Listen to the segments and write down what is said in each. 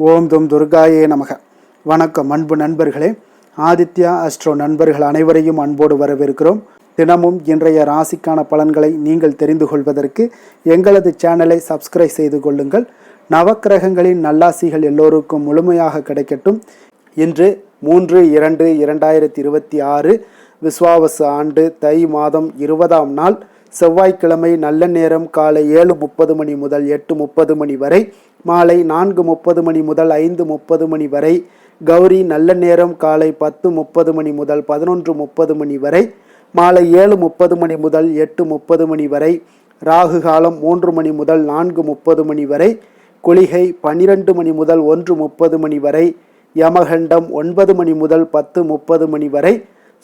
ஓம் தும் துர்காயே நமக. வணக்கம் அன்பு நண்பர்களே. ஆதித்யா அஸ்ட்ரோ நண்பர்கள் அனைவரையும் அன்போடு வரவேற்கிறோம். தினமும் இன்றைய ராசிக்கான பலன்களை நீங்கள் தெரிந்து கொள்வதற்கு எங்களது சேனலை சப்ஸ்கிரைப் செய்து கொள்ளுங்கள். நவக்கிரகங்களின் நல்லாசிகள் எல்லோருக்கும் முழுமையாக கிடைக்கட்டும். இன்று 3/2/2026 விஸ்வாவசு ஆண்டு தை மாதம் 20ஆம் நாள் செவ்வாய்க்கிழமை. நல்ல நேரம் காலை 7:30 மணி முதல் 8:30 மணி வரை, மாலை 4:30 மணி முதல் 5:30 மணி வரை. கௌரி நல்ல நேரம் காலை 10:30 மணி முதல் 11:30 மணி வரை, மாலை 7:30 மணி முதல் 8:30 மணி வரை. ராகு காலம் 3 மணி முதல் 4:30 மணி வரை. குளிகை 12 மணி முதல் 1:30 மணி வரை. யமகண்டம் 9 மணி முதல் 10:30 மணி வரை.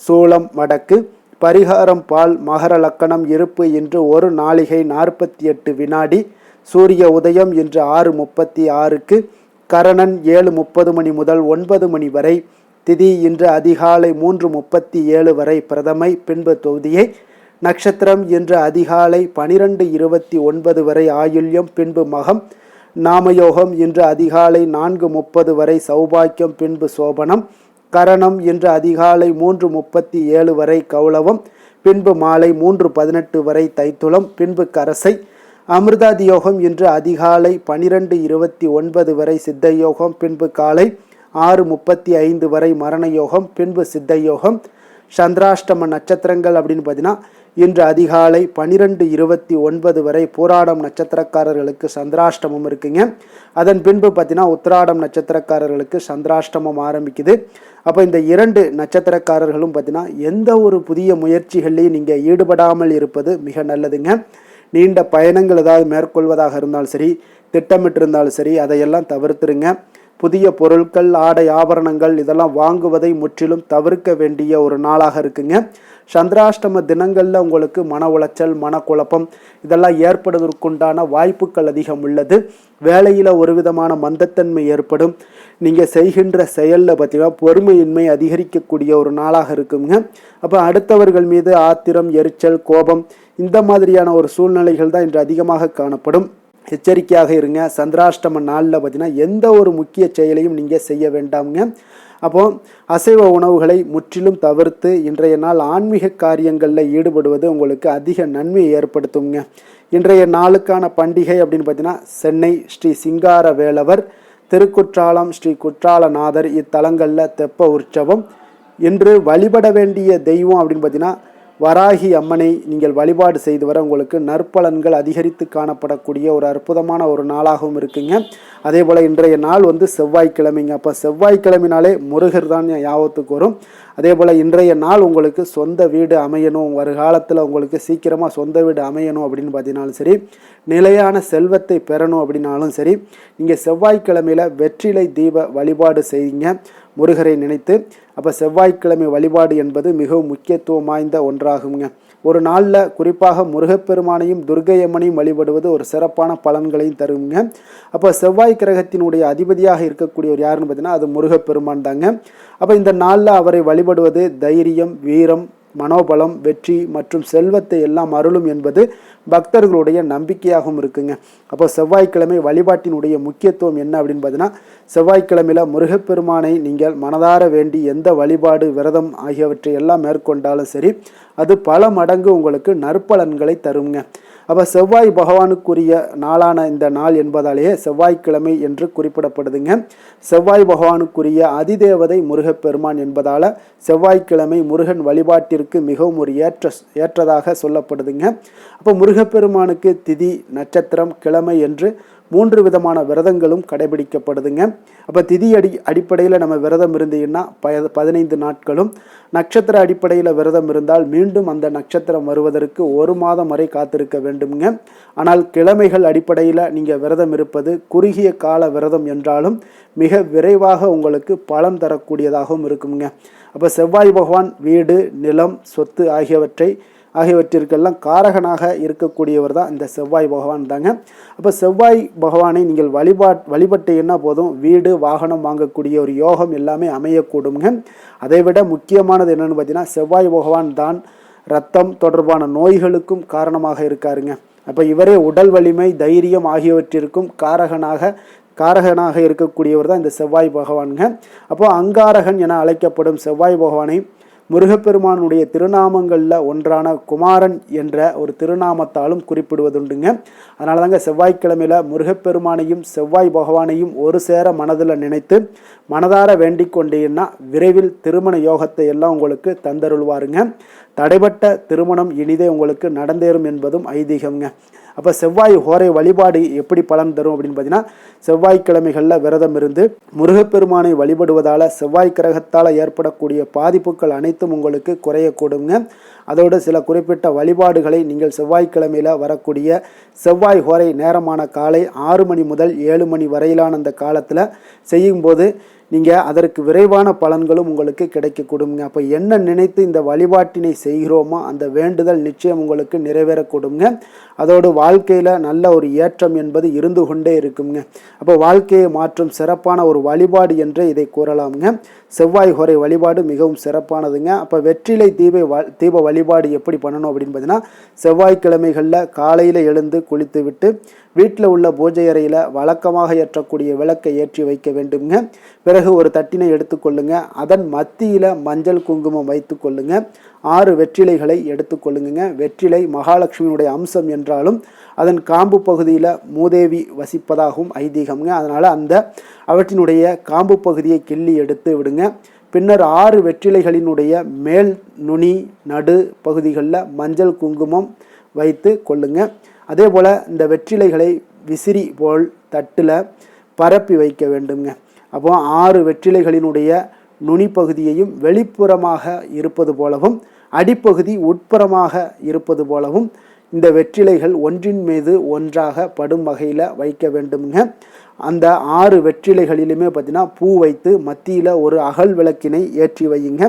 சூலம் வடக்கு. பரிகாரம் பால். மகர லக்கணம் இருப்பு இன்று 1 நாளிகை 48 வினாடி. சூரிய உதயம் இன்று 6:36க்கு. கரணன் 7:30 மணி முதல் 9 மணி வரை. திதி இன்று அதிகாலை 3:37 வரை பிரதமை, பின்பு தொகுதியை. நட்சத்திரம் இன்று அதிகாலை 12:29 வரை ஆயுள்யம், பின்பு மகம். நாமயோகம் இன்று அதிகாலை 4:30 வரை சௌபாக்கியம், பின்பு சோபனம். கரணம் இன்று அதிகாலை 3:37 வரை கௌளவம், பின்பு மாலை 3:18 வரை தைத்துளம், பின்பு கரசை. அமிர்தாதி யோகம் இன்று அதிகாலை 12:29 வரை சித்த யோகம், பின்பு காலை 6:35 வரை மரண யோகம், பின்பு சித்த யோகம். சந்திராஷ்டம நட்சத்திரங்கள் அப்படின்னு பார்த்தீங்கன்னா இன்று அதிகாலை 12:29 வரை பூராடம் நட்சத்திரக்காரர்களுக்கு சந்திராஷ்டமம் இருக்குங்க. அதன் பின்பு பார்த்தீங்கன்னா உத்திராடம் நட்சத்திரக்காரர்களுக்கு சந்திராஷ்டமம் ஆரம்பிக்குது. அப்போ இந்த 2 நட்சத்திரக்காரர்களும் பார்த்தீங்கன்னா எந்த ஒரு புதிய முயற்சிகள்லையும் நீங்கள் ஈடுபடாமல் இருப்பது மிக நல்லதுங்க. நீண்ட பயணங்கள் ஏதாவது மேற்கொள்வதாக இருந்தாலும் சரி, திட்டமிட்டிருந்தாலும் சரி, அதையெல்லாம் தவிர்த்துருங்க. புதிய பொருட்கள், ஆடை, ஆபரணங்கள் இதெல்லாம் வாங்குவதை முற்றிலும் தவிர்க்க வேண்டிய ஒரு நாளாக இருக்குங்க. சந்திராஷ்டம தினங்களில் உங்களுக்கு மன உளைச்சல், மனக்குழப்பம் இதெல்லாம் ஏற்படுவதற்குண்டான வாய்ப்புகள் அதிகம் உள்ளது. வேலையில் ஒரு விதமான மந்தத்தன்மை ஏற்படும். நீங்கள் செய்கின்ற செயலில் பார்த்தீங்கன்னா பொறுமையின்மை அதிகரிக்கக்கூடிய ஒரு நாளாக இருக்குங்க. அப்போ அடுத்தவர்கள் மீது ஆத்திரம், எரிச்சல், கோபம் இந்த மாதிரியான ஒரு சூழ்நிலைகள் தான் இன்று அதிகமாக காணப்படும். எச்சரிக்கையாக இருங்க. சந்திராஷ்டம நாளில் பார்த்தீங்கன்னா எந்த ஒரு முக்கிய செயலையும் நீங்கள் செய்ய வேண்டாமுங்க. அப்போ அசைவ உணவுகளை முற்றிலும் தவிர்த்து இன்றைய நாள் ஆன்மீக காரியங்களில் ஈடுபடுவது உங்களுக்கு அதிக நன்மையை ஏற்படுத்துங்க. இன்றைய நாளுக்கான பண்டிகை அப்படின்னு பார்த்தீங்கன்னா சென்னை ஸ்ரீ சிங்கார வேலவர், திருக்குற்றாலம் ஸ்ரீ குற்றாலநாதர் இத்தலங்களில் தெப்ப உற்சவம். இன்று வழிபட வேண்டிய தெய்வம் அப்படின்னு பார்த்தீங்கன்னா வராகி அம்மனை நீங்கள் வழிபாடு செய்து வர உங்களுக்கு நற்பலன்கள் அதிகரித்து காணப்படக்கூடிய ஒரு அற்புதமான ஒரு நாளாகவும் இருக்குங்க. அதே போல் இன்றைய நாள் செவ்வாய்க்கிழமைங்க. அப்போ செவ்வாய்க்கிழமைனாலே முருகர் தான் ஞாபகத்துக்கு வரும். அதே போல் இன்றைய நாள் உங்களுக்கு சொந்த வீடு அமையணும், வருகாலத்தில் உங்களுக்கு சீக்கிரமாக சொந்த வீடு அமையணும் அப்படின்னு பார்த்தீங்கன்னாலும் சரி, நிலையான செல்வத்தை பெறணும் அப்படின்னாலும் சரி, நீங்கள் செவ்வாய்க்கிழமையில் வெற்றிலை தீப வழிபாடு செய்யுங்க முருகரை நினைத்து. அப்போ செவ்வாய்க்கிழமை வழிபாடு என்பது மிகவும் முக்கியத்துவம் வாய்ந்த ஒன்றாகுங்க. ஒரு நாளில் குறிப்பாக முருகப்பெருமானையும் துர்க்கையம்மனையும் வழிபடுவது ஒரு சிறப்பான பலன்களையும் தருங்க. அப்போ செவ்வாய் கிரகத்தினுடைய அதிபதியாக இருக்கக்கூடியவர் யாருன்னு பார்த்தீங்கன்னா அது முருகப்பெருமான் தாங்க. அப்போ இந்த நாளில் அவரை வழிபடுவது தைரியம், வீரம், மனோபலம், வெற்றி மற்றும் செல்வத்தை எல்லாம் அருளும் என்பது பக்தர்களுடைய நம்பிக்கையாகவும் இருக்குங்க. அப்போ செவ்வாய்க்கிழமை வழிபாட்டினுடைய முக்கியத்துவம் என்ன அப்படின்னு பார்த்தீங்கன்னா செவ்வாய்க்கிழமையில் முருகப்பெருமானை நீங்கள் மனதார வேண்டி எந்த வழிபாடு, விரதம் ஆகியவற்றை எல்லாம் மேற்கொண்டாலும் சரி, அது பல மடங்கு உங்களுக்கு நற்பலன்களை தருங்க. அப்போ செவ்வாய் பகவானுக்குரிய நாளான இந்த நாள் என்பதாலேயே செவ்வாய்க்கிழமை என்று குறிப்பிடப்படுதுங்க. செவ்வாய் பகவானுக்குரிய அதிதேவதை முருகப்பெருமான் என்பதால் செவ்வாய்க்கிழமை முருகன் வழிபாட்டிற்கு மிகவும் ஒரு ஏற்றதாக சொல்லப்படுதுங்க. அப்போ முருகப்பெருமானுக்கு திதி, நட்சத்திரம், கிழமை என்று 3 விதமான விரதங்களும் கடைபிடிக்கப்படுதுங்க. அப்போ திதி அடிப்படையில் நம்ம விரதம் இருந்தீங்கன்னா 15 நாட்களும், நட்சத்திர அடிப்படையில் விரதம் இருந்தால் மீண்டும் அந்த நட்சத்திரம் வருவதற்கு 1 மாதம் வரை காத்திருக்க வேண்டுங்க. ஆனால் கிழமைகள் அடிப்படையில் நீங்கள் விரதம் இருப்பது குறுகிய கால விரதம் என்றாலும் மிக விரைவாக உங்களுக்கு பலன் தரக்கூடியதாகவும் இருக்குங்க. அப்போ செவ்வாய் பகவான் வீடு, நிலம், சொத்து ஆகியவற்றிற்கெல்லாம் காரகனாக இருக்கக்கூடியவர் தான் இந்த செவ்வாய் பகவான் தாங்க. அப்போ செவ்வாய் பகவானை நீங்கள் வழிபட்டீங்கன்னா போதும், வீடு, வாகனம் வாங்கக்கூடிய ஒரு யோகம் எல்லாமே அமையக்கூடுங்க. அதை விட முக்கியமானது என்னென்னு பார்த்தீங்கன்னா செவ்வாய் பகவான் தான் இரத்தம் தொடர்பான நோய்களுக்கும் காரணமாக இருக்காருங்க. அப்போ இவரே உடல் வலிமை, தைரியம் ஆகியவற்றிற்கும் காரகனாக காரகனாக இருக்கக்கூடியவர் தான் இந்த செவ்வாய் பகவானுங்க. அப்போ அங்காரகன் என அழைக்கப்படும் செவ்வாய் பகவானை முருகப்பெருமானுடைய திருநாமங்களில் ஒன்றான குமாரன் என்ற ஒரு திருநாமத்தாலும் குறிப்பிடுவதுண்டுங்க. அதனால தாங்க செவ்வாய்க்கிழமையில் முருகப்பெருமானையும் செவ்வாய் பகவானையும் ஒரு சேர மனதில் நினைத்து மனதார வேண்டிக் கொண்டீங்கன்னா விரைவில் திருமண யோகத்தை எல்லாம் உங்களுக்கு தந்தருள்வாருங்க. தடைபட்ட திருமணம் இனிதே உங்களுக்கு நடந்தேறும் என்பதும் ஐதீகம்ங்க. அப்போ செவ்வாய் ஹோரை வழிபாடு எப்படி பலன் தரும் அப்படின்னு பார்த்தீங்கன்னா, செவ்வாய்க்கிழமைகளில் விரதம் இருந்து முருகப்பெருமானை வழிபடுவதால் செவ்வாய் கிரகத்தால் ஏற்படக்கூடிய பாதிப்புகள் அனைத்தும் உங்களுக்கு குறையக்கூடுங்க. அதோடு சில குறிப்பிட்ட வழிபாடுகளை நீங்கள் செவ்வாய்க்கிழமையில் வரக்கூடிய செவ்வாய் ஹோரை நேரமான காலை 6 மணி முதல் 7 மணி வரையிலான அந்த காலத்தில் செய்யும்போது நீங்கள் அதற்கு விரைவான பலன்களும் உங்களுக்கு கிடைக்கக்கூடுங்க. அப்போ என்ன நினைத்து இந்த வழிபாட்டினை செய்கிறோமோ அந்த வேண்டுதல் நிச்சயம் உங்களுக்கு நிறைவேறக்கூடுங்க. அதோடு வாழ்க்கையில் நல்ல ஒரு ஏற்றம் என்பது இருந்து கொண்டே இருக்குங்க. அப்போ வாழ்க்கையை மாற்றும் சிறப்பான ஒரு வழிபாடு என்று இதை கூறலாமுங்க. செவ்வாய் ஹோரை வழிபாடு மிகவும் சிறப்பானதுங்க. அப்போ வெற்றிலை தீப வழிபாடு எப்படி பண்ணணும் அப்படின்னு பார்த்தீங்கன்னா, செவ்வாய்க்கிழமைகளில் காலையில் எழுந்து குளித்து விட்டு வீட்டில் உள்ள பூஜை அறையில் வழக்கமாக ஏற்றக்கூடிய விளக்கை ஏற்றி வைக்க வேண்டுங்க. பிறகு ஒரு தட்டினை எடுத்துக்கொள்ளுங்க. அதன் மத்தியில் மஞ்சள் குங்குமம் வைத்து கொள்ளுங்க. 6 வெற்றிலைகளை எடுத்துக்கொள்ளுங்க. வெற்றிலை மகாலட்சுமியுடைய அம்சம் என்றாலும் அதன் காம்பு பகுதியில் மூதேவி வசிப்பதாகவும் ஐதீகம்ங்க. அதனால் அவற்றினுடைய காம்பு பகுதியை கிள்ளி எடுத்து விடுங்க. பின்னர் 6 வெற்றிலைகளினுடைய மேல் நுனி நடு பகுதிகளில் மஞ்சள் குங்குமம் வைத்து கொள்ளுங்க. அதே போல் இந்த வெற்றிலைகளை விசிறி போல் தட்டில் பரப்பி வைக்க வேண்டுங்க. அப்போ 6 வெற்றிலைகளினுடைய நுனி பகுதியையும் வெளிப்புறமாக இருப்பது போலவும் அடிப்பகுதி உட்புறமாக இருப்பது போலவும் இந்த வெற்றிலைகள் ஒன்றின் மீது ஒன்றாக படும் வகையில் வைக்க வேண்டுங்க. அந்த 6 வெற்றிலைகளிலுமே பார்த்தீங்கன்னா பூ வைத்து மத்தியில் ஒரு அகல் விளக்கினை ஏற்றி வையுங்க.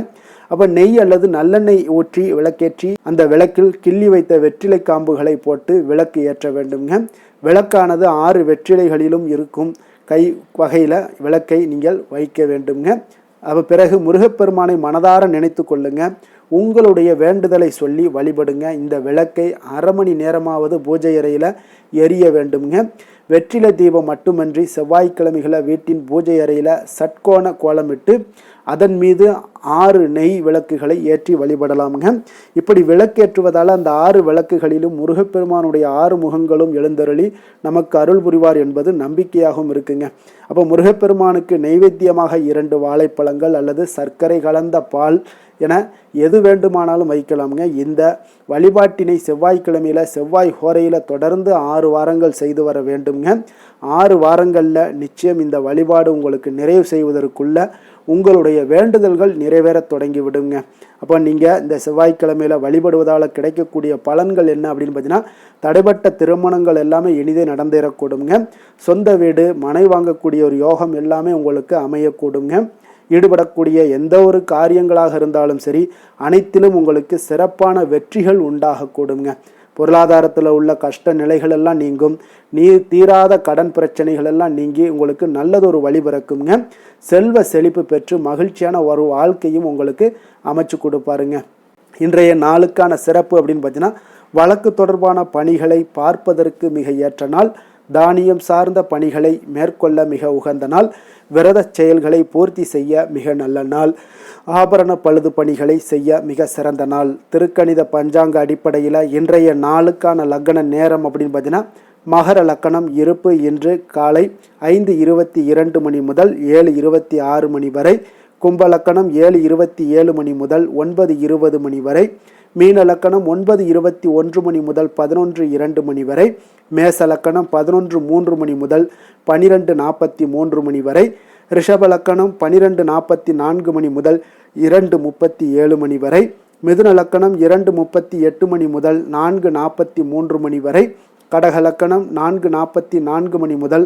அப்போ நெய் அல்லது நல்லெண்ணெய் ஊற்றி விளக்கேற்றி அந்த விளக்கில் கிள்ளி வைத்த வெற்றிலை காம்புகளை போட்டு விளக்கு ஏற்ற வேண்டுங்க. விளக்கானது 6 வெற்றிலைகளிலும் இருக்கும் கை வகையில் விளக்கை நீங்கள் வைக்க வேண்டுங்க. அப்போ பிறகு முருகப்பெருமானை மனதார நினைத்து கொள்ளுங்க. உங்களுடைய வேண்டுதலை சொல்லி வழிபடுங்க. இந்த விளக்கை 1/2 மணி நேரமாவது பூஜை அறையில் எரிய வேண்டுங்க. வெற்றிலை தீபம் மட்டுமன்றி செவ்வாய்க்கிழமைகளை வீட்டின் பூஜை அறையில் சட்கோண கோலமிட்டு அதன் மீது 6 நெய் விளக்குகளை ஏற்றி வழிபடலாமுங்க. இப்படி விளக்கேற்றுவதால் அந்த 6 விளக்குகளிலும் முருகப்பெருமானுடைய 6 முகங்களும் எழுந்தருளி நமக்கு அருள் புரிவார் என்பது நம்பிக்கையாகவும் இருக்குங்க. அப்போ முருகப்பெருமானுக்கு நெய்வேத்தியமாக 2 வாழைப்பழங்கள் அல்லது சர்க்கரை கலந்த பால் என எது வேண்டுமானாலும் வைக்கலாமுங்க. இந்த வழிபாட்டினை செவ்வாய்க்கிழமையில் செவ்வாய் ஹோரையில் தொடர்ந்து 6 வாரங்கள் செய்து வர வேண்டுங்க. 6 வாரங்களில் நிச்சயம் இந்த வழிபாடு உங்களுக்கு நிறைவு செய்வதற்குள்ள உங்களுடைய வேண்டுதல்கள் நிறைவேற தொடங்கி விடுங்க. அப்போ நீங்கள் இந்த செவ்வாய்க்கிழமையில் வழிபடுவதால் கிடைக்கக்கூடிய பலன்கள் என்ன அப்படின்னு பார்த்தீங்கன்னா, தடைபட்ட திருமணங்கள் எல்லாமே இனிதே நடந்தேறக்கூடுங்க. சொந்த வீடு மனை வாங்கக்கூடிய ஒரு யோகம் எல்லாமே உங்களுக்கு அமையக்கூடுங்க. ஈடுபடக்கூடிய எந்த ஒரு காரியங்களாக இருந்தாலும் சரி அனைத்திலும் உங்களுக்கு சிறப்பான வெற்றிகள் உண்டாகக்கூடுங்க. பொருளாதாரத்தில் உள்ள கஷ்ட நிலைகள் எல்லாம் நீங்கும். தீராத கடன் பிரச்சனைகள் எல்லாம் நீங்கி உங்களுக்கு நல்லதொரு வழி பிறக்குங்க. செல்வ செழிப்பு பெற்று மகிழ்ச்சியான ஒரு வாழ்க்கையும் உங்களுக்கு அமைச்சு கொடுப்பாருங்க. இன்றைய நாளுக்கான சிறப்பு அப்படின்னு பார்த்தீங்கன்னா, வழக்கு தொடர்பான பணிகளை பார்ப்பதற்கு மிக ஏற்ற நாள். தானியம் சார்ந்த பணிகளை மேற்கொள்ள மிக உகந்த நாள். விரத செயல்களை பூர்த்தி செய்ய மிக நல்ல நாள். ஆபரண பழுது பணிகளை செய்ய மிக சிறந்த நாள். திருக்கணித பஞ்சாங்க அடிப்படையில் இன்றைய நாளுக்கான லக்ன நேரம் அப்படின்னு பார்த்தீங்கன்னா, மகர லக்கணம் இருப்பு இன்று காலை 5:22 மணி முதல் 7:26 மணி வரை. கும்ப லக்கணம் 7:27 மணி முதல் 9:20 மணி வரை. மீன லக்கணம் 9:21 மணி முதல் 11:02 மணி வரை. மேச லக்கணம் 11:03 மணி முதல் 12:43 மணி வரை. ரிஷப லக்கணம் 12:44 மணி முதல் 2:37 மணி வரை. மிதுன லக்கணம் 2:38 மணி முதல் 4:43 மணி வரை. கடக லக்கணம் 4:44 மணி முதல்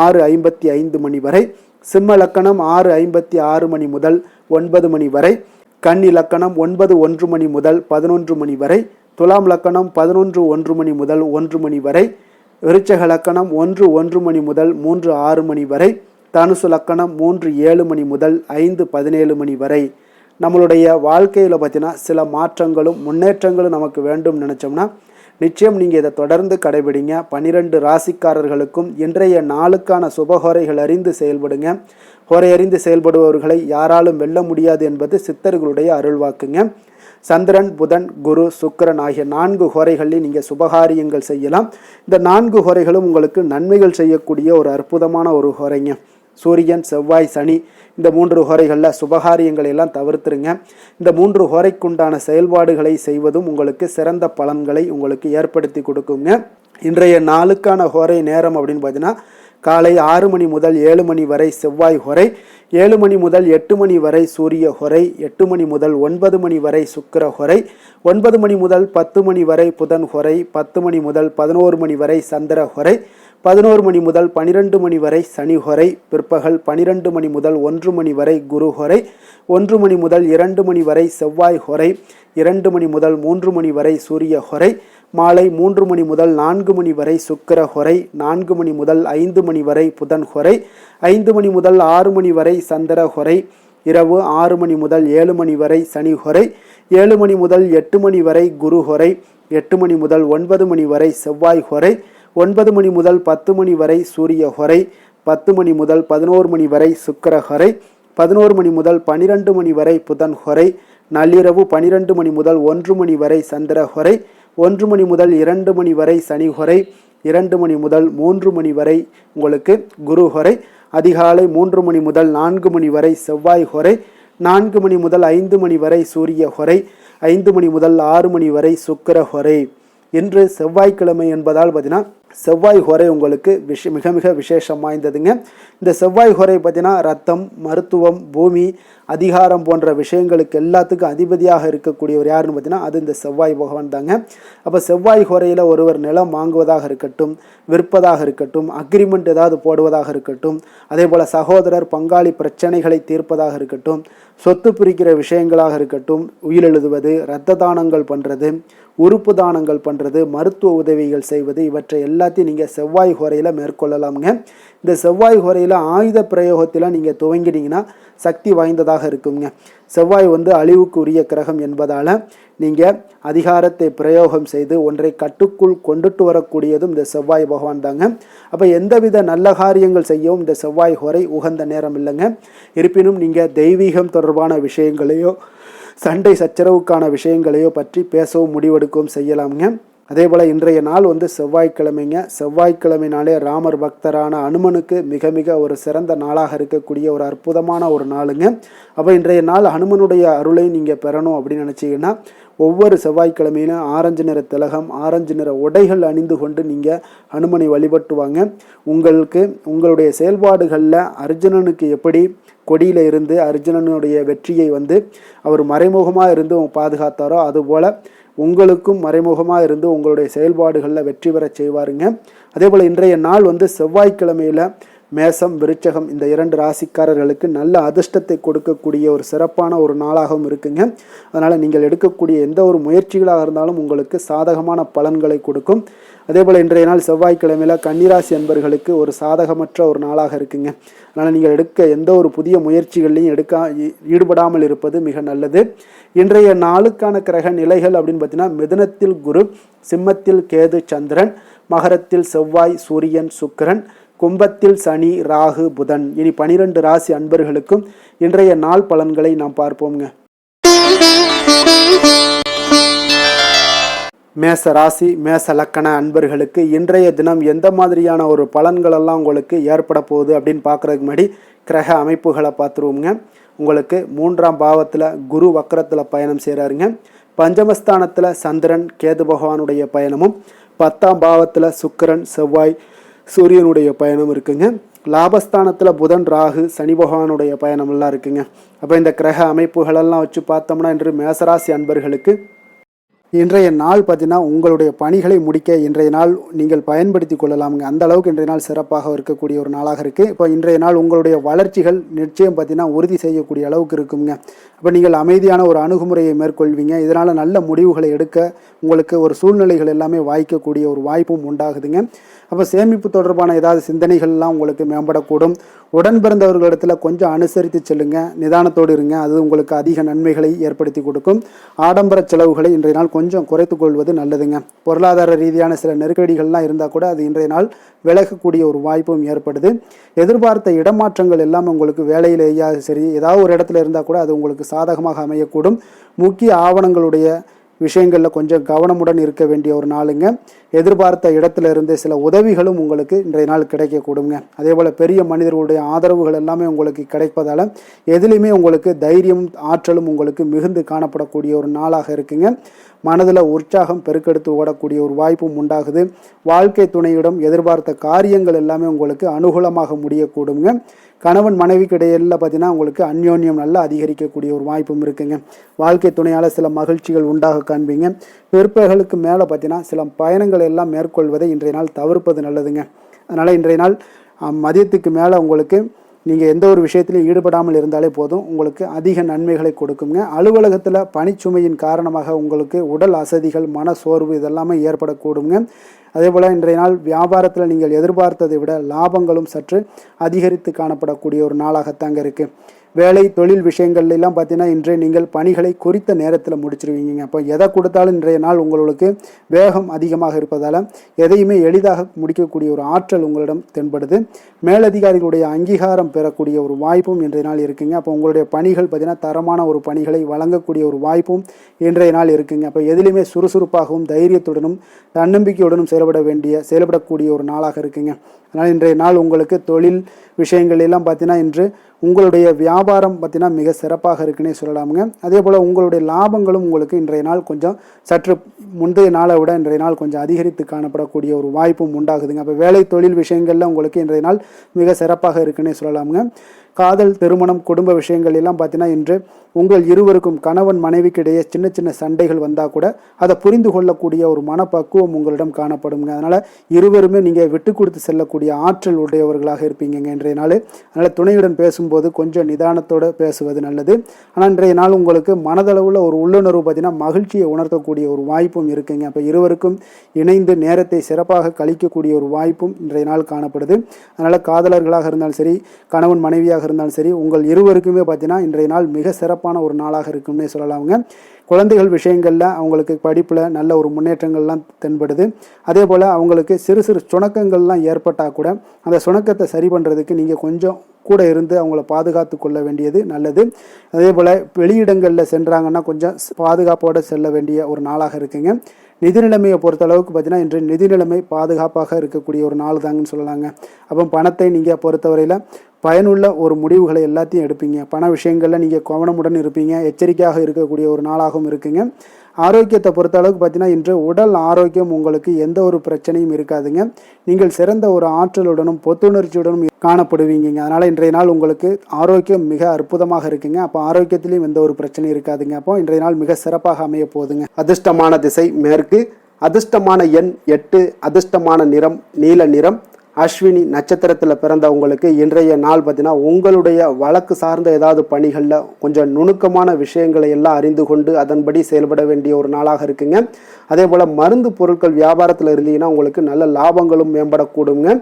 6:55 மணி வரை. சிம்ம லக்கணம் 6:56 மணி முதல் 9 மணி வரை. கன்னி லக்கணம் 9:01 மணி முதல் 11 மணி வரை. துலாம் லக்கணம் 11:01 மணி முதல் 1 மணி வரை. விருச்சக லக்கணம் 1:01 மணி முதல் 3:06 மணி வரை. தனுசு லக்கணம் 3:07 மணி முதல் 5:17 மணி வரை. நம்மளுடைய வாழ்க்கையில் பார்த்தீங்கன்னா சில மாற்றங்களும் முன்னேற்றங்களும் நமக்கு வேண்டும் நினச்சோம்னா நிச்சயம் நீங்கள் இதை தொடர்ந்து கடைபிடிங்க. 12 ராசிக்காரர்களுக்கும் இன்றைய நாளுக்கான சுபஹோரைகள் அறிந்து செயல்படுங்க. ஹோரை அறிந்து செயல்படுபவர்களை யாராலும் வெல்ல முடியாது என்பது சித்தர்களுடைய அருள்வாக்குங்க. சந்திரன், புதன், குரு, சுக்கிரன் ஆகிய 4 ஹோரைகளில் நீங்கள் சுபகாரியங்கள் செய்யலாம். இந்த 4 ஹோரைகளும் உங்களுக்கு நன்மைகள் செய்யக்கூடிய ஒரு அற்புதமான ஒரு ஹோரைங்க. சூரியன், செவ்வாய், சனி இந்த 3 ஹோரைகளில் சுபகாரியங்களை எல்லாம் தவிர்த்துருங்க. இந்த 3 ஹோரைக்குண்டான செயல்பாடுகளை செய்வதும் உங்களுக்கு சிறந்த பலன்களை உங்களுக்கு ஏற்படுத்தி கொடுக்குங்க. இன்றைய நாளுக்கான ஹோரை நேரம் அப்படின்னு பார்த்தீங்கன்னா காலை 6 மணி முதல் 7 மணி வரை செவ்வாய் ஹோரை, 7 மணி முதல் 8 மணி வரை சூரிய ஹோரை, 8 மணி முதல் 9 மணி வரை சுக்கிர ஹோரை, 9 மணி முதல் 10 மணி வரை புதன் ஹோரை, 10 மணி முதல் 11 மணி வரை சந்திர ஹோரை, 11 மணி முதல் 12 மணி வரை சனி ஹோரை, பிற்பகல் 12 மணி முதல் 1 மணி வரை குரு ஹோரை, 1 மணி முதல் 2 மணி வரை செவ்வாய் ஹோரை, 2 மணி முதல் 3 மணி வரை சூரிய ஹோரை, மாலை 3 மணி முதல் 4 மணி வரை சுக்கிர ஹோரை, 4 மணி முதல் 5 மணி வரை புதன் ஹோரை, 5 மணி முதல் 6 மணி வரை சந்திர ஹோரை, இரவு 6 மணி முதல் 7 மணி வரை சனி ஹோரை, 7 மணி முதல் 8 மணி வரை குரு ஹோரை, 8 மணி முதல் 9 மணி வரை செவ்வாய் ஹோரை, 9 மணி முதல் 10 மணி வரை சூரிய ஹோரை, 10 மணி முதல் 11 மணி வரை சுக்கிர ஹோரை, 11 மணி முதல் 12 மணி வரை புதன் ஹோரை, நள்ளிரவு 12 மணி முதல் 1 மணி வரை சந்திர ஹோரை, 1 மணி முதல் 2 மணி வரை சனி ஹோரை, 2 மணி முதல் 3 மணி வரை உங்களுக்கு குரு ஹோரை, அதிகாலை 3 மணி முதல் 4 மணி வரை செவ்வாய் ஹோரை, 4 மணி முதல் 5 மணி வரை சூரிய ஹோரை, 5 மணி முதல் 6 மணி வரை சுக்கிர ஹோரை. இன்று செவ்வாய்க்கிழமை என்பதால் பார்த்தீங்கன்னா செவ்வாய் ஹோரை உங்களுக்கு மிக மிக விசேஷம் வாய்ந்ததுங்க. இந்த செவ்வாய் ஹோரை பார்த்தீங்கன்னா ரத்தம், மருத்துவம், பூமி, அதிகாரம் போன்ற விஷயங்களுக்கு எல்லாத்துக்கும் அதிபதியாக இருக்கக்கூடியவர் யாருன்னு பார்த்தீங்கன்னா அது இந்த செவ்வாய் பகவான் தாங்க. அப்போ செவ்வாய் ஹோரையில் ஒருவர் நிலம் வாங்குவதாக இருக்கட்டும், விற்பதாக இருக்கட்டும், அக்ரிமெண்ட் ஏதாவது போடுவதாக இருக்கட்டும், அதே போல் சகோதரர் பங்காளி பிரச்சனைகளை தீர்ப்பதாக இருக்கட்டும், சொத்து பிரிக்கிற விஷயங்களாக இருக்கட்டும், உயிரெழுதுவது, இரத்த தானங்கள் பண்ணுறது, உறுப்பு தானங்கள் பண்ணுறது, மருத்துவ உதவிகள் செய்வது, இவற்றை எல்லாத்தையும் நீங்கள் செவ்வாய் ஹோரையில் மேற்கொள்ளலாமுங்க. இந்த செவ்வாய் ஹோரையில் ஆயுத பிரயோகத்தில் நீங்கள் துவங்கினீங்கன்னா சக்தி வாய்ந்ததாக இருக்குங்க. செவ்வாய் அழிவுக்கு உரிய கிரகம் என்பதால் நீங்கள் அதிகாரத்தை பிரயோகம் செய்து ஒன்றை கட்டுக்குள் கொண்டுட்டு வரக்கூடியதும் இந்த செவ்வாய் பகவான் தாங்க. அப்போ எந்தவித நல்ல காரியங்கள் செய்யவும் இந்த செவ்வாய் ஹோரை உகந்த நேரம் இல்லைங்க. இருப்பினும் நீங்கள் தெய்வீகம் தொடர்பான விஷயங்களையோ சண்டை சச்சரவுக்கான விஷயங்களையோ பற்றி பேசவும் முடிவெடுக்கவும் செய்யலாமுங்க. அதே போல் இன்றைய நாள் செவ்வாய்க்கிழமைங்க. செவ்வாய்க்கிழமைனாலே ராமர் பக்தரான அனுமனுக்கு மிக மிக ஒரு சிறந்த நாளாக இருக்கக்கூடிய ஒரு அற்புதமான ஒரு நாளுங்க. அப்போ இன்றைய நாள் ஹனுமனுடைய அருளை நீங்கள் பெறணும் அப்படின்னு நினச்சிங்கன்னா ஒவ்வொரு செவ்வாய்க்கிழமையிலும் ஆரஞ்சு நிற திலகம், ஆரஞ்சு நிற உடைகள் அணிந்து கொண்டு நீங்கள் ஹனுமனை வழிபட்டுவாங்க. உங்களுடைய செயல்பாடுகளில் அர்ஜுனனுக்கு எப்படி கொடியில் இருந்து அர்ஜுனனுடைய வெற்றியை அவர் மறைமுகமாக இருந்து பாதுகாத்தாரோ அதுபோல் உங்களுக்கும் மறைமுகமாக இருந்து உங்களுடைய செயல்பாடுகளில் வெற்றி பெற செய்வாருங்க. அதே போல் இன்றைய நாள் செவ்வாய்க்கிழமையில் மேசம், விருச்சகம் இந்த 2 ராசிக்காரர்களுக்கு நல்ல அதிர்ஷ்டத்தை கொடுக்கக்கூடிய ஒரு சிறப்பான ஒரு நாளாகவும் இருக்குங்க. அதனால் நீங்கள் எடுக்கக்கூடிய எந்த ஒரு முயற்சிகளாக இருந்தாலும் உங்களுக்கு சாதகமான பலன்களை கொடுக்கும். அதே போல் இன்றைய நாள் செவ்வாய்க்கிழமையில் கன்னிராசி அன்பர்களுக்கு ஒரு சாதகமற்ற ஒரு நாளாக இருக்குங்க. அதனால் நீங்கள் எடுக்க எந்த ஒரு புதிய முயற்சிகள்லையும் ஈடுபடாமல் இருப்பது மிக நல்லது. இன்றைய நாளுக்கான கிரக நிலைகள் அப்படின்னு பார்த்தீங்கன்னா மிதுனத்தில் குரு, சிம்மத்தில் கேது சந்திரன், மகரத்தில் செவ்வாய் சூரியன் சுக்கிரன், கும்பத்தில் சனி ராகு புதன். இனி 12 ராசி அன்பர்களுக்கும் இன்றைய நாள் பலன்களை நாம் பார்ப்போம்ங்க. மேச ராசி மேச லக்கண அன்பர்களுக்கு இன்றைய தினம் எந்த மாதிரியான ஒரு பலன்களெல்லாம் உங்களுக்கு ஏற்பட போகுது அப்படின்னு பார்க்குறதுக்கு முன்னாடி கிரக அமைப்புகளை பார்த்துருவோங்க. உங்களுக்கு 3ஆம் பாவத்தில் குரு வக்கரத்தில் பயணம் செய்கிறாருங்க. பஞ்சமஸ்தானத்தில் சந்திரன் கேது பகவானுடைய பயணமும், 10ஆம் பாவத்தில் சுக்கிரன் செவ்வாய் சூரியனுடைய பயணம் இருக்குங்க. லாபஸ்தானத்தில் புதன் ராகு சனி பகவானுடைய பயணமெல்லாம் இருக்குங்க. அப்போ இந்த கிரக அமைப்புகளெல்லாம் வச்சு பார்த்தோம்னா இன்று மேசராசி அன்பர்களுக்கு இன்றைய நாள் பார்த்தீங்கன்னா உங்களுடைய பணிகளை முடிக்க இன்றைய நாள் நீங்கள் பயன்படுத்தி கொள்ளலாமுங்க. அந்த அளவுக்கு இன்றைய நாள் சிறப்பாக இருக்கக்கூடிய ஒரு நாளாக இருக்குது. இப்போ இன்றைய நாள் உங்களுடைய வளர்ச்சிகள் நிச்சயம் பார்த்தீங்கன்னா உறுதி செய்யக்கூடிய அளவுக்கு இருக்குங்க. அப்போ நீங்கள் அமைதியான ஒரு அணுகுமுறையை மேற்கொள்வீங்க. இதனால் நல்ல முடிவுகளை எடுக்க உங்களுக்கு ஒரு சூழ்நிலைகள் எல்லாமே வாய்க்கக்கூடிய ஒரு வாய்ப்பும் உண்டாகுதுங்க. அப்போ சேமிப்பு தொடர்பான ஏதாவது சிந்தனைகள்லாம் உங்களுக்கு மேம்படக்கூடும். உடன் பிறந்தவர்களிடத்தில் கொஞ்சம் அனுசரித்து செல்லுங்க, நிதானத்தோடு இருங்க. அது உங்களுக்கு அதிக நன்மைகளை ஏற்படுத்தி கொடுக்கும். ஆடம்பர செலவுகளை இன்றைய நாள் கொஞ்சம் குறைத்து கொள்வது நல்லதுங்க. பொருளாதார ரீதியான சில நெருக்கடிகள்லாம் இருந்தால் கூட அது இன்றைய நாள் விலகக்கூடிய ஒரு வாய்ப்பும் ஏற்படுது. எதிர்பார்த்த இடமாற்றங்கள் எல்லாம் உங்களுக்கு வேலையிலேயா சரி, ஏதாவது ஒரு இடத்துல இருந்தால் கூட அது உங்களுக்கு சாதகமாக அமையக்கூடும். முக்கிய ஆவணங்களுடைய விஷயங்களில் கொஞ்சம் கவனமுடன் இருக்க வேண்டிய ஒரு நாளுங்க. எதிர்பார்த்த இடத்துல இருந்து சில உதவிகளும் உங்களுக்கு இன்றைய நாள் கிடைக்கக்கூடுங்க. அதே போல் பெரிய மனிதர்களுடைய ஆதரவுகள் எல்லாமே உங்களுக்கு கிடைப்பதால் எதுலேயுமே உங்களுக்கு தைரியம் ஆற்றலும் உங்களுக்கு மிகுந்து காணப்படக்கூடிய ஒரு நாளாக இருக்குங்க. மனதில் உற்சாகம் பெருக்கெடுத்து ஓடக்கூடிய ஒரு வாய்ப்பும் உண்டாகுது. வாழ்க்கை துணையிடம் எதிர்பார்த்த காரியங்கள் எல்லாமே உங்களுக்கு அனுகூலமாக முடியக்கூடுங்க. கணவன் மனைவிக்கு இடையில பார்த்தீங்கன்னா உங்களுக்கு அந்யோன்யம் நல்லா அதிகரிக்கக்கூடிய ஒரு வாய்ப்பும் இருக்குங்க. வாழ்க்கை துணையால் சில மகிழ்ச்சிகள் உண்டாக காண்பீங்க. பிற்பகலுக்கு மேலே பார்த்தீங்கன்னா சில பயணங்கள் எல்லாம் மேற்கொள்வதை இன்றைய நாள் தவிர்ப்பது நல்லதுங்க. அதனால் இன்றைய நாள் மதியத்துக்கு மேலே உங்களுக்கு நீங்கள் எந்த ஒரு விஷயத்திலையும் ஈடுபடாமல் இருந்தாலே போதும், உங்களுக்கு அதிக நன்மைகளை கொடுக்குங்க. அலுவலகத்தில் பணிச்சுமையின் காரணமாக உங்களுக்கு உடல் அசதிகள், மன சோர்வு இதெல்லாமே ஏற்படக்கூடுங்க. அதே போல் இன்றைய நாள் வியாபாரத்தில் நீங்கள் எதிர்பார்த்ததை விட லாபங்களும் சற்று அதிகரித்து காணப்படக்கூடிய ஒரு நாளாகத்தாங்க இருக்குது. வேலை தொழில் விஷயங்கள்லாம் பார்த்தீங்கன்னா இன்று நீங்கள் பணிகளை குறித்த நேரத்தில் முடிச்சிருவீங்க. அப்போ எதை கொடுத்தாலும் இன்றைய நாள் உங்களுக்கு வேகம் அதிகமாக இருப்பதால் எதையுமே எளிதாக முடிக்கக்கூடிய ஒரு ஆற்றல் உங்களிடம் தென்படுது. மேலதிகாரிகளுடைய அங்கீகாரம் பெறக்கூடிய ஒரு வாய்ப்பும் இன்றைய நாள் இருக்குங்க. அப்போ உங்களுடைய பணிகள் பார்த்தீங்கன்னா தரமான ஒரு பணிகளை வழங்கக்கூடிய ஒரு வாய்ப்பும் இன்றைய நாள் இருக்குங்க. அப்போ எதிலுமே சுறுசுறுப்பாகவும் தைரியத்துடனும் தன்னம்பிக்கையுடனும் செயல்படக்கூடிய ஒரு நாளாக இருக்குங்க. அதனால் இன்றைய நாள் உங்களுக்கு தொழில் விஷயங்கள் எல்லாம் பார்த்தீங்கன்னா இன்று உங்களுடைய வியாபாரம் பார்த்தீங்கன்னா மிக சிறப்பாக இருக்குன்னே சொல்லலாமுங்க. அதே போல் உங்களுடைய லாபங்களும் உங்களுக்கு இன்றைய நாள் கொஞ்சம் சற்று முந்தைய நாளை விட இன்றைய நாள் கொஞ்சம் அதிகரித்து காணப்படக்கூடிய ஒரு வாய்ப்பும் உண்டாகுதுங்க. அப்போ வேலை தொழில் விஷயங்கள்ல உங்களுக்கு இன்றைய நாள் மிக சிறப்பாக இருக்குன்னே சொல்லலாமுங்க. காதல், திருமணம், குடும்ப விஷயங்கள் எல்லாம் பார்த்தீங்கன்னா இன்று உங்கள் இருவருக்கும் கணவன் மனைவிக்கு இடையே சின்ன சின்ன சண்டைகள் வந்தால் கூட அதை புரிந்து கொள்ளக்கூடிய ஒரு மனப்பக்குவம் உங்களிடம் காணப்படுங்க. அதனால் இருவருமே நீங்கள் விட்டு கொடுத்து செல்லக்கூடிய ஆற்றல் உடையவர்களாக இருப்பீங்க இன்றைய நாள். அதனால் துணையுடன் பேசும்போது கொஞ்சம் நிதானத்தோடு பேசுவது நல்லது. ஆனால் இன்றைய நாள் உங்களுக்கு மனதளவில் ஒரு உள்ளுணர்வு பார்த்தீங்கன்னா மகிழ்ச்சியை உணர்த்தக்கூடிய ஒரு வாய்ப்பும் இருக்குங்க. அப்போ இருவருக்கும் இணைந்து நேரத்தை சிறப்பாக கழிக்கக்கூடிய ஒரு வாய்ப்பும் இன்றைய நாள் காணப்படுது. அதனால் காதலர்களாக இருந்தாலும் சரி, கணவன் மனைவியாக இருந்தாலும் சரி, உங்கள் இருவருக்குமே பார்த்தீங்கன்னா இன்றைய நாள் மிக சிறப்பான ஒரு நாளாக இருக்கும்னே சொல்லலாமுங்க. குழந்தைகள் விஷயங்களில் அவங்களுக்கு படிப்பில் நல்ல ஒரு முன்னேற்றங்கள்லாம் தென்படுது. அதே போல் அவங்களுக்கு சிறு சிறு சுணக்கங்கள்லாம் ஏற்பட்டால் கூட அந்த சுணக்கத்தை சரி பண்ணுறதுக்கு நீங்கள் கொஞ்சம் கூட இருந்து அவங்கள பாதுகாத்து கொள்ள வேண்டியது நல்லது. அதே போல் வெளியிடங்களில் சென்றாங்கன்னா கொஞ்சம் பாதுகாப்போடு செல்ல வேண்டிய ஒரு நாளாக இருக்குங்க. நிதி நிலைமையை பொறுத்தளவுக்கு பார்த்தீங்கன்னா இன்று நிதி நிலைமை பாதுகாப்பாக இருக்கக்கூடிய ஒரு நாள் தாங்கன்னு சொல்லலாங்க. அப்போ பணத்தை நீங்கள் பொறுத்தவரையில் பயனுள்ள ஒரு முடிவுகளை எல்லாத்தையும் எடுப்பீங்க. பண விஷயங்களில் நீங்கள் கவனமுடன் இருப்பீங்க. எச்சரிக்கையாக இருக்கக்கூடிய ஒரு நாளாகவும் இருக்குங்க. ஆரோக்கியத்தை பொறுத்த அளவுக்கு பார்த்தீங்கன்னா இன்று உடல் ஆரோக்கியம் உங்களுக்கு எந்த ஒரு பிரச்சனையும் இருக்காதுங்க. நீங்கள் சிறந்த ஒரு ஆற்றலுடனும் புத்துணர்ச்சியுடனும் காணப்படுவீங்க. அதனால் இன்றைய நாள் உங்களுக்கு ஆரோக்கியம் மிக அற்புதமாக இருக்குங்க. அப்போ ஆரோக்கியத்திலையும் எந்த ஒரு பிரச்சனையும் இருக்காதுங்க. அப்போ இன்றைய நாள் மிக சிறப்பாக அமைய போகுதுங்க. அதிர்ஷ்டமான திசை மேற்கு, அதிர்ஷ்டமான எண் 8, அதிர்ஷ்டமான நிறம் நீல நிறம். அஸ்வினி நட்சத்திரத்தில் பிறந்தவங்களுக்கு இன்றைய நாள் பார்த்தீங்கன்னா உங்களுடைய வழக்கு சார்ந்த ஏதாவது பணிகளில் கொஞ்சம் நுணுக்கமான விஷயங்களை எல்லாம் அறிந்து கொண்டு அதன்படி செயல்பட வேண்டிய ஒரு நாளாக இருக்குங்க. அதே போல் மருந்து பொருட்கள் வியாபாரத்தில் இருந்தீங்கன்னா உங்களுக்கு நல்ல லாபங்களும் மேம்படக்கூடுங்க.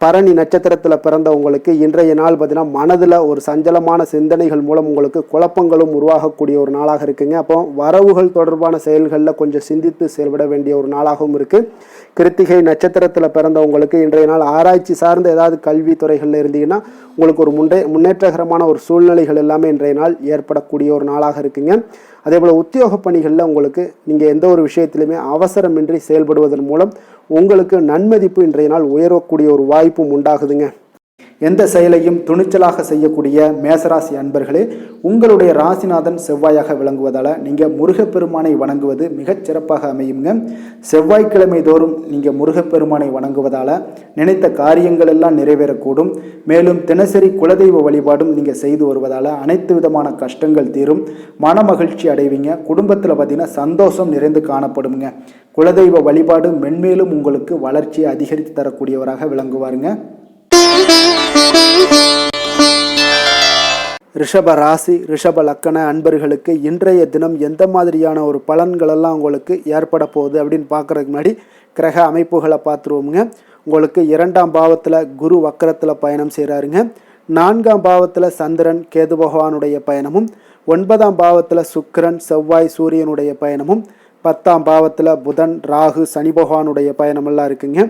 பரணி நட்சத்திரத்தில் பிறந்தவங்களுக்கு இன்றைய நாள் பார்த்தீங்கன்னா மனதில் ஒரு சஞ்சலமான சிந்தனைகள் மூலம் உங்களுக்கு குழப்பங்களும் உருவாகக்கூடிய ஒரு நாளாக இருக்குங்க. அப்போ வரவுகள் தொடர்பான செயல்களில் கொஞ்சம் சிந்தித்து செயல்பட வேண்டிய ஒரு நாளாகவும் இருக்குது. கிருத்திகை நட்சத்திரத்தில் பிறந்தவங்களுக்கு இன்றைய நாள் ஆராய்ச்சி சார்ந்த ஏதாவது கல்வி துறைகளில் இருந்தீங்கன்னா உங்களுக்கு ஒரு முன்னேற்றகரமான ஒரு சூழ்நிலைகள் எல்லாமே இன்றைய நாள் ஏற்படக்கூடிய ஒரு நாளாக இருக்குங்க. அதே போல் உத்தியோக பணிகளில் உங்களுக்கு நீங்கள் எந்த ஒரு விஷயத்திலுமே அவசரமின்றி செயல்படுவதன் மூலம் உங்களுக்கு நன்மதிப்பு இன்றைய நாள் உயரக்கூடிய ஒரு வாய்ப்பும் உண்டாகுதுங்க. எந்த செயலையும் துணிச்சலாக செய்யக்கூடிய மேசராசி அன்பர்களே, உங்களுடைய ராசிநாதன் செவ்வாயாக விளங்குவதால் நீங்கள் முருகப்பெருமானை வணங்குவது மிகச் சிறப்பாக அமையுங்க. செவ்வாய்க்கிழமை தோறும் நீங்கள் முருகப்பெருமானை வணங்குவதால் நினைத்த காரியங்கள் எல்லாம் நிறைவேறக்கூடும். மேலும் தினசரி குலதெய்வ வழிபாடும் நீங்கள் செய்து வருவதால் அனைத்து விதமான கஷ்டங்கள் தீரும், மன மகிழ்ச்சி அடைவீங்க. குடும்பத்தில் பார்த்தீங்கன்னா சந்தோஷம் நிறைந்து காணப்படுங்க. குலதெய்வ வழிபாடு மென்மேலும் உங்களுக்கு வளர்ச்சியை அதிகரித்து தரக்கூடியவராக விளங்குவாருங்க. ரிஷப ராசி ரிஷப லக்கண அன்பர்களுக்கு இன்றைய தினம் எந்த மாதிரியான ஒரு பலன்களெல்லாம் உங்களுக்கு ஏற்பட போகுது அப்படின்னு பார்க்குறதுக்கு முன்னாடி கிரக அமைப்புகளை பார்த்துருவோமுங்க. உங்களுக்கு 2ஆம் பாவத்தில் குரு வக்கரத்தில் பயணம் செய்கிறாருங்க. 4ஆம் பாவத்தில் சந்திரன் கேது பகவானுடைய பயணமும், 9ஆம் பாவத்தில் சுக்கிரன் செவ்வாய் சூரியனுடைய பயணமும், 10ஆம் பாவத்தில் புதன் ராகு சனி பகவானுடைய பயணமெல்லாம் இருக்குங்க.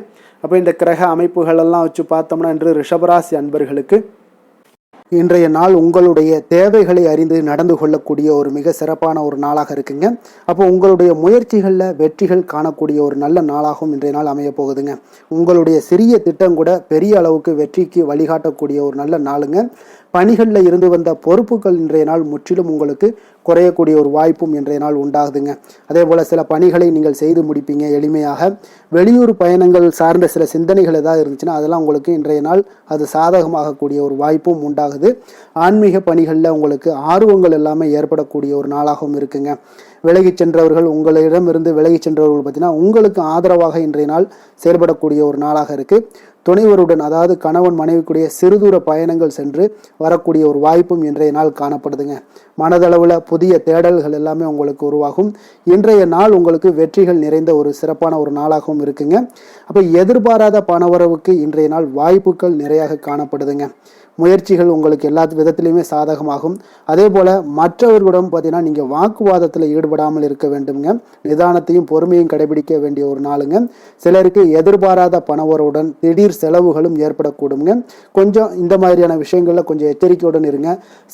அப்போ இந்த கிரக அமைப்புகளெல்லாம் வச்சு பார்த்தோம்னா இன்று ரிஷபராசி அன்பர்களுக்கு இன்றைய நாள் உங்களுடைய தேவைகளை அறிந்து நடந்து கொள்ளக்கூடிய ஒரு மிக சிறப்பான ஒரு நாளாக இருக்குங்க. அப்போ உங்களுடைய முயற்சிகளில் வெற்றிகள் காணக்கூடிய ஒரு நல்ல நாளாகவும் இன்றைய நாள் அமைய போகுதுங்க. உங்களுடைய சிறிய திட்டம் கூட பெரிய அளவுக்கு வெற்றிக்கு வழிகாட்டக்கூடிய ஒரு நல்ல நாளுங்க. பணிகளில் இருந்து வந்த பொறுப்புகள் இன்றைய நாள் முற்றிலும் உங்களுக்கு குறையக்கூடிய ஒரு வாய்ப்பும் இன்றைய நாள் உண்டாகுதுங்க. அதே போல் சில பணிகளை நீங்கள் செய்து முடிப்பீங்க எளிமையாக. வெளியூர் பயணங்கள் சார்ந்த சில சிந்தனைகள் ஏதாவது இருந்துச்சுன்னா அதெல்லாம் உங்களுக்கு இன்றைய நாள் அது சாதகமாகக்கூடிய ஒரு வாய்ப்பும் உண்டாகுது. ஆன்மீக பணிகளில் உங்களுக்கு ஆர்வங்கள் எல்லாமே ஏற்படக்கூடிய ஒரு நாளாகவும் இருக்குங்க. விலகி சென்றவர்கள் உங்களிடமிருந்து விலகி சென்றவர்கள் பார்த்தீங்கன்னா உங்களுக்கு ஆதரவாக இன்றைய நாள் செயல்படக்கூடிய ஒரு நாளாக இருக்குது. துணைவருடன் அதாவது கணவன் மனைவிக்குரிய சிறுதூர பயணங்கள் சென்று வரக்கூடிய ஒரு வாய்ப்பும் இன்றைய நாள் காணப்படுதுங்க. மனதளவில் புதிய தேடல்கள் எல்லாமே உங்களுக்கு உருவாகும். இன்றைய நாள் உங்களுக்கு வெற்றிகள் நிறைந்த ஒரு சிறப்பான ஒரு நாளாகவும் இருக்குங்க. அப்போ எதிர்பாராத பணவரவுக்கு இன்றைய நாள் வாய்ப்புகள் நிறையாக காணப்படுதுங்க. முயற்சிகள் உங்களுக்கு எல்லா விதத்திலையுமே சாதகமாகும். அதே போல் மற்றவர்களிடம் பார்த்தீங்கன்னா நீங்கள் வாக்குவாதத்தில் ஈடுபடாமல் இருக்க வேண்டுங்க. நிதானத்தையும் பொறுமையும் கடைபிடிக்க வேண்டிய ஒரு நாளுங்க. சிலருக்கு எதிர்பாராத பணவரவுடன் திடீர் செலவுகளும் ஏற்படக்கூடுங்க. கொஞ்சம் இந்த மாதிரியான விஷயங்களில் கொஞ்சம் எச்சரிக்கையுடன் இருங்க.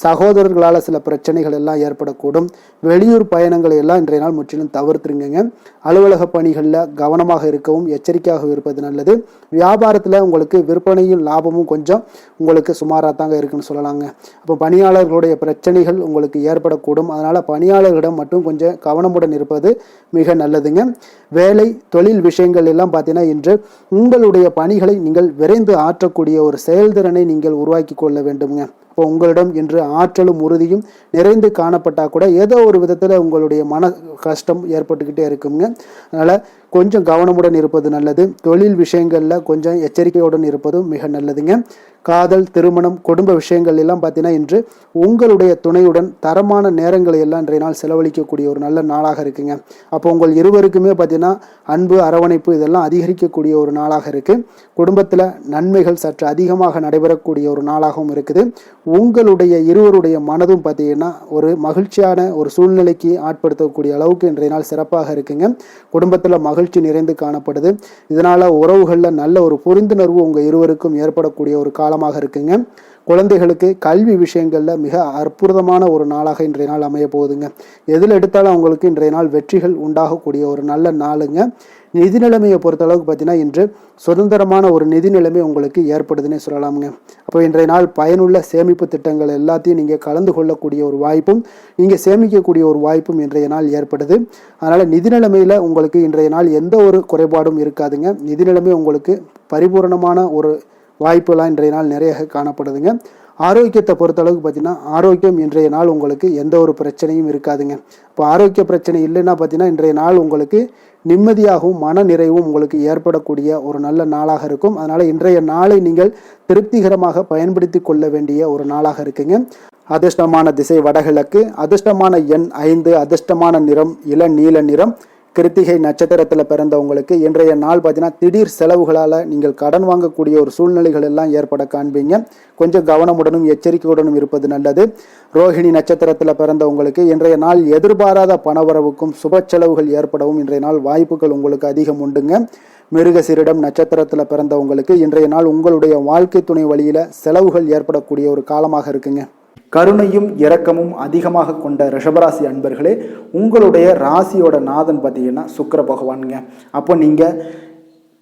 சகோதரர்களால் சில பிரச்சனைகள் எல்லாம் ஏற்படக்கூடும். வெளியூர் பயணங்களை எல்லாம் இன்றைய நாள் முற்றிலும் தவிர்த்துருங்க. அலுவலக பணிகளில் கவனமாக இருக்கவும் எச்சரிக்கையாக இருப்பது நல்லது. வியாபாரத்தில் உங்களுக்கு விற்பனையும் லாபமும் கொஞ்சம் உங்களுக்கு சுமாராக தாங்க இருக்குன்னு சொல்லலாங்க. அப்போ பணியாளர்களுடைய பிரச்சனைகள் உங்களுக்கு ஏற்படக்கூடும். அதனால் பணியாளர்களிடம் மட்டும் கொஞ்சம் கவனமுடன் இருப்பது மிக நல்லதுங்க. வேலை தொழில் விஷயங்கள் எல்லாம் பார்த்தீங்கன்னா இன்று உங்களுடைய பணிகளை நீங்கள் விரைந்து ஆற்றக்கூடிய ஒரு செயல்திறனை நீங்கள் உருவாக்கி கொள்ள வேண்டுங்க. இப்போ உங்களிடம் இன்று ஆற்றலும் உறுதியும் நிறைந்து காணப்பட்டால் கூட ஏதோ ஒரு விதத்தில் உங்களுடைய மன கஷ்டம் ஏற்பட்டுக்கிட்டே இருக்குங்க. அதனால் கொஞ்சம் கவனமுடன் இருப்பது நல்லது. தொழில் விஷயங்களில் கொஞ்சம் எச்சரிக்கையுடன் இருப்பதும் மிக நல்லதுங்க. காதல், திருமணம், குடும்ப விஷயங்கள் எல்லாம் பார்த்தீங்கன்னா இன்று உங்களுடைய துணையுடன் தரமான நேரங்களை எல்லாம் இன்றைய நாள் செலவழிக்கக்கூடிய ஒரு நல்ல நாளாக இருக்குங்க. அப்போ உங்கள் இருவருக்குமே பார்த்தீங்கன்னா அன்பு, அரவணைப்பு இதெல்லாம் அதிகரிக்கக்கூடிய ஒரு நாளாக இருக்குது. குடும்பத்தில் நன்மைகள் சற்று அதிகமாக நடைபெறக்கூடிய ஒரு நாளாகவும் இருக்குது. உங்களுடைய இருவருடைய மனதும் பார்த்தீங்கன்னா ஒரு மகிழ்ச்சியான ஒரு சூழ்நிலைக்கு ஆட்படுத்தக்கூடிய அளவுக்கு இன்றைய நாள் சிறப்பாக இருக்குங்க. குடும்பத்தில் மகிழ்ச்சி நிறைந்து காணப்படுது. இதனால் உறவுகளில் நல்ல ஒரு புரிந்துணர்வு உங்கள் இருவருக்கும் ஏற்படக்கூடிய ஒரு காலமாக இருக்குங்க. குழந்தைகளுக்கு கல்வி விஷயங்களில் மிக அற்புதமான ஒரு நாளாக இன்றைய நாள் அமைய போகுதுங்க. எதில் எடுத்தாலும் அவங்களுக்கு இன்றைய நாள் வெற்றிகள் உண்டாகக்கூடிய ஒரு நல்ல நாளுங்க. நிதி நிலைமையை பொறுத்தளவுக்கு பார்த்தீங்கன்னா இன்று சுதந்திரமான ஒரு நிதி நிலைமை உங்களுக்கு ஏற்படுதுன்னே சொல்லலாமுங்க. அப்போ இன்றைய நாள் பயனுள்ள சேமிப்பு திட்டங்கள் எல்லாத்தையும் நீங்கள் கலந்து கொள்ளக்கூடிய ஒரு வாய்ப்பும் நீங்கள் சேமிக்கக்கூடிய ஒரு வாய்ப்பும் இன்றைய நாள் ஏற்படுது. அதனால் நிதி நிலைமையில் உங்களுக்கு இன்றைய நாள் எந்த ஒரு குறைபாடும் இருக்காதுங்க. நிதி நிலைமை உங்களுக்கு பரிபூர்ணமான ஒரு வாய்ப்புலாம் இன்றைய நாள் நிறைய காணப்படுதுங்க. ஆரோக்கியத்தை பொறுத்தளவுக்கு பார்த்தீங்கன்னா ஆரோக்கியம் இன்றைய நாள் உங்களுக்கு எந்த ஒரு பிரச்சனையும் இருக்காதுங்க. இப்போ ஆரோக்கிய பிரச்சனை இல்லைன்னா பார்த்தீங்கன்னா இன்றைய நாள் உங்களுக்கு நிம்மதியாகவும் மன நிறைவும் உங்களுக்கு ஏற்படக்கூடிய ஒரு நல்ல நாளாக இருக்கும். அதனால் இன்றைய நாளை நீங்கள் திருப்திகரமாக பயன்படுத்தி கொள்ள வேண்டிய ஒரு நாளாக இருக்குங்க. அதிர்ஷ்டமான திசை வடகிழக்கு, அதிர்ஷ்டமான எண் 5, அதிர்ஷ்டமான நிறம் இளநீல நிறம். கிருத்திகை நட்சத்திரத்தில் பிறந்தவங்களுக்கு இன்றைய நாள் பார்த்தீங்கன்னா திடீர் செலவுகளால் நீங்கள் கடன் வாங்கக்கூடிய ஒரு சூழ்நிலைகள் எல்லாம் ஏற்பட காண்பீங்க. கொஞ்சம் கவனமுடனும் எச்சரிக்கையுடனும் இருப்பது நல்லது. ரோஹிணி நட்சத்திரத்தில் பிறந்தவங்களுக்கு இன்றைய நாள் எதிர்பாராத பணவரவுக்கும் சுப செலவுகள் ஏற்படவும் இன்றைய நாள் வாய்ப்புகள் உங்களுக்கு அதிகம் உண்டுங்க. மிருகசீரிடம் நட்சத்திரத்தில் பிறந்தவங்களுக்கு இன்றைய நாள் உங்களுடைய வாழ்க்கை துணை வழியில் செலவுகள் ஏற்படக்கூடிய ஒரு காலமாக இருக்குங்க. கருணையும் இரக்கமும் அதிகமாக கொண்ட ரிஷபராசி அன்பர்களே, உங்களுடைய ராசியோட நாதன் பார்த்தீங்கன்னா சுக்கிர பகவானுங்க. அப்போ நீங்கள்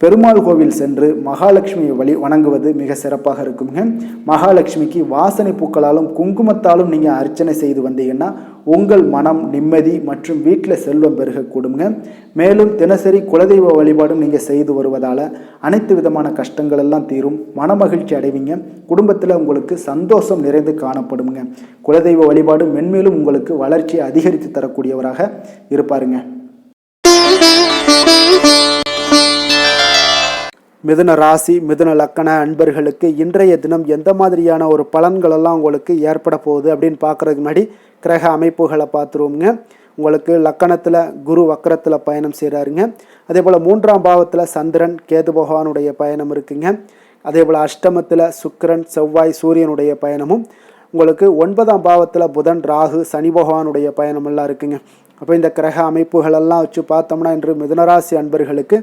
பெருமாள் கோவில் சென்று மகாலட்சுமியை வணங்குவது மிக சிறப்பாக இருக்குங்க. மகாலட்சுமிக்கு வாசனை பூக்களாலும் குங்குமத்தாலும் நீங்கள் அர்ச்சனை செய்து வந்தீங்கன்னா உங்கள் மனம் நிம்மதி மற்றும் வீட்டில் செல்வம் பெருகக்கூடுங்க. மேலும் தினசரி குலதெய்வ வழிபாடும் நீங்கள் செய்து வருவதால் அனைத்து விதமான கஷ்டங்கள் எல்லாம் தீரும், மனமகிழ்ச்சி அடைவீங்க. குடும்பத்தில் உங்களுக்கு சந்தோஷம் நிறைந்து காணப்படுங்க. குலதெய்வ வழிபாடு மென்மேலும் உங்களுக்கு வளர்ச்சியை அதிகரித்து தரக்கூடியவராக இருப்பாருங்க. மிதுன ராசி மிதுன லக்கண அன்பர்களுக்கு இன்றைய தினம் எந்த மாதிரியான ஒரு பலன்களெல்லாம் உங்களுக்கு ஏற்பட போகுது அப்படின்னு பார்க்குறதுக்கு முன்னாடி கிரக அமைப்புகளை பார்த்துருவோங்க. உங்களுக்கு லக்கணத்தில் குரு வக்கரத்தில் பயணம் செய்கிறாருங்க. அதே போல் 3ஆம் பாவத்தில் சந்திரன் கேது பகவானுடைய பயணம் இருக்குங்க. அதே போல் அஷ்டமத்தில் சுக்கிரன் செவ்வாய் சூரியனுடைய பயணமும், உங்களுக்கு 9ஆம் பாவத்தில் புதன் ராகு சனி பகவானுடைய பயணமெல்லாம் இருக்குங்க. அப்போ இந்த கிரக அமைப்புகளெல்லாம் வச்சு பார்த்தோம்னா இன்று மிதுனராசி அன்பர்களுக்கு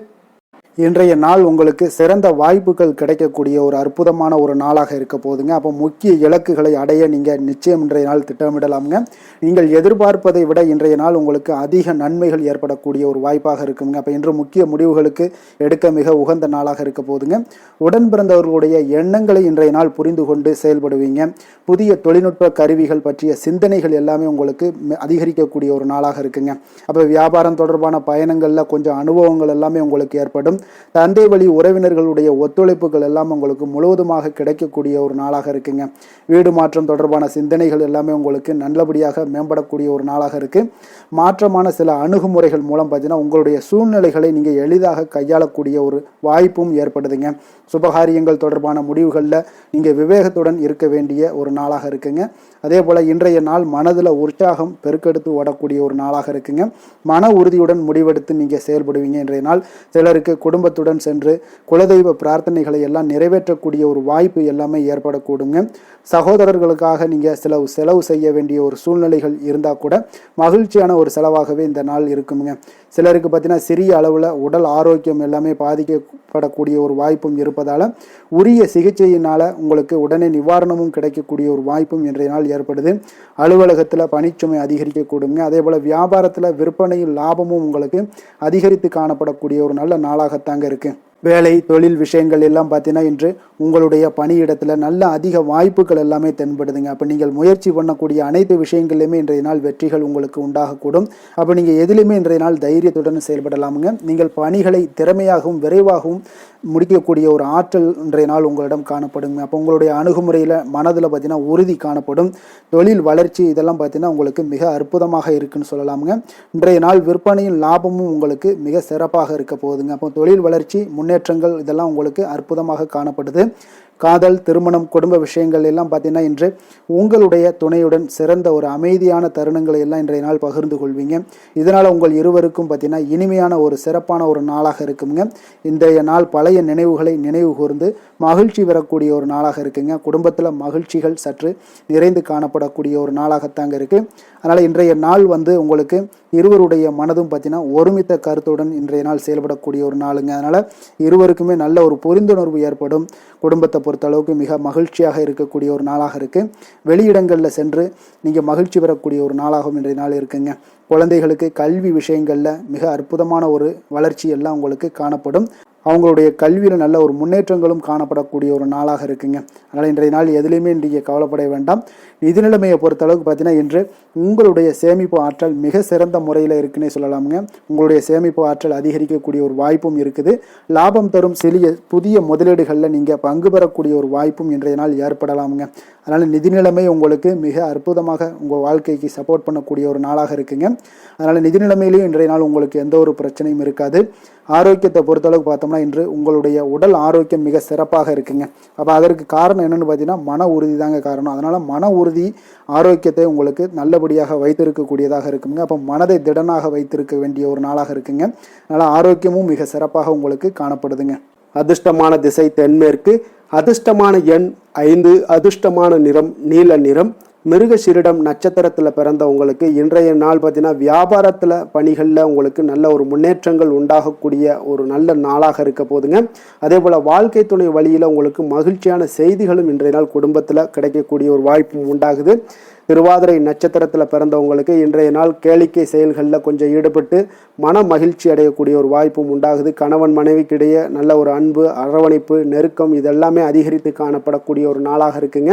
இன்றைய நாள் உங்களுக்கு சிறந்த வாய்ப்புகள் கிடைக்கக்கூடிய ஒரு அற்புதமான ஒரு நாளாக இருக்க போகுதுங்க. அப்போ முக்கிய இலக்குகளை அடைய நீங்கள் நிச்சயம் இன்றைய நாள் திட்டமிடலாமுங்க. நீங்கள் எதிர்பார்ப்பதை விட இன்றைய நாள் உங்களுக்கு அதிக நன்மைகள் ஏற்படக்கூடிய ஒரு வாய்ப்பாக இருக்குங்க. அப்போ இன்று முக்கிய முடிவுகளுக்கு எடுக்க மிக உகந்த நாளாக இருக்க போகுதுங்க. உடன் பிறந்தவர்களுடைய எண்ணங்களை இன்றைய நாள் புரிந்து கொண்டு செயல்படுவீங்க. புதிய தொழில்நுட்ப கருவிகள் பற்றிய சிந்தனைகள் எல்லாமே உங்களுக்கு அதிகரிக்கக்கூடிய ஒரு நாளாக இருக்குங்க. அப்போ வியாபாரம் தொடர்பான பயணங்களில் கொஞ்சம் அனுபவங்கள் எல்லாமே உங்களுக்கு ஏற்படும். தந்தை வழி உறவினர்களுடைய ஒத்துழைப்புகள் எல்லாம் உங்களுக்கு முழுவதுமாக கிடைக்கக்கூடிய ஒரு நாளாக இருக்குங்க. வீடு மாற்றம் தொடர்பான சிந்தனைகள் எல்லாமே உங்களுக்கு நல்லபடியாக மேம்படக்கூடிய ஒரு நாளாக இருக்கு. மாற்றமான சில அணுகுமுறைகள் மூலம் பார்த்தீங்கன்னா உங்களுடைய சூழ்நிலைகளை நீங்கள் எளிதாக கையாளக்கூடிய ஒரு வாய்ப்பும் ஏற்படுதுங்க. சுபகாரியங்கள் தொடர்பான முடிவுகளில் நீங்கள் விவேகத்துடன் இருக்க வேண்டிய ஒரு நாளாக இருக்குங்க. அதே போல் இன்றைய நாள் மனதில் உற்சாகம் பெருக்கெடுத்து ஓடக்கூடிய ஒரு நாளாக இருக்குங்க. மன உறுதியுடன் முடிவெடுத்து நீங்கள் செயல்படுவீங்க. இன்றைய நாள் சிலருக்கு குடும்பத்துடன் சென்று குலதெய்வ பிரார்த்தனைகளை எல்லாம் நிறைவேற்றக்கூடிய ஒரு வாய்ப்பு எல்லாமே ஏற்படக்கூடுங்க. சகோதரர்களுக்காக நீங்கள் செலவு செய்ய வேண்டிய ஒரு சூழ்நிலைகள் இருந்தால் கூட மகிழ்ச்சியான ஒரு செலவாகவே இந்த நாள் இருக்குங்க. சிலருக்கு பார்த்தீங்கன்னா சிறிய அளவில் உடல் ஆரோக்கியம் எல்லாமே பாதிக்கப்படக்கூடிய ஒரு வாய்ப்பும் இருப்பதால் உரிய சிகிச்சையினால் உங்களுக்கு உடனே நிவாரணமும் கிடைக்கக்கூடிய ஒரு வாய்ப்பும் இன்றைய நாள் ஏற்படுது. அலுவலகத்தில் பணிச்சுமை அதிகரிக்கக்கூடுங்க. அதே போல் வியாபாரத்தில் விற்பனையில் லாபமும் உங்களுக்கு அதிகரித்து காணப்படக்கூடிய ஒரு நல்ல நாளாகத்தாங்க இருக்குது. வேலை தொழில் விஷயங்கள் எல்லாம் பார்த்தீங்கன்னா இன்று உங்களுடைய பணியிடத்தில் நல்ல அதிக வாய்ப்புகள் எல்லாமே தென்படுதுங்க. அப்போ நீங்கள் முயற்சி பண்ணக்கூடிய அனைத்து விஷயங்கள்லையுமே இன்றைய நாள் வெற்றிகள் உங்களுக்கு உண்டாகக்கூடும். அப்போ நீங்கள் எதிலுமே இன்றைய நாள் தைரியத்துடன் செயல்படலாமுங்க. நீங்கள் பணிகளை திறமையாகவும் விரைவாகவும் முடிக்கக்கூடிய ஒரு ஆற்றல் இன்றைய நாள் உங்களிடம் காணப்படுங்க. அப்போ உங்களுடைய அணுகுமுறையில் மனதில் பார்த்தீங்கன்னா உறுதி காணப்படும். தொழில் வளர்ச்சி இதெல்லாம் பார்த்தீங்கன்னா உங்களுக்கு மிக அற்புதமாக இருக்குன்னு சொல்லலாமுங்க. இன்றைய நாள் விற்பனையின் லாபமும் உங்களுக்கு மிக சிறப்பாக இருக்க போகுதுங்க. அப்போ தொழில் வளர்ச்சி முன்னேற்றங்கள் இதெல்லாம் உங்களுக்கு அற்புதமாக காணப்படுது. காதல் திருமணம் குடும்ப விஷயங்கள் எல்லாம் பார்த்தீங்கன்னா இன்று உங்களுடைய துணையுடன் சிறந்த ஒரு அமைதியான தருணங்களை எல்லாம் இன்றைய நாள் பகிர்ந்து கொள்வீங்க. இதனால் உங்கள் இருவருக்கும் பார்த்தீங்கன்னா இனிமையான ஒரு சிறப்பான ஒரு நாளாக இருக்குங்க. இன்றைய நாள் பழைய நினைவுகளை நினைவு கூர்ந்து மகிழ்ச்சி பெறக்கூடிய ஒரு நாளாக இருக்குங்க. குடும்பத்தில் மகிழ்ச்சிகள் சற்று நிறைந்து காணப்படக்கூடிய ஒரு நாளாகத்தாங்க இருக்குது. அதனால் இன்றைய நாள் உங்களுக்கு இருவருடைய மனதும் பார்த்தீங்கன்னா ஒருமித்த கருத்துடன் இன்றைய நாள் செயல்படக்கூடிய ஒரு நாளுங்க. அதனால் இருவருக்குமே நல்ல ஒரு புரிந்துணர்வு ஏற்படும். குடும்பத்தை பொறுத்த அளவுக்கு மிக மகிழ்ச்சியாக இருக்கக்கூடிய ஒரு நாளாக இருக்குது. வெளியிடங்களில் சென்று நீங்கள் மகிழ்ச்சி பெறக்கூடிய ஒரு நாளாகவும் இன்றைய நாள் இருக்குங்க. குழந்தைகளுக்கு கல்வி விஷயங்களில் மிக அற்புதமான ஒரு வளர்ச்சி எல்லாம் உங்களுக்கு காணப்படும். அவங்களுடைய கல்வியில் நல்ல ஒரு முன்னேற்றங்களும் காணப்படக்கூடிய ஒரு நாளாக இருக்குங்க. அதனால் இன்றைய நாள் எதுலேயுமே நீங்கள் கவலைப்பட வேண்டாம். நிதி நிலைமையை பொறுத்தளவுக்கு பார்த்தீங்கன்னா இன்று உங்களுடைய சேமிப்பு ஆற்றல் மிக சிறந்த முறையில் இருக்குன்னே சொல்லலாமுங்க. உங்களுடைய சேமிப்பு ஆற்றல் அதிகரிக்கக்கூடிய ஒரு வாய்ப்பும் இருக்குது. லாபம் தரும் புதிய முதலீடுகளில் நீங்கள் பங்கு பெறக்கூடிய ஒரு வாய்ப்பும் இன்றைய நாள் ஏற்படலாமுங்க. அதனால் நிதி நிலைமை உங்களுக்கு மிக அற்புதமாக உங்கள் வாழ்க்கைக்கு சப்போர்ட் பண்ணக்கூடிய ஒரு நாளாக இருக்குங்க. அதனால் நிதி நிலைமையிலையும் இன்றைய நாள் உங்களுக்கு எந்த ஒரு பிரச்சனையும் இருக்காது. ஆரோக்கியத்தை பொறுத்தளவுக்கு பார்த்தோம்னா இன்று உங்களுடைய உடல் ஆரோக்கியம் மிக சிறப்பாக இருக்குங்க. அப்போ அதற்கு காரணம் என்னென்னு பார்த்தீங்கன்னா மன உறுதி தாங்க காரணம். அதனால் மன உறுதி ஆரோக்கியத்தை உங்களுக்கு நல்லபடியாக வைத்திருக்கக்கூடியதாக இருக்குங்க. அப்போ மனதை திடனாக வைத்திருக்க வேண்டிய ஒரு நாளாக இருக்குங்க. அதனால் ஆரோக்கியமும் மிக சிறப்பாக உங்களுக்கு காணப்படுதுங்க. அதிர்ஷ்டமான திசை தென்மேற்கு, அதிர்ஷ்டமான எண் 5, அதிர்ஷ்டமான நிறம் நீல நிறம். மிருகசீரிடம் நட்சத்திரத்தில் பிறந்தவங்களுக்கு இன்றைய நாள் பார்த்தீங்கன்னா வியாபாரத்தில் பணிகளில் உங்களுக்கு நல்ல ஒரு முன்னேற்றங்கள் உண்டாகக்கூடிய ஒரு நல்ல நாளாக இருக்க போதுங்க. அதே போல் வாழ்க்கை துணை வழியில் உங்களுக்கு மகிழ்ச்சியான செய்திகளும் இன்றைய நாள் குடும்பத்தில் கிடைக்கக்கூடிய ஒரு வாய்ப்பும் உண்டாகுது. திருவாதிரை நட்சத்திரத்தில் பிறந்தவங்களுக்கு இன்றைய நாள் கேளிக்கை செயல்களில் கொஞ்சம் ஈடுபட்டு மன மகிழ்ச்சி அடையக்கூடிய ஒரு வாய்ப்பும் உண்டாகுது. கணவன் மனைவிக்கிடையே நல்ல ஒரு அன்பு அரவணைப்பு நெருக்கம் இதெல்லாமே அதிகரித்து காணப்படக்கூடிய ஒரு நாளாக இருக்குங்க.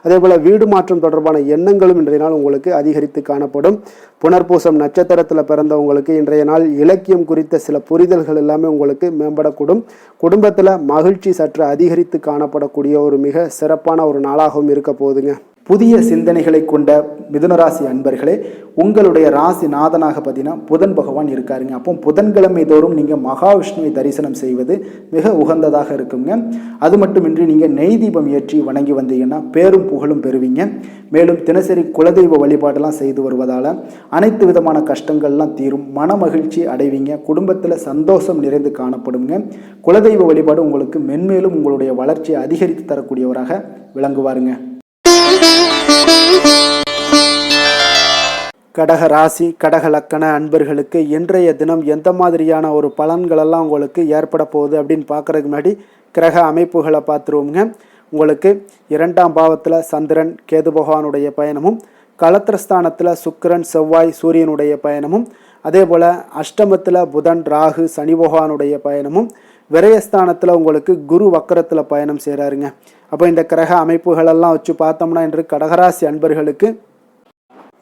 அதே போல் வீடு மாற்றம் தொடர்பான எண்ணங்களும் இன்றைய நாள் உங்களுக்கு அதிகரித்து காணப்படும். புனர்பூசம் நட்சத்திரத்தில் பிறந்தவங்களுக்கு இன்றைய நாள் இலக்கியம் குறித்த சில புரிதல்கள் எல்லாமே உங்களுக்கு மேம்படக்கூடும். குடும்பத்தில் மகிழ்ச்சி சற்று அதிகரித்து காணப்படக்கூடிய ஒரு மிக சிறப்பான ஒரு நாளாகவும் இருக்க போகுதுங்க. புதிய சிந்தனைகளை கொண்ட மிதுனராசி அன்பர்களே, உங்களுடைய ராசி நாதனாக பார்த்தீங்கன்னா புதன் பகவான் இருக்காருங்க. அப்போ புதன்கிழமை தோறும் நீங்கள் மகாவிஷ்ணுவை தரிசனம் செய்வது மிக உகந்ததாக இருக்குங்க. அது மட்டுமின்றி நீங்கள் நெய் தீபம் ஏற்றி வணங்கி வந்தீங்கன்னா பேரும் புகழும் பெறுவீங்க. மேலும் தினசரி குலதெய்வ வழிபாடெல்லாம் செய்து வருவதால் அனைத்து விதமான கஷ்டங்கள்லாம் தீரும், மன மகிழ்ச்சி அடைவீங்க. குடும்பத்தில் சந்தோஷம் நிறைந்து காணப்படுங்க. குலதெய்வ வழிபாடு உங்களுக்கு மென்மேலும் உங்களுடைய வளர்ச்சியை அதிகரித்து தரக்கூடியவராக விளங்குவாருங்க. கடக ராசி கடக லக்கண அன்பர்களுக்கு இன்றைய தினம் எந்த மாதிரியான ஒரு பலன்களெல்லாம் உங்களுக்கு ஏற்பட போகுது அப்படின்னு பார்க்குறதுக்கு முன்னாடி கிரக அமைப்புகளை பார்த்துருவோங்க. உங்களுக்கு 2ஆம் பாவத்தில் சந்திரன் கேது பகவானுடைய பயணமும், களத்திரஸ்தானத்தில் சுக்கிரன் செவ்வாய் சூரியனுடைய பயணமும், அதே போல் அஷ்டமத்தில் புதன் ராகு சனி பகவானுடைய பயணமும், விரயஸ்தானத்தில் உங்களுக்கு குரு வக்கரத்தில் பயணம் செய்கிறாருங்க. அப்போ இந்த கிரக அமைப்புகளெல்லாம் வச்சு பார்த்தோம்னா இன்று கடகராசி அன்பர்களுக்கு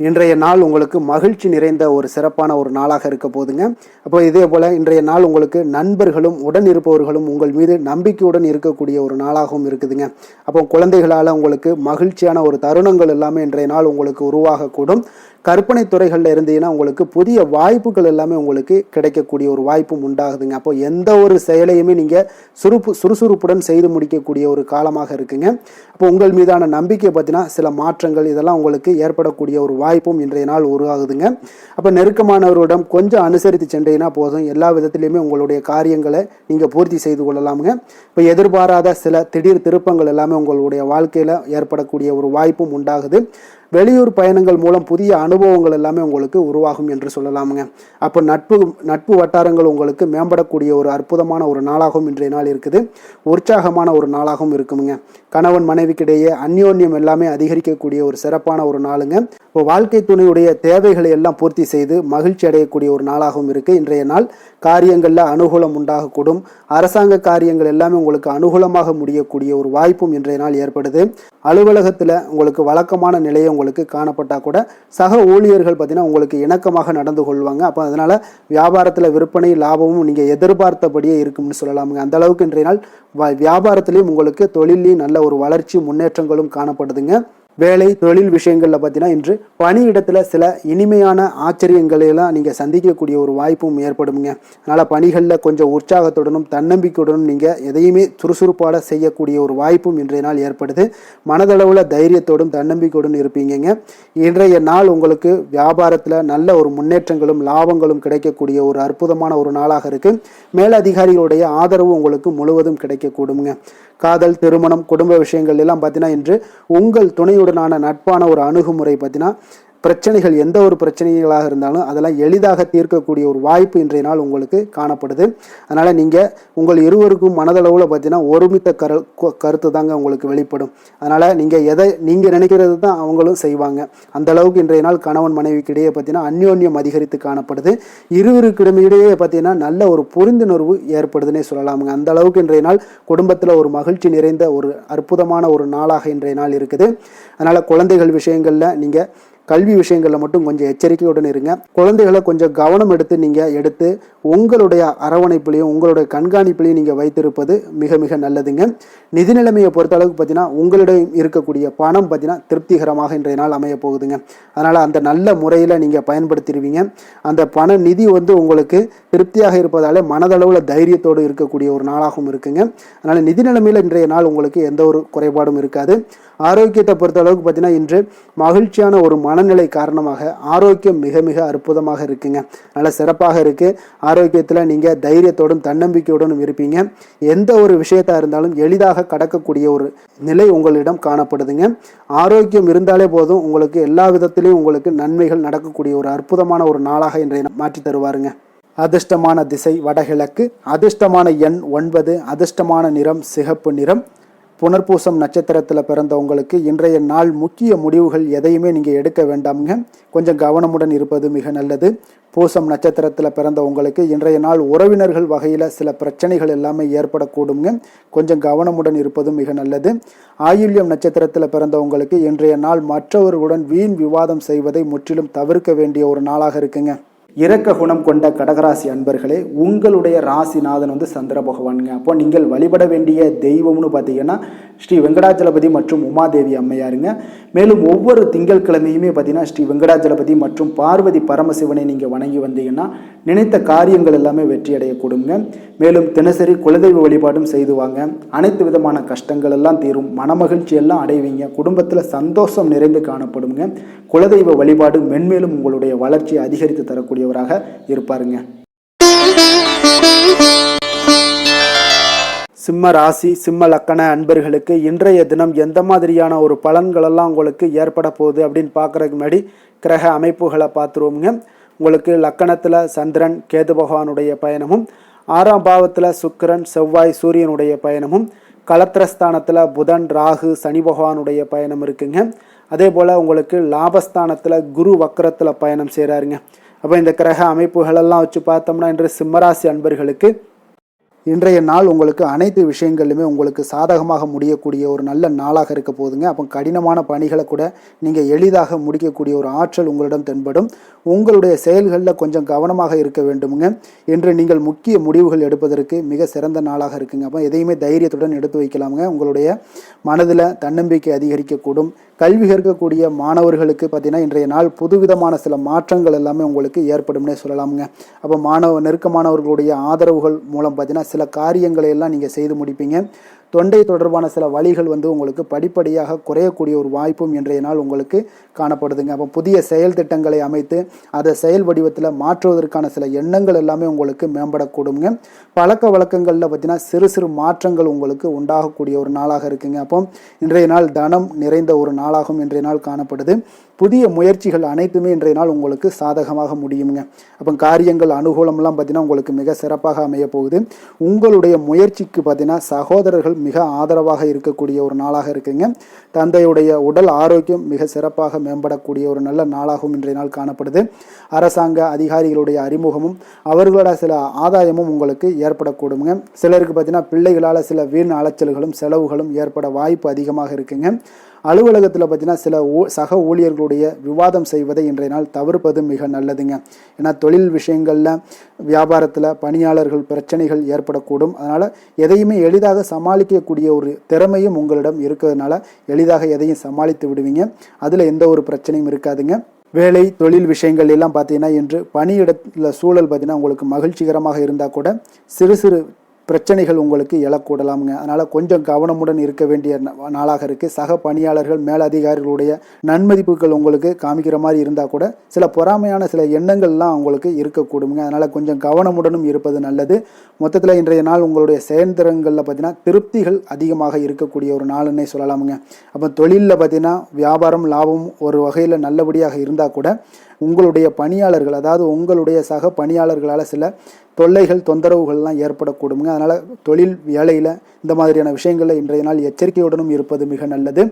இன்றைய நாள் உங்களுக்கு மகிழ்ச்சி நிறைந்த ஒரு சிறப்பான ஒரு நாளாக இருக்க போதுங்க. அப்போ இதே போல் இன்றைய நாள் உங்களுக்கு நண்பர்களும் உடன் இருப்பவர்களும் உங்கள் மீது நம்பிக்கையுடன் இருக்கக்கூடிய ஒரு நாளாகவும் இருக்குதுங்க. அப்போ குழந்தைகளால் உங்களுக்கு மகிழ்ச்சியான ஒரு தருணங்கள் எல்லாமே இன்றைய நாள் உங்களுக்கு உருவாகக்கூடும். கற்பனை துறைகளில் இருந்தீங்கன்னா உங்களுக்கு புதிய வாய்ப்புகள் எல்லாமே உங்களுக்கு கிடைக்கக்கூடிய ஒரு வாய்ப்பும் உண்டாகுதுங்க. அப்போ எந்த ஒரு செயலையுமே நீங்கள் சுறுசுறுப்புடன் செய்து முடிக்கக்கூடிய ஒரு காலமாக இருக்குங்க. அப்போ உங்கள் மீதான நம்பிக்கை பார்த்தீங்கன்னா சில மாற்றங்கள் இதெல்லாம் உங்களுக்கு ஏற்படக்கூடிய ஒரு வாய்ப்பும் இன்றைய நாள் உருவாகுதுங்க. அப்போ நெருக்கமானவரிடம் கொஞ்சம் அனுசரித்து சென்றீங்கன்னா போதும், எல்லா விதத்திலையுமே உங்களுடைய காரியங்களை நீங்கள் பூர்த்தி செய்து கொள்ளலாமுங்க. இப்போ எதிர்பாராத சில திடீர் திருப்பங்கள் எல்லாமே உங்களுடைய வாழ்க்கையில் ஏற்படக்கூடிய ஒரு வாய்ப்பும் உண்டாகுது. வெளியூர் பயணங்கள் மூலம் புதிய அனுபவங்கள் எல்லாமே உங்களுக்கு உருவாகும் என்று சொல்லலாமுங்க. அப்போ நட்பு வட்டாரங்கள் உங்களுக்கு மேம்படக்கூடிய ஒரு அற்புதமான ஒரு நாளாகவும் இன்றைய நாள் இருக்குது. உற்சாகமான ஒரு நாளாகவும் இருக்குமுங்க. கணவன் மனைவிக்கிடையே அந்யோன்யம் எல்லாமே அதிகரிக்கக்கூடிய ஒரு சிறப்பான ஒரு நாளுங்க. இப்போ வாழ்க்கை துணையுடைய தேவைகளை எல்லாம் பூர்த்தி செய்து மகிழ்ச்சி அடையக்கூடிய ஒரு நாளாகவும் இருக்குது இன்றைய நாள். காரியங்களில் அனுகூலம் உண்டாகக்கூடும். அரசாங்க காரியங்கள் எல்லாமே உங்களுக்கு அனுகூலமாக முடியக்கூடிய ஒரு வாய்ப்பும் இன்றைய நாள் ஏற்படுது. அலுவலகத்தில் உங்களுக்கு வழக்கமான நிலையை உங்களுக்கு காணப்பட்டால் கூட சக ஊழியர்கள் பார்த்தீங்கன்னா உங்களுக்கு இணக்கமாக நடந்து கொள்வாங்க. அப்போ அதனால் வியாபாரத்தில் விற்பனை லாபமும் நீங்கள் எதிர்பார்த்தபடியே இருக்கும்னு சொல்லலாமுங்க. அந்த அளவுக்கு இன்றைய நாள் வியாபாரத்திலையும் உங்களுக்கு தொழிலையும் நல்ல ஒரு வளர்ச்சி முன்னேற்றங்களும் காணப்படுதுங்க. வேலை தொழில் விஷயங்களில் பார்த்தீங்கன்னா இன்று பணியிடத்தில் சில இனிமையான ஆச்சரியங்களை எல்லாம் நீங்கள் சந்திக்கக்கூடிய ஒரு வாய்ப்பும் ஏற்படுங்க. அதனால் பணிகளில் கொஞ்சம் உற்சாகத்துடனும் தன்னம்பிக்கையுடனும் நீங்கள் எதையுமே சுறுசுறுப்பாட செய்யக்கூடிய ஒரு வாய்ப்பும் இன்றைய நாள் ஏற்படுது. மனதளவில் தைரியத்தோடும் தன்னம்பிக்கையுடன் இருப்பீங்க. இன்றைய நாள் உங்களுக்கு வியாபாரத்தில் நல்ல ஒரு முன்னேற்றங்களும் லாபங்களும் கிடைக்கக்கூடிய ஒரு அற்புதமான ஒரு நாளாக இருக்குது. மேலதிகாரிகளுடைய ஆதரவு உங்களுக்கு முழுவதும் கிடைக்கக்கூடுங்க. காதல், திருமணம், குடும்ப விஷயங்கள் எல்லாம் பார்த்தீங்கன்னா இன்று உங்கள் துணையுடனான நட்பான ஒரு அணுகுமுறை பார்த்தீங்கன்னா பிரச்சனைகள் எந்த ஒரு பிரச்சனைகளாக இருந்தாலும் அதெல்லாம் எளிதாக தீர்க்கக்கூடிய ஒரு வாய்ப்பு இன்றைய நாள் உங்களுக்கு காணப்படுது. அதனால் நீங்கள் உங்கள் இருவருக்கும் மனதளவில் பார்த்தீங்கன்னா ஒருமித்த கருத்து தாங்க உங்களுக்கு வெளிப்படும். அதனால் நீங்கள் நினைக்கிறது தான் அவங்களும் செய்வாங்க. அந்த அளவுக்கு இன்றைய நாள் கணவன் மனைவிக்கிடையே பார்த்தீங்கன்னா அந்யோன்யம் அதிகரித்து காணப்படுது. இருவருக்கிடையே பார்த்தீங்கன்னா நல்ல ஒரு புரிந்துணர்வு ஏற்படுதுன்னே சொல்லலாமுங்க. அந்த அளவுக்கு இன்றைய நாள் குடும்பத்தில் ஒரு மகிழ்ச்சி நிறைந்த ஒரு அற்புதமான ஒரு நாளாக இன்றைய நாள் இருக்குது. அதனால் குழந்தைகள் விஷயங்களில் நீங்கள் கல்வி விஷயங்களில் மட்டும் கொஞ்சம் எச்சரிக்கையுடன் இருங்க. குழந்தைகளை கொஞ்சம் கவனம் எடுத்து உங்களுடைய அரவணைப்பிலையும் உங்களுடைய கண்காணிப்பிலையும் நீங்கள் வைத்திருப்பது மிக மிக நல்லதுங்க. நிதி நிலைமையை பொறுத்த அளவுக்கு பார்த்தீங்கன்னா உங்களிடம் இருக்கக்கூடிய பணம் பார்த்தீங்கன்னா திருப்திகரமாக இன்றைய நாள் அமைய போகுதுங்க. அதனால் அந்த நல்ல முறையில் நீங்கள் பயன்படுத்திடுவீங்க. அந்த பண நிதி உங்களுக்கு திருப்தியாக இருப்பதாலே மனதளவில் தைரியத்தோடு இருக்கக்கூடிய ஒரு நாளாகவும் இருக்குங்க. அதனால் நிதி நிலைமையில் இன்றைய நாள் உங்களுக்கு எந்த ஒரு குறைபாடும் இருக்காது. ஆரோக்கியத்தை பொறுத்த அளவுக்கு பார்த்தீங்கன்னா இன்று மகிழ்ச்சியான ஒரு மனநிலை காரணமாக ஆரோக்கியம் மிக மிக அற்புதமாக இருக்குங்க. நல்ல சிறப்பாக இருக்கு. ஆரோக்கியத்தில் நீங்கள் தைரியத்தோடும் தன்னம்பிக்கையோடும் இருப்பீங்க. எந்த ஒரு விஷயத்தா இருந்தாலும் எளிதாக கடக்கக்கூடிய ஒரு நிலை உங்களிடம் காணப்படுதுங்க. ஆரோக்கியம் இருந்தாலே போதும், உங்களுக்கு எல்லா விதத்திலையும் உங்களுக்கு நன்மைகள் நடக்கக்கூடிய ஒரு அற்புதமான ஒரு நாளாக இன்றைய மாற்றி தருவாருங்க. அதிர்ஷ்டமான திசை வடகிழக்கு, அதிர்ஷ்டமான எண் 9, அதிர்ஷ்டமான நிறம் சிகப்பு நிறம். புனர்பூசம் நட்சத்திரத்தில் பிறந்தவங்களுக்கு இன்றைய நாள் முக்கிய முடிவுகள் எதையுமே நீங்கள் எடுக்க வேண்டாமுங்க. கொஞ்சம் கவனமுடன் இருப்பது மிக நல்லது. பூசம் நட்சத்திரத்தில் பிறந்தவங்களுக்கு இன்றைய நாள் உறவினர்கள் வகையில் சில பிரச்சனைகள் எல்லாமே ஏற்படக்கூடுங்க. கொஞ்சம் கவனமுடன் இருப்பதும் மிக நல்லது. ஆயில்யம் நட்சத்திரத்தில் பிறந்தவங்களுக்கு இன்றைய நாள் மற்றவர்களுடன் வீண் விவாதம் செய்வதை முற்றிலும் தவிர்க்க வேண்டிய ஒரு நாளாக இருக்குங்க. இரக்க குணம் கொண்ட கடகராசி அன்பர்களே, உங்களுடைய ராசிநாதன் சந்திர பகவானுங்க. அப்போ நீங்கள் வழிபட வேண்டிய தெய்வம்னு பார்த்தீங்கன்னா ஸ்ரீ வெங்கடாஜலபதி மற்றும் உமாதேவி அம்மையாருங்க. மேலும் ஒவ்வொரு திங்கட்கிழமையுமே பார்த்தீங்கன்னா ஸ்ரீ வெங்கடாஜலபதி மற்றும் பார்வதி பரமசிவனை நீங்கள் வணங்கி வந்தீங்கன்னா நினைத்த காரியங்கள் எல்லாமே வெற்றி அடையக்கூடுங்க. மேலும் தினசரி குலதெய்வ வழிபாடும் செய்து வாங்க. அனைத்து விதமான கஷ்டங்கள் எல்லாம் தீரும். மனமகிழ்ச்சி எல்லாம் அடைவீங்க. குடும்பத்தில் சந்தோஷம் நிறைந்து காணப்படுங்க. குலதெய்வ வழிபாடு மென்மேலும் உங்களுடைய வளர்ச்சியை அதிகரித்து தரக்கூடியவராக இருப்பாருங்க. சிம்ம ராசி சிம்ம லக்கண அன்பர்களுக்கு இன்றைய தினம் எந்த மாதிரியான ஒரு பலன்களெல்லாம் உங்களுக்கு ஏற்பட போகுது அப்படின்னு பார்க்குறதுக்கு முன்னாடி கிரக அமைப்புகளை பார்த்துருவோங்க. உங்களுக்கு லக்கணத்தில் சந்திரன் கேது பகவானுடைய பயணமும், 6ஆம் பாவத்தில் சுக்கிரன் செவ்வாய் சூரியனுடைய பயணமும், களத்திரஸ்தானத்தில் புதன் ராகு சனி பகவானுடைய பயணம் இருக்குங்க. அதே போல் உங்களுக்கு லாபஸ்தானத்தில் குரு வக்கரத்தில் பயணம் செய்கிறாருங்க. அப்போ இந்த கிரக அமைப்புகளெல்லாம் வச்சு பார்த்தோம்னா இன்று சிம்மராசி அன்பர்களுக்கு இன்றைய நாள் உங்களுக்கு அனைத்து விஷயங்களிலுமே உங்களுக்கு சாதகமாக முடியக்கூடிய ஒரு நல்ல நாளாக இருக்க போகுதுங்க. அப்போ கடினமான பணிகளை கூட நீங்கள் எளிதாக முடிக்கக்கூடிய ஒரு ஆற்றல் உங்களிடம் தென்படும். உங்களுடைய செயல்களில் கொஞ்சம் கவனமாக இருக்க வேண்டுமுங்க. என்று நீங்கள் முக்கிய முடிவுகள் எடுப்பதற்கு மிக சிறந்த நாளாக இருக்குங்க. அப்போ எதையுமே தைரியத்துடன் எடுத்து வைக்கலாமுங்க. உங்களுடைய மனதில் தன்னம்பிக்கை அதிகரிக்கக்கூடும். கல்வி கற்கக்கூடிய மாணவர்களுக்கு பார்த்தீங்கன்னா இன்றைய நாள் புதுவிதமான சில மாற்றங்கள் எல்லாமே உங்களுக்கு ஏற்படும்னே சொல்லலாமுங்க. அப்போ நெருக்கமானவர்களுடைய ஆதரவுகள் மூலம் பார்த்தீங்கன்னா சில காரியங்களை எல்லாம் நீங்கள் செய்து முடிப்பீங்க. தொண்டை தொடர்பான சில வழிகள் உங்களுக்கு படிப்படியாக குறையக்கூடிய ஒரு வாய்ப்பும் இன்றைய நாள் உங்களுக்கு காணப்படுதுங்க. அப்போ புதிய செயல் திட்டங்களை அமைத்து அதை செயல் வடிவத்தில் மாற்றுவதற்கான சில எண்ணங்கள் எல்லாமே உங்களுக்கு மேம்படக்கூடுங்க. பழக்க வழக்கங்களில் பார்த்தீங்கன்னா சிறு சிறு மாற்றங்கள் உங்களுக்கு உண்டாகக்கூடிய ஒரு நாளாக இருக்குங்க. அப்போ இன்றைய நாள் தனம் நிறைந்த ஒரு நாளாகவும் இன்றைய நாள் காணப்படுது. புதிய முயற்சிகள் அனைத்துமே இன்றைய நாள் உங்களுக்கு சாதகமாக முடியுங்க. அப்போ காரியங்கள் அனுகூலம்லாம் பார்த்தீங்கன்னா உங்களுக்கு மிக சிறப்பாக அமைய போகுது. உங்களுடைய முயற்சிக்கு பார்த்தீங்கன்னா சகோதரர்கள் மிக ஆதரவாக இருக்கக்கூடிய ஒரு நாளாக இருக்குங்க. தந்தையுடைய உடல் ஆரோக்கியம் மிக சிறப்பாக மேம்படக்கூடிய ஒரு நல்ல நாளாகவும் இன்றைய நாள் காணப்படுது. அரசாங்க அதிகாரிகளுடைய அறிமுகமும் அவர்களோட சில ஆதாயமும் உங்களுக்கு ஏற்படக்கூடுங்க. சிலருக்கு பார்த்தீங்கன்னா பிள்ளைகளால் சில வீண் அலைச்சல்களும் செலவுகளும் ஏற்பட வாய்ப்பு அதிகமாக இருக்குங்க. அலுவலகத்தில் பார்த்தீங்கன்னா சில சக ஊழியர்களுடைய விவாதம் செய்வதை இன்றைய நாள் தவிர்ப்பது மிக நல்லதுங்க. ஏன்னா தொழில் விஷயங்களில் வியாபாரத்தில் பணியாளர்கள் பிரச்சனைகள் ஏற்படக்கூடும். அதனால் எதையுமே எளிதாக சமாளிக்கக்கூடிய ஒரு திறமையும் உங்களிடம் இருக்கிறதுனால எளிதாக எதையும் சமாளித்து விடுவீங்க. அதில் எந்த ஒரு பிரச்சனையும் இருக்காதுங்க. வேலை தொழில் விஷயங்கள் எல்லாம் பார்த்தீங்கன்னா இன்று பணியிடத்தில் சூழல் பார்த்தீங்கன்னா உங்களுக்கு மகிழ்ச்சிகரமாக இருந்தால் கூட சிறு சிறு பிரச்சனைகள் உங்களுக்கு எழக்கூடலாமுங்க. அதனால் கொஞ்சம் கவனமுடன் இருக்க வேண்டிய நாளாக இருக்குது. சக பணியாளர்கள் மேலதிகாரிகளுடைய நன்மதிப்புகள் உங்களுக்கு காமிக்கிற மாதிரி இருந்தால் கூட சில பொறாமையான சில எண்ணங்கள்லாம் உங்களுக்கு இருக்கக்கூடுங்க. அதனால் கொஞ்சம் கவனமுடனும் இருப்பது நல்லது. மொத்தத்தில் இன்றைய நாள் உங்களுடைய செயல்திறன்களில் பார்த்தீங்கன்னா திருப்திகள் அதிகமாக இருக்கக்கூடிய ஒரு நாளுன்னே சொல்லலாமுங்க. அப்போ தொழிலில் பார்த்தீங்கன்னா வியாபாரம் லாபம் ஒரு வகையில் நல்லபடியாக இருந்தால் கூட உங்களுடைய பணியாளர்கள் அதாவது உங்களுடைய சக பணியாளர்களால் சில தொல்லைகள் தொந்தரவுகள்லாம் ஏற்படக்கூடுங்க. அதனால் தொழில் வேலையில் இந்த மாதிரியான விஷயங்களில் இன்றைய நாள் எச்சரிக்கையுடனும் இருப்பது மிக நல்லது.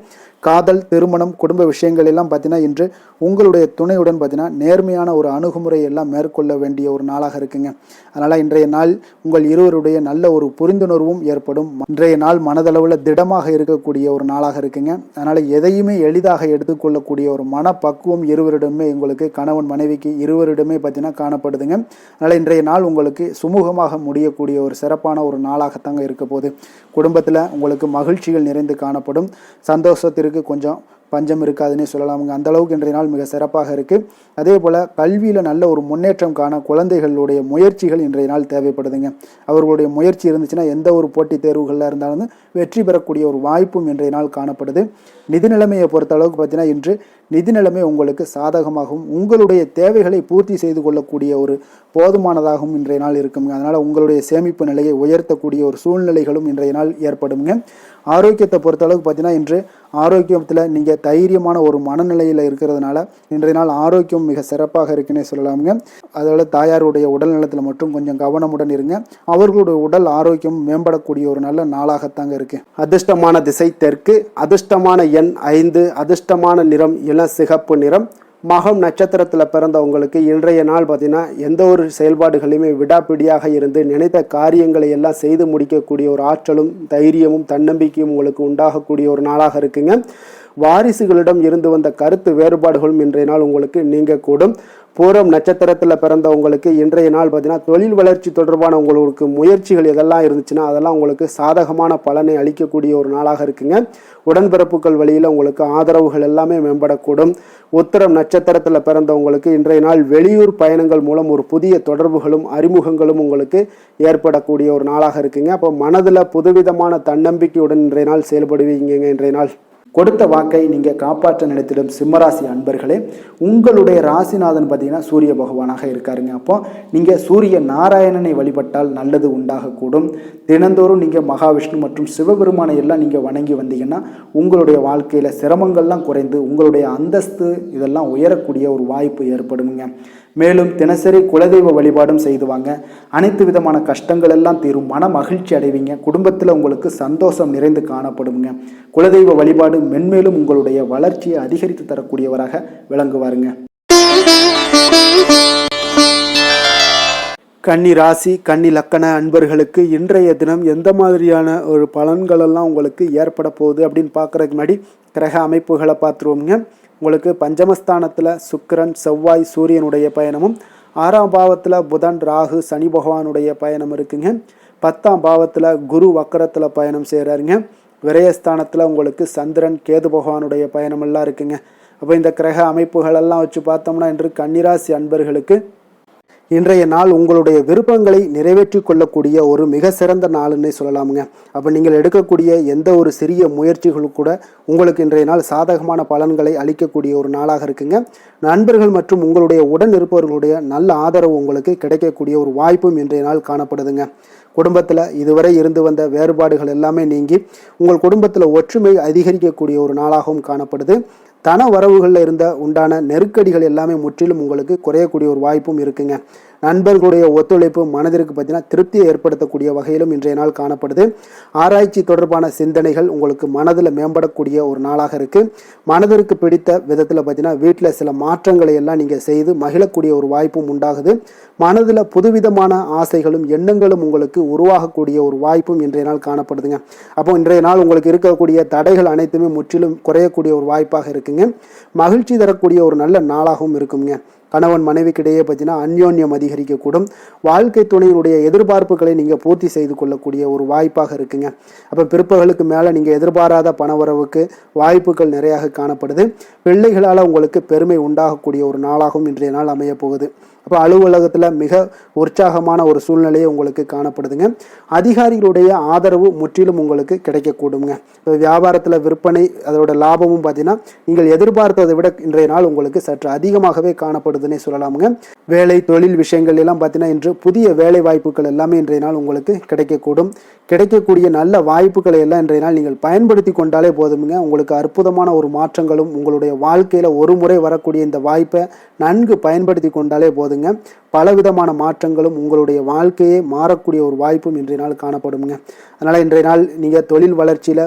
காதல் திருமணம் குடும்ப விஷயங்கள் எல்லாம் பார்த்தீங்கன்னா இன்று உங்களுடைய துணையுடன் பார்த்தீங்கன்னா நேர்மையான ஒரு அணுகுமுறை எல்லாம் மேற்கொள்ள வேண்டிய ஒரு நாளாக இருக்குங்க. அதனால் இன்றைய நாள் உங்கள் இருவருடைய நல்ல ஒரு புரிந்துணர்வும் ஏற்படும். இன்றைய நாள் மனதளவில் திடமாக இருக்கக்கூடிய ஒரு நாளாக இருக்குங்க. அதனால் எதையுமே எளிதாக எடுத்துக்கொள்ளக்கூடிய ஒரு மனப்பக்குவம் இருவரிடமே உங்களுக்கு கணவன் மனைவிக்கு இருவரிடமே பார்த்தீங்கன்னா காணப்படுதுங்க. அதனால் இன்றைய நாள் உங்களுக்கு சுமூகமாக முடியக்கூடிய ஒரு சிறப்பான ஒரு நாளாகத்தாங்க இருக்க போகுது. குடும்பத்தில் உங்களுக்கு மகிழ்ச்சிகள் நிறைந்து காணப்படும். சந்தோஷத்திற்கு கொஞ்சம் பஞ்சம் இருக்காதுன்னே சொல்லலாமுங்க. அந்த அளவுக்கு இன்றைய நாள் மிக சிறப்பாக இருக்குது. அதே போல் கல்வியில் நல்ல ஒரு முன்னேற்றம் காண குழந்தைகளுடைய முயற்சிகள் இன்றைய நாள் தேவைப்படுதுங்க. அவர்களுடைய முயற்சி இருந்துச்சுன்னா எந்த ஒரு போட்டித் தேர்வுகளில் இருந்தாலும் வெற்றி பெறக்கூடிய ஒரு வாய்ப்பும் இன்றைய நாள் காணப்படுது. நிதி நிலைமையை பொறுத்த அளவுக்கு பார்த்தீங்கன்னா இன்று நிதி நிலைமை உங்களுக்கு சாதகமாகவும் உங்களுடைய தேவைகளை பூர்த்தி செய்து கொள்ளக்கூடிய ஒரு போதுமானதாகவும் இன்றைய நாள் இருக்குங்க. அதனால் உங்களுடைய சேமிப்பு நிலையை உயர்த்தக்கூடிய ஒரு சூழ்நிலைகளும் இன்றைய நாள் ஏற்படுங்க. ஆரோக்கியத்தை பொறுத்த அளவுக்கு பார்த்தீங்கன்னா இன்று ஆரோக்கியத்தில் நீங்கள் தைரியமான ஒரு மனநிலையில் இருக்கிறதுனால இன்றைய நாள் ஆரோக்கியம் மிக சிறப்பாக இருக்குன்னே சொல்லலாமுங்க. அதோட தாயாருடைய உடல் நலத்தில் மட்டும் கொஞ்சம் கவனமுடன் இருங்க. அவர்களுடைய உடல் ஆரோக்கியம் மேம்படக்கூடிய ஒரு நல்ல நாளாகத்தாங்க இருக்கு. அதிர்ஷ்டமான திசை தெற்கு, அதிர்ஷ்டமான எண் 5, அதிர்ஷ்டமான நிறம் இளம் சிகப்பு நிறம். மகம் நட்சத்திரத்தில் பிறந்தவங்களுக்கு இன்றைய நாள் பார்த்தீங்கன்னா எந்த ஒரு செயல்பாடுகளையுமே விடாப்பிடியாக இருந்து நினைத்த காரியங்களை எல்லாம் செய்து முடிக்கக்கூடிய ஒரு ஆற்றலும் தைரியமும் தன்னம்பிக்கையும் உங்களுக்கு உண்டாகக்கூடிய ஒரு நாளாக இருக்குங்க. வாரிசுகளிடம் இருந்து வந்த கருத்து வேறுபாடுகளும் இன்றைய நாள் உங்களுக்கு நீங்கக்கூடும். பூரம் நட்சத்திரத்தில் பிறந்தவங்களுக்கு இன்றைய நாள் பார்த்தீங்கன்னா தொழில் வளர்ச்சி தொடர்பான உங்களுக்கு முயற்சிகள் எதெல்லாம் இருந்துச்சுன்னா அதெல்லாம் உங்களுக்கு சாதகமான பலனை அளிக்கக்கூடிய ஒரு நாளாக இருக்குங்க. உடன்பிறப்புகள் வழியில் உங்களுக்கு ஆதரவுகள் எல்லாமே மேம்படக்கூடும். உத்திரம் நட்சத்திரத்தில் பிறந்தவங்களுக்கு இன்றைய நாள் வெளியூர் பயணங்கள் மூலம் ஒரு புதிய தொடர்புகளும் அறிமுகங்களும் உங்களுக்கு ஏற்படக்கூடிய ஒரு நாளாக இருக்குங்க. அப்போ மனதில் புதுவிதமான தன்னம்பிக்கையுடன் இன்றைய நாள் செயல்படுவீங்க. இன்றைய நாள் கொடுத்த வாக்கை நீங்கள் காப்பாற்ற நினைத்திடும் சிம்மராசி அன்பர்களே, உங்களுடைய ராசிநாதன் பார்த்தீங்கன்னா சூரிய பகவானாக இருக்காருங்க. அப்போ நீங்கள் சூரிய நாராயணனை வழிபட்டால் நல்லது உண்டாகக்கூடும். தினந்தோறும் நீங்கள் மகாவிஷ்ணு மற்றும் சிவபெருமானை எல்லாம் நீங்கள் வணங்கி வந்தீங்கன்னா உங்களுடைய வாழ்க்கையில் சிரமங்கள்லாம் குறைந்து உங்களுடைய அந்தஸ்து இதெல்லாம் உயரக்கூடிய ஒரு வாய்ப்பு ஏற்படுங்க. மேலும் தினசரி குலதெய்வ வழிபாடும் செய்துவாங்க. அனைத்து விதமான கஷ்டங்கள் எல்லாம் தீரும். மன மகிழ்ச்சி அடைவீங்க. குடும்பத்தில் உங்களுக்கு சந்தோஷம் நிறைந்து காணப்படுங்க. குலதெய்வ வழிபாடு மென்மேலும் உங்களுடைய வளர்ச்சியை அதிகரித்து தரக்கூடியவராக விளங்குவாருங்க. கன்னி ராசி கன்னி லக்கண அன்பர்களுக்கு இன்றைய தினம் எந்த மாதிரியான ஒரு பலன்கள் எல்லாம் உங்களுக்கு ஏற்பட போகுது அப்படின்னு பார்க்குறதுக்கு முன்னாடி கிரக அமைப்புகளை பார்த்துருவோங்க. உங்களுக்கு பஞ்சமஸ்தானத்தில் சுக்கிரன் செவ்வாய் சூரியனுடைய பயணமும், 6ஆம் பாவத்தில் புதன் ராகு சனி பகவானுடைய பயணம் இருக்குங்க. 10ஆம் பாவத்தில் குரு வக்கரத்தில் பயணம் செய்கிறாருங்க. விரயஸ்தானத்தில் உங்களுக்கு சந்திரன் கேது பகவானுடைய பயணமெல்லாம் இருக்குங்க. அப்போ இந்த கிரக அமைப்புகளெல்லாம் வச்சு பார்த்தோம்னா இன்று கன்னிராசி அன்பர்களுக்கு இன்றைய நாள் உங்களுடைய விருப்பங்களை நிறைவேற்றி கொள்ளக்கூடிய ஒரு மிக சிறந்த நாள்னே சொல்லலாமுங்க. அப்போ நீங்கள் எடுக்கக்கூடிய எந்த ஒரு சிறிய முயற்சிகளும் கூட உங்களுக்கு இன்றைய நாள் சாதகமான பலன்களை அளிக்கக்கூடிய ஒரு நாளாக இருக்குங்க. நண்பர்கள் மற்றும் உங்களுடைய உடன் இருப்பவர்களுடைய நல்ல ஆதரவு உங்களுக்கு கிடைக்கக்கூடிய ஒரு வாய்ப்பும் இன்றைய நாள் காணப்படுதுங்க. குடும்பத்தில் இதுவரை இருந்து வந்த வேறுபாடுகள் எல்லாமே நீங்கி உங்கள் குடும்பத்தில் ஒற்றுமை அதிகரிக்கக்கூடிய ஒரு நாளாகவும் காணப்படுது. தன வரவுகளில் இருந்த உண்டான நெருக்கடிகள் எல்லாமே முற்றிலும் உங்களுக்கு குறையக்கூடிய ஒரு வாய்ப்பும் இருக்குங்க. நண்பர்களுடைய ஒத்துழைப்பு மனதிற்கு பார்த்தீங்கன்னா திருப்தியை ஏற்படுத்தக்கூடிய வகையிலும் இன்றைய நாள் காணப்படுது. ஆராய்ச்சி தொடர்பான சிந்தனைகள் உங்களுக்கு மனதில் மேம்படக்கூடிய ஒரு நாளாக இருக்குது. மனதிற்கு பிடித்த விதத்தில் பார்த்தீங்கன்னா வீட்டில் சில மாற்றங்களை எல்லாம் நீங்கள் செய்து மகிழக்கூடிய ஒரு வாய்ப்பும் உண்டாகுது. மனதில் புதுவிதமான ஆசைகளும் எண்ணங்களும் உங்களுக்கு உருவாகக்கூடிய ஒரு வாய்ப்பும் இன்றைய நாள் காணப்படுதுங்க. அப்போ இன்றைய நாள் உங்களுக்கு இருக்கக்கூடிய தடைகள் அனைத்துமே முற்றிலும் குறையக்கூடிய ஒரு வாய்ப்பாக இருக்குங்க. மகிழ்ச்சி தரக்கூடிய ஒரு நல்ல நாளாகவும் இருக்குங்க. கணவன் மனைவிக்கிடையே பார்த்தீங்கன்னா அந்யோன்யம் அதிகரிக்கக்கூடும். வாழ்க்கை துணையினுடைய எதிர்பார்ப்புகளை நீங்கள் பூர்த்தி செய்து கொள்ளக்கூடிய ஒரு வாய்ப்பாக இருக்குங்க. அப்போ பிற்பகலுக்கு மேலே நீங்கள் எதிர்பாராத பணவரவுக்கு வாய்ப்புகள் நிறையாக காணப்படுது. பிள்ளைகளால் உங்களுக்கு பெருமை உண்டாகக்கூடிய ஒரு நாளாகவும் இன்றைய நாள் அமைய போகுது. அப்போ அலுவலகத்தில் மிக உற்சாகமான ஒரு சூழ்நிலையை உங்களுக்கு காணப்படுதுங்க. அதிகாரிகளுடைய ஆதரவு முற்றிலும் உங்களுக்கு கிடைக்கக்கூடுங்க. இப்போ வியாபாரத்தில் விற்பனை அதோட லாபமும் பார்த்தீங்கன்னா நீங்கள் எதிர்பார்த்ததை விட இன்றைய நாள் உங்களுக்கு சற்று அதிகமாகவே காணப்படுதுன்னே சொல்லலாமுங்க. வேலை தொழில் விஷயங்கள் எல்லாம் பார்த்தீங்கன்னா இன்று புதிய வேலை வாய்ப்புகள் எல்லாமே இன்றைய நாள் உங்களுக்கு கிடைக்கக்கூடும். கிடைக்கக்கூடிய நல்ல வாய்ப்புகளை எல்லாம் இன்றைய நாள் நீங்கள் பயன்படுத்தி கொண்டாலே போதுமுங்க. உங்களுக்கு அற்புதமான ஒரு மாற்றங்களும் உங்களுடைய வாழ்க்கையில் ஒரு முறை வரக்கூடிய இந்த வாய்ப்பை நன்கு பயன்படுத்தி கொண்டாலே போதுங்க. பலவிதமான மாற்றங்களும் உங்களுடைய வாழ்க்கையே மாறக்கூடிய ஒரு வாய்ப்பும் இன்றைய நாள் காணப்படுங்க. அதனால் இன்றைய நாள் நீங்கள் தொழில் வளர்ச்சியில்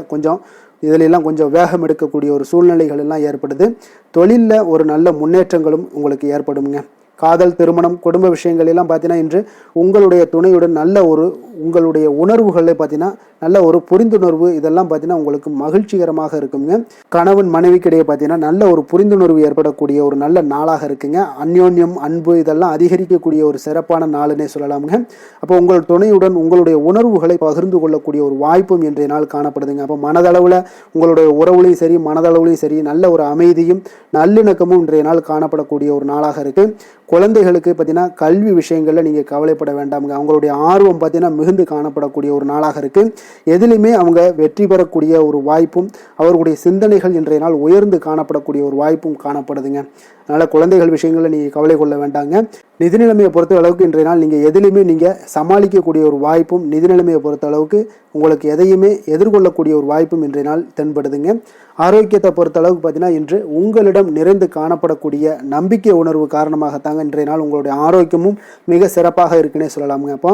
இதிலெல்லாம் கொஞ்சம் வேகம் எடுக்கக்கூடிய ஒரு சூழ்நிலைகள் எல்லாம் ஏற்படுது. தொழிலில் ஒரு நல்ல முன்னேற்றங்களும் உங்களுக்கு ஏற்படுங்க. காதல் திருமணம் குடும்ப விஷயங்கள் எல்லாம் பார்த்தீங்கன்னா இன்று உங்களுடைய துணையுடன் நல்ல ஒரு உங்களுடைய உணர்வுகளை பார்த்தீங்கன்னா நல்ல ஒரு புரிந்துணர்வு இதெல்லாம் பார்த்தீங்கன்னா உங்களுக்கு மகிழ்ச்சிகரமாக இருக்குங்க. கணவன் மனைவிக்கிடையே பார்த்தீங்கன்னா நல்ல ஒரு புரிந்துணர்வு ஏற்படக்கூடிய ஒரு நல்ல நாளாக இருக்குங்க. அந்யோன்யம் அன்பு இதெல்லாம் அதிகரிக்கக்கூடிய ஒரு சிறப்பான நாளுன்னே சொல்லலாமுங்க. அப்போ உங்கள் துணையுடன் உங்களுடைய உணர்வுகளை பகிர்ந்து கொள்ளக்கூடிய ஒரு வாய்ப்பும் இன்றைய நாள் காணப்படுதுங்க. அப்போ மனதளவில் உங்களுடைய உறவுலையும் சரி மனதளவுலையும் சரி நல்ல ஒரு அமைதியும் நல்லிணக்கமும் இன்றைய நாள் காணப்படக்கூடிய ஒரு நாளாக இருக்கு. குழந்தைகளுக்கு பார்த்தீங்கன்னா கல்வி விஷயங்களில் நீங்கள் கவலைப்பட வேண்டாமுங்க. அவங்களுடைய ஆர்வம் பார்த்தீங்கன்னா மிகுந்து காணப்படக்கூடிய ஒரு நாளாக இருக்குது. எதிலுமே அவங்க வெற்றி பெறக்கூடிய ஒரு வாய்ப்பும் அவர்களுடைய சிந்தனைகள் இன்றைய நாள் உயர்ந்து காணப்படக்கூடிய ஒரு வாய்ப்பும் காணப்படுதுங்க. அதனால் குழந்தைகள் விஷயங்களில் நீங்கள் கவலை கொள்ள வேண்டாங்க. நிதி நிலைமையை பொறுத்த அளவுக்கு இன்றைய நாள் நீங்கள் எதிலுமே நீங்கள் சமாளிக்கக்கூடிய ஒரு வாய்ப்பும் நிதி நிலைமையை பொறுத்த அளவுக்கு உங்களுக்கு எதையுமே எதிர்கொள்ளக்கூடிய ஒரு வாய்ப்பும் இன்றைய நாள் தென்படுதுங்க. ஆரோக்கியத்தை பொறுத்த அளவுக்கு பார்த்தீங்கன்னா இன்று உங்களிடம் நிறைந்து காணப்படக்கூடிய நம்பிக்கை உணர்வு காரணமாகத்தாங்க இன்றைய நாள் உங்களுடைய ஆரோக்கியமும் மிக சிறப்பாக இருக்குன்னே சொல்லலாமுங்க. அப்போ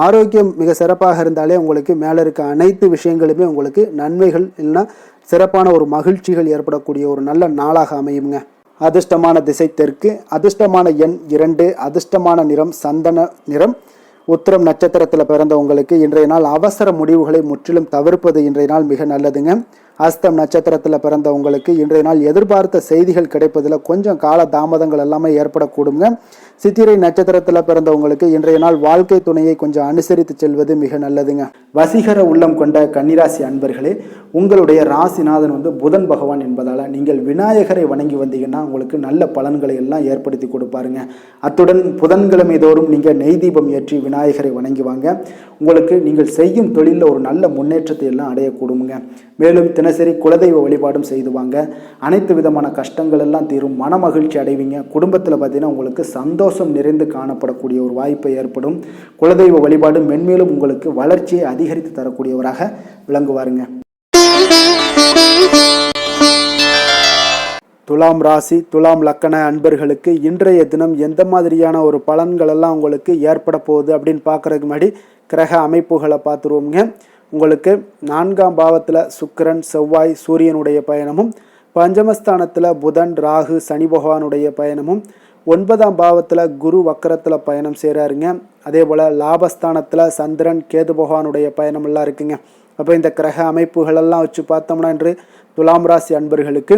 ஆரோக்கியம் மிக சிறப்பாக இருந்தாலே உங்களுக்கு மேலே இருக்க அனைத்து விஷயங்களுமே உங்களுக்கு நன்மைகள் இல்லைன்னா சிறப்பான ஒரு மகிழ்ச்சிகள் ஏற்படக்கூடிய ஒரு நல்ல நாளாக அமையுங்க. அதிர்ஷ்டமான திசை தெற்கு, அதிர்ஷ்டமான எண் 2, அதிர்ஷ்டமான நிறம் சந்தன நிறம். உத்திரம் நட்சத்திரத்தில் பிறந்தவங்களுக்கு இன்றைய நாள் அவசர முடிவுகளை முற்றிலும் தவிர்ப்பது இன்றைய நாள் மிக நல்லதுங்க. அஸ்தம் நட்சத்திரத்தில் பிறந்தவங்களுக்கு இன்றைய நாள் எதிர்பார்த்த செய்திகள் கிடைப்பதில் கொஞ்சம் கால தாமதங்கள் எல்லாமே ஏற்படக்கூடுங்க. சித்திரை நட்சத்திரத்தில் பிறந்தவங்களுக்கு இன்றைய நாள் வாழ்க்கை துணையை கொஞ்சம் அனுசரித்து செல்வது மிக நல்லதுங்க. வசீகர உள்ளம் கொண்ட கன்னிராசி அன்பர்களே, உங்களுடைய ராசிநாதன் புதன் பகவான் என்பதால் நீங்கள் விநாயகரை வணங்கி வந்தீங்கன்னா உங்களுக்கு நல்ல பலன்களை எல்லாம் ஏற்படுத்தி கொடுப்பாருங்க. அத்துடன் புதன்கிழமை தோறும் நீங்கள் நெய் தீபம் ஏற்றி விநாயகரை வணங்கி வாங்க. உங்களுக்கு நீங்கள் செய்யும் தொழிலில் ஒரு நல்ல முன்னேற்றத்தை எல்லாம் அடையக்கூடுங்க. மேலும் தினசரி குலதெய்வ வழிபாடும் செய்துவாங்க. அனைத்து விதமான கஷ்டங்கள் எல்லாம் தீரும், மன மகிழ்ச்சி அடைவீங்க. குடும்பத்தில் பார்த்தீங்கன்னா உங்களுக்கு சந்தோஷம் நிறைந்து காணப்படக்கூடிய ஒரு வாய்ப்பு ஏற்படும். குலதெய்வ வழிபாடு மென்மேலும் உங்களுக்கு வளர்ச்சியை அதிகரித்து தரக்கூடியவராக விளங்குவாருங்க. துலாம் ராசி துலாம் லக்கண அன்பர்களுக்கு இன்றைய தினம் எந்த மாதிரியான ஒரு பலன்கள் எல்லாம் உங்களுக்கு ஏற்பட போகுது அப்படின்னு பார்க்கறதுக்கு முன்னாடி கிரக அமைப்புகளை பார்த்துருவோங்க. உங்களுக்கு 4ஆம் பாவத்தில் சுக்கிரன் செவ்வாய் சூரியனுடைய பயணமும், பஞ்சமஸ்தானத்தில் புதன் ராகு சனி பகவானுடைய பயணமும், 9ஆம் பாவத்தில் குரு வக்கரத்தில் பயணம் செய்கிறாருங்க. அதே போல் லாபஸ்தானத்தில் சந்திரன் கேது பகவானுடைய பயணம் எல்லாம் இருக்குங்க. அப்போ இந்த கிரக அமைப்புகளெல்லாம் வச்சு பார்த்தோம்னா இன்று துலாம் ராசி அன்பர்களுக்கு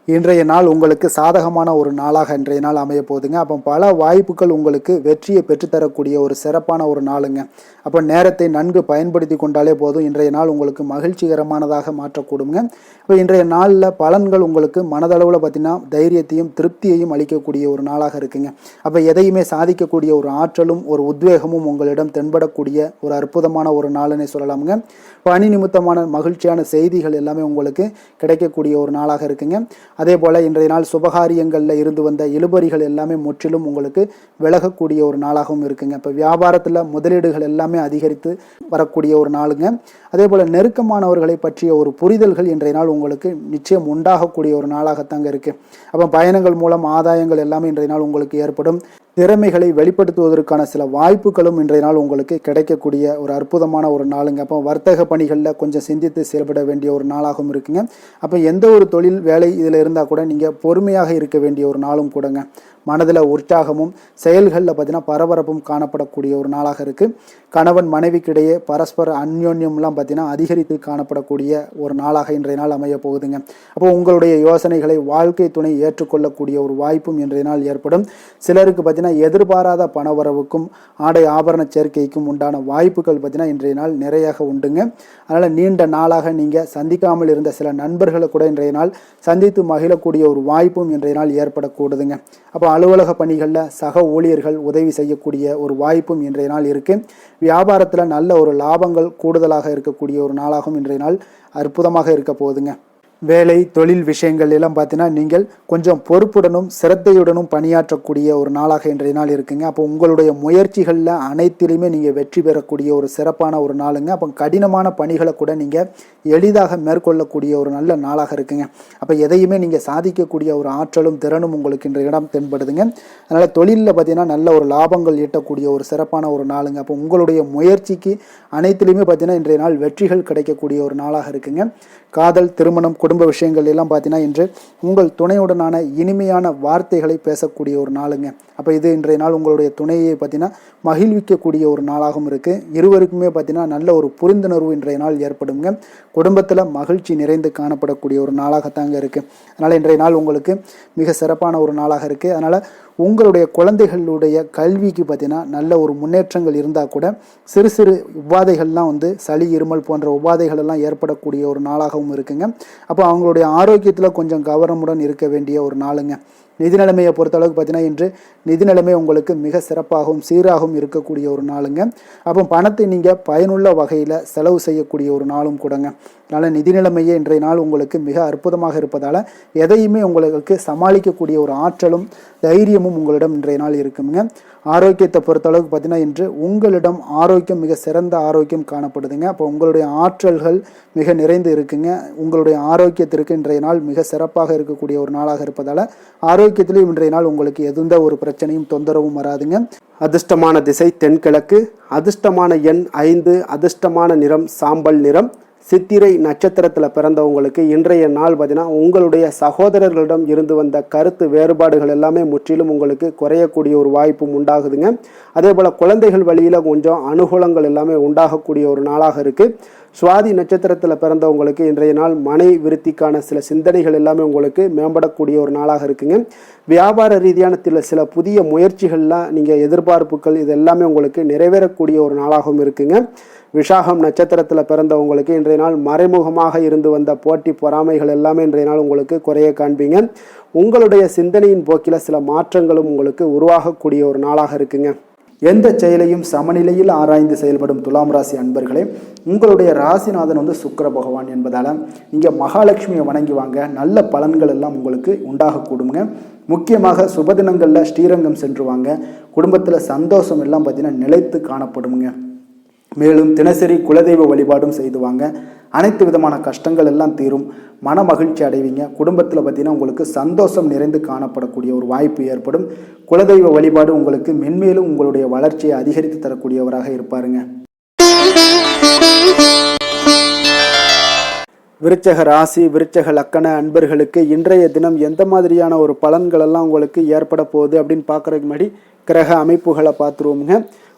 இன்றைய நாள் உங்களுக்கு சாதகமான ஒரு நாளாக இன்றைய நாள் அமைய போகுதுங்க. அப்போ பல வாய்ப்புகள் உங்களுக்கு வெற்றியை பெற்றுத்தரக்கூடிய ஒரு சிறப்பான ஒரு நாளுங்க. அப்போ நேரத்தை நன்கு பயன்படுத்தி கொண்டாலே போதும், இன்றைய நாள் உங்களுக்கு மகிழ்ச்சிகரமானதாக மாற்றக்கூடுங்க. இப்போ இன்றைய நாளில் பலன்கள் உங்களுக்கு மனதளவில் பார்த்திங்கன்னா தைரியத்தையும் திருப்தியையும் அளிக்கக்கூடிய ஒரு நாளாக இருக்குங்க. அப்போ எதையுமே சாதிக்கக்கூடிய ஒரு ஆற்றலும் ஒரு உத்வேகமும் உங்களிடம் தென்படக்கூடிய ஒரு அற்புதமான ஒரு நாளுன்னு சொல்லலாமுங்க. பணி நிமித்தமான மகிழ்ச்சியான செய்திகள் எல்லாமே உங்களுக்கு கிடைக்கக்கூடிய ஒரு நாளாக இருக்குங்க. அதே போல் இன்றைய நாள் சுபகாரியங்களில் இருந்து வந்த இழுபறிகள் எல்லாமே முற்றிலும் உங்களுக்கு விலகக்கூடிய ஒரு நாளாகவும் இருக்குங்க. இப்போ வியாபாரத்தில் முதலீடுகள் எல்லாமே அதிகரித்து வரக்கூடிய ஒரு நாளுங்க. அதே போல் நெருக்கமானவர்களை பற்றிய ஒரு புரிதல்கள் இன்றைய நாள் உங்களுக்கு நிச்சயம் உண்டாகக்கூடிய ஒரு நாளாகத்தாங்க இருக்குது. அப்போ பயணங்கள் மூலம் ஆதாயங்கள் எல்லாமே இன்றைய நாள் உங்களுக்கு ஏற்படும். திறமைகளை வெளிப்படுத்துவதற்கான சில வாய்ப்புகளும் இன்றைய நாள் உங்களுக்கு கிடைக்கக்கூடிய ஒரு அற்புதமான ஒரு நாளுங்க. அப்போ வர்த்தக பணிகளில் கொஞ்சம் சிந்தித்து செயல்பட வேண்டிய ஒரு நாளாகவும் இருக்குங்க. அப்போ எந்த ஒரு தொழில் வேலை இதில் இருந்தால் கூட நீங்கள் பொறுமையாக இருக்க வேண்டிய ஒரு நாளும் கூடங்க. மனதில் உற்சாகமும் செயல்களில் பார்த்தீங்கன்னா பரபரப்பும் காணப்படக்கூடிய ஒரு நாளாக இருக்குது. கணவன் மனைவிக்கிடையே பரஸ்பர அந்யோன்யம்லாம் பார்த்தீங்கன்னா அதிகரித்து காணப்படக்கூடிய ஒரு நாளாக இன்றைய நாள் அமைய போகுதுங்க. அப்போ உங்களுடைய யோசனைகளை வாழ்க்கை துணை ஏற்றுக்கொள்ளக்கூடிய ஒரு வாய்ப்பும் இன்றைய நாள் ஏற்படும். சிலருக்கு பார்த்தீங்கன்னா எதிர்பாராத பணவரவுக்கும் ஆடை ஆபரண சேர்க்கைக்கும் உண்டான வாய்ப்புகள் பார்த்தீங்கன்னா இன்றைய நாள் நிறையாக உண்டுங்க. அதனால் நீண்ட நாளாக நீங்கள் சந்திக்காமல் இருந்த சில நண்பர்களை கூட இன்றைய நாள் சந்தித்து மகிழக்கூடிய ஒரு வாய்ப்பும் இன்றைய நாள் ஏற்படக்கூடுதுங்க. அப்போ அலுவலக பணிகளில் சக ஊழியர்கள் உதவி செய்யக்கூடிய ஒரு வாய்ப்பும் இன்றைய நாள் இருக்குது. வியாபாரத்தில் நல்ல ஒரு லாபங்கள் கூடுதலாக இருக்கக்கூடிய ஒரு நாளாகவும் இன்றைய நாள் அற்புதமாக இருக்க போகுதுங்க. வேலை தொழில் விஷயங்கள் எல்லாம் பார்த்தீங்கன்னா நீங்கள் கொஞ்சம் பொறுப்புடனும் சிரத்தையுடனும் பணியாற்றக்கூடிய ஒரு நாளாக இன்றைய நாள் இருக்குங்க. அப்போ உங்களுடைய முயற்சிகளில் அனைத்திலுமே நீங்கள் வெற்றி பெறக்கூடிய ஒரு சிறப்பான ஒரு நாளுங்க. அப்போ கடினமான பணிகளை கூட நீங்கள் எளிதாக மேற்கொள்ளக்கூடிய ஒரு நல்ல நாளாக இருக்குங்க. அப்போ எதையுமே நீங்கள் சாதிக்கக்கூடிய ஒரு ஆற்றலும் திறனும் உங்களுக்கு இன்றைய இடம் தென்படுதுங்க. அதனால் தொழிலில் பார்த்தீங்கன்னா நல்ல ஒரு லாபங்கள் ஈட்டக்கூடிய ஒரு சிறப்பான ஒரு நாளுங்க. அப்போ உங்களுடைய முயற்சிக்கு அனைத்திலுமே பார்த்தீங்கன்னா இன்றைய நாள் வெற்றிகள் கிடைக்கக்கூடிய ஒரு நாளாக இருக்குங்க. காதல் திருமணம் குடும்ப விஷயங்கள் எல்லாம் பார்த்தீங்கன்னா இன்று உங்கள் துணையுடனான இனிமையான வார்த்தைகளை பேசக்கூடிய ஒரு நாளுங்க. அப்போ இது இன்றைய நாள் உங்களுடைய துணையை பார்த்தீங்கன்னா மகிழ்விக்கக்கூடிய ஒரு நாளாகவும் இருக்குது. இருவருக்குமே பார்த்தீங்கன்னா நல்ல ஒரு புரிந்துணர்வு இன்றைய நாள் ஏற்படுங்க. குடும்பத்தில் மகிழ்ச்சி நிறைந்து காணப்படக்கூடிய ஒரு நாளாகத்தாங்க இருக்குது. அதனால் இன்றைய நாள் உங்களுக்கு மிக சிறப்பான ஒரு நாளாக இருக்குது. அதனால் உங்களுடைய குழந்தைகளுடைய கல்விக்கு பார்த்தீங்கன்னா நல்ல ஒரு முன்னேற்றங்கள் இருந்தால் கூட சிறு சிறு உபாதைகள்லாம் சளி இருமல் போன்ற உபாதைகள் எல்லாம் ஏற்படக்கூடிய ஒரு நாளாகவும் இருக்குங்க. அப்போ அவங்களுடைய ஆரோக்கியத்தில் கொஞ்சம் கவனமுடன் இருக்க வேண்டிய ஒரு நாளுங்க. நிதி நிலைமையை பொறுத்தளவுக்கு பார்த்தீங்கன்னா இன்று நிதி நிலைமை உங்களுக்கு மிக சிறப்பாகவும் சீராகவும் இருக்கக்கூடிய ஒரு நாளுங்க. அப்போ பணத்தை நீங்கள் பயனுள்ள வகையில் செலவு செய்யக்கூடிய ஒரு நாளும் கூடங்க. அதனால் நிதி நிலைமையே இன்றைய நாள் உங்களுக்கு மிக அற்புதமாக இருப்பதால் எதையுமே உங்களுக்கு சமாளிக்கக்கூடிய ஒரு ஆற்றலும் தைரியமும் உங்களிடம் இன்றைய நாள் இருக்குங்க. ஆரோக்கியத்தை பொறுத்தளவுக்கு பார்த்தீங்கன்னா இன்று உங்களிடம் ஆரோக்கியம் மிக சிறந்த ஆரோக்கியம் காணப்படுதுங்க. அப்போ உங்களுடைய ஆற்றல்கள் மிக நிறைந்து இருக்குங்க. உங்களுடைய ஆரோக்கியத்திற்கு இன்றைய நாள் மிக சிறப்பாக இருக்கக்கூடிய ஒரு நாளாக இருப்பதால் ஆரோக்கியத்திலையும் இன்றைய நாள் உங்களுக்கு எந்த ஒரு பிரச்சனையும் தொந்தரவும் வராதுங்க. அதிர்ஷ்டமான திசை தென்கிழக்கு, அதிர்ஷ்டமான எண் 5, அதிர்ஷ்டமான நிறம் சாம்பல் நிறம். சித்திரை நட்சத்திரத்தில் பிறந்தவங்களுக்கு இன்றைய நாள் பார்த்தீங்கன்னா உங்களுடைய சகோதரர்களிடம் இருந்து வந்த கருத்து வேறுபாடுகள் எல்லாமே முற்றிலும் உங்களுக்கு குறையக்கூடிய ஒரு வாய்ப்பும் உண்டாகுதுங்க. அதே போல் குழந்தைகள் வழியில் கொஞ்சம் அனுகூலங்கள் எல்லாமே உண்டாகக்கூடிய ஒரு நாளாக இருக்குது. சுவாதி நட்சத்திரத்தில் பிறந்தவங்களுக்கு இன்றைய நாள் மனை விருத்திக்கான சில சிந்தனைகள் எல்லாமே உங்களுக்கு மேம்படக்கூடிய ஒரு நாளாக இருக்குங்க. வியாபார ரீதியான சில புதிய முயற்சிகள்லாம் நீங்கள் எதிர்பார்ப்புகள் இது எல்லாமே உங்களுக்கு நிறைவேறக்கூடிய ஒரு நாளாகவும் இருக்குங்க. விஷாகம் நட்சத்திரத்தில் பிறந்தவங்களுக்கு இன்றைய நாள் மறைமுகமாக இருந்து வந்த போட்டி பொறாமைகள் எல்லாமே இன்றைய நாள் உங்களுக்கு குறைய காண்பீங்க. உங்களுடைய சிந்தனையின் போக்கில் சில மாற்றங்களும் உங்களுக்கு உருவாகக்கூடிய ஒரு நாளாக இருக்குங்க. எந்த செயலையும் சமநிலையில் ஆராய்ந்து செயல்படும் துலாம் ராசி அன்பர்களே, உங்களுடைய ராசிநாதன் வந்து சுக்கிர பகவான் என்பதால் நீங்கள் மகாலட்சுமியை வணங்கி வாங்க, நல்ல பலன்கள் எல்லாம் உங்களுக்கு உண்டாகக்கூடுங்க. முக்கியமாக சுபதினங்களில் ஸ்ரீரங்கம் சென்று வாங்க, குடும்பத்தில் சந்தோஷம் எல்லாம் பார்த்தீங்கன்னா நிலைத்து காணப்படுங்க. மேலும் தினசரி குலதெய்வ வழிபாடும் செய்துவாங்க, அனைத்து விதமான கஷ்டங்கள் எல்லாம் தீரும், மன மகிழ்ச்சி அடைவீங்க. குடும்பத்தில் பார்த்தீங்கன்னா உங்களுக்கு சந்தோஷம் நிறைந்து காணப்படக்கூடிய ஒரு வாய்ப்பு ஏற்படும். குலதெய்வ வழிபாடு உங்களுக்கு மென்மேலும் உங்களுடைய வளர்ச்சியை அதிகரித்து தரக்கூடியவராக இருப்பாருங்க. விருச்சக ராசி விருச்சக லக்கண அன்பர்களுக்கு இன்றைய தினம் எந்த மாதிரியான ஒரு பலன்கள் எல்லாம் உங்களுக்கு ஏற்பட போகுது அப்படின்னு பார்க்குறதுக்கு முன்னாடி கிரக அமைப்புகளை பார்த்துருவோமுங்க.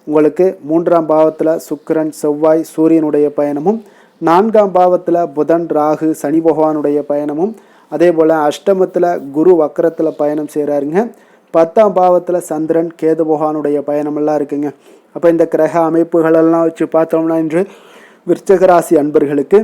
உங்களுக்கு 3ஆம் பாவத்தில் சுக்கிரன் செவ்வாய் சூரியனுடைய பயணமும், 4ஆம் பாவத்தில் புதன் ராகு சனி பகவானுடைய பயணமும், அதே போல் அஷ்டமத்தில் குரு வக்கரத்தில் பயணம் செய்கிறாருங்க. 10ஆம் பாவத்தில் சந்திரன் கேது பகவானுடைய பயணமெல்லாம் இருக்குங்க. அப்போ இந்த கிரக அமைப்புகளெல்லாம் வச்சு பார்த்தோம்னா இன்று விருச்சக ராசி அன்பர்களுக்கு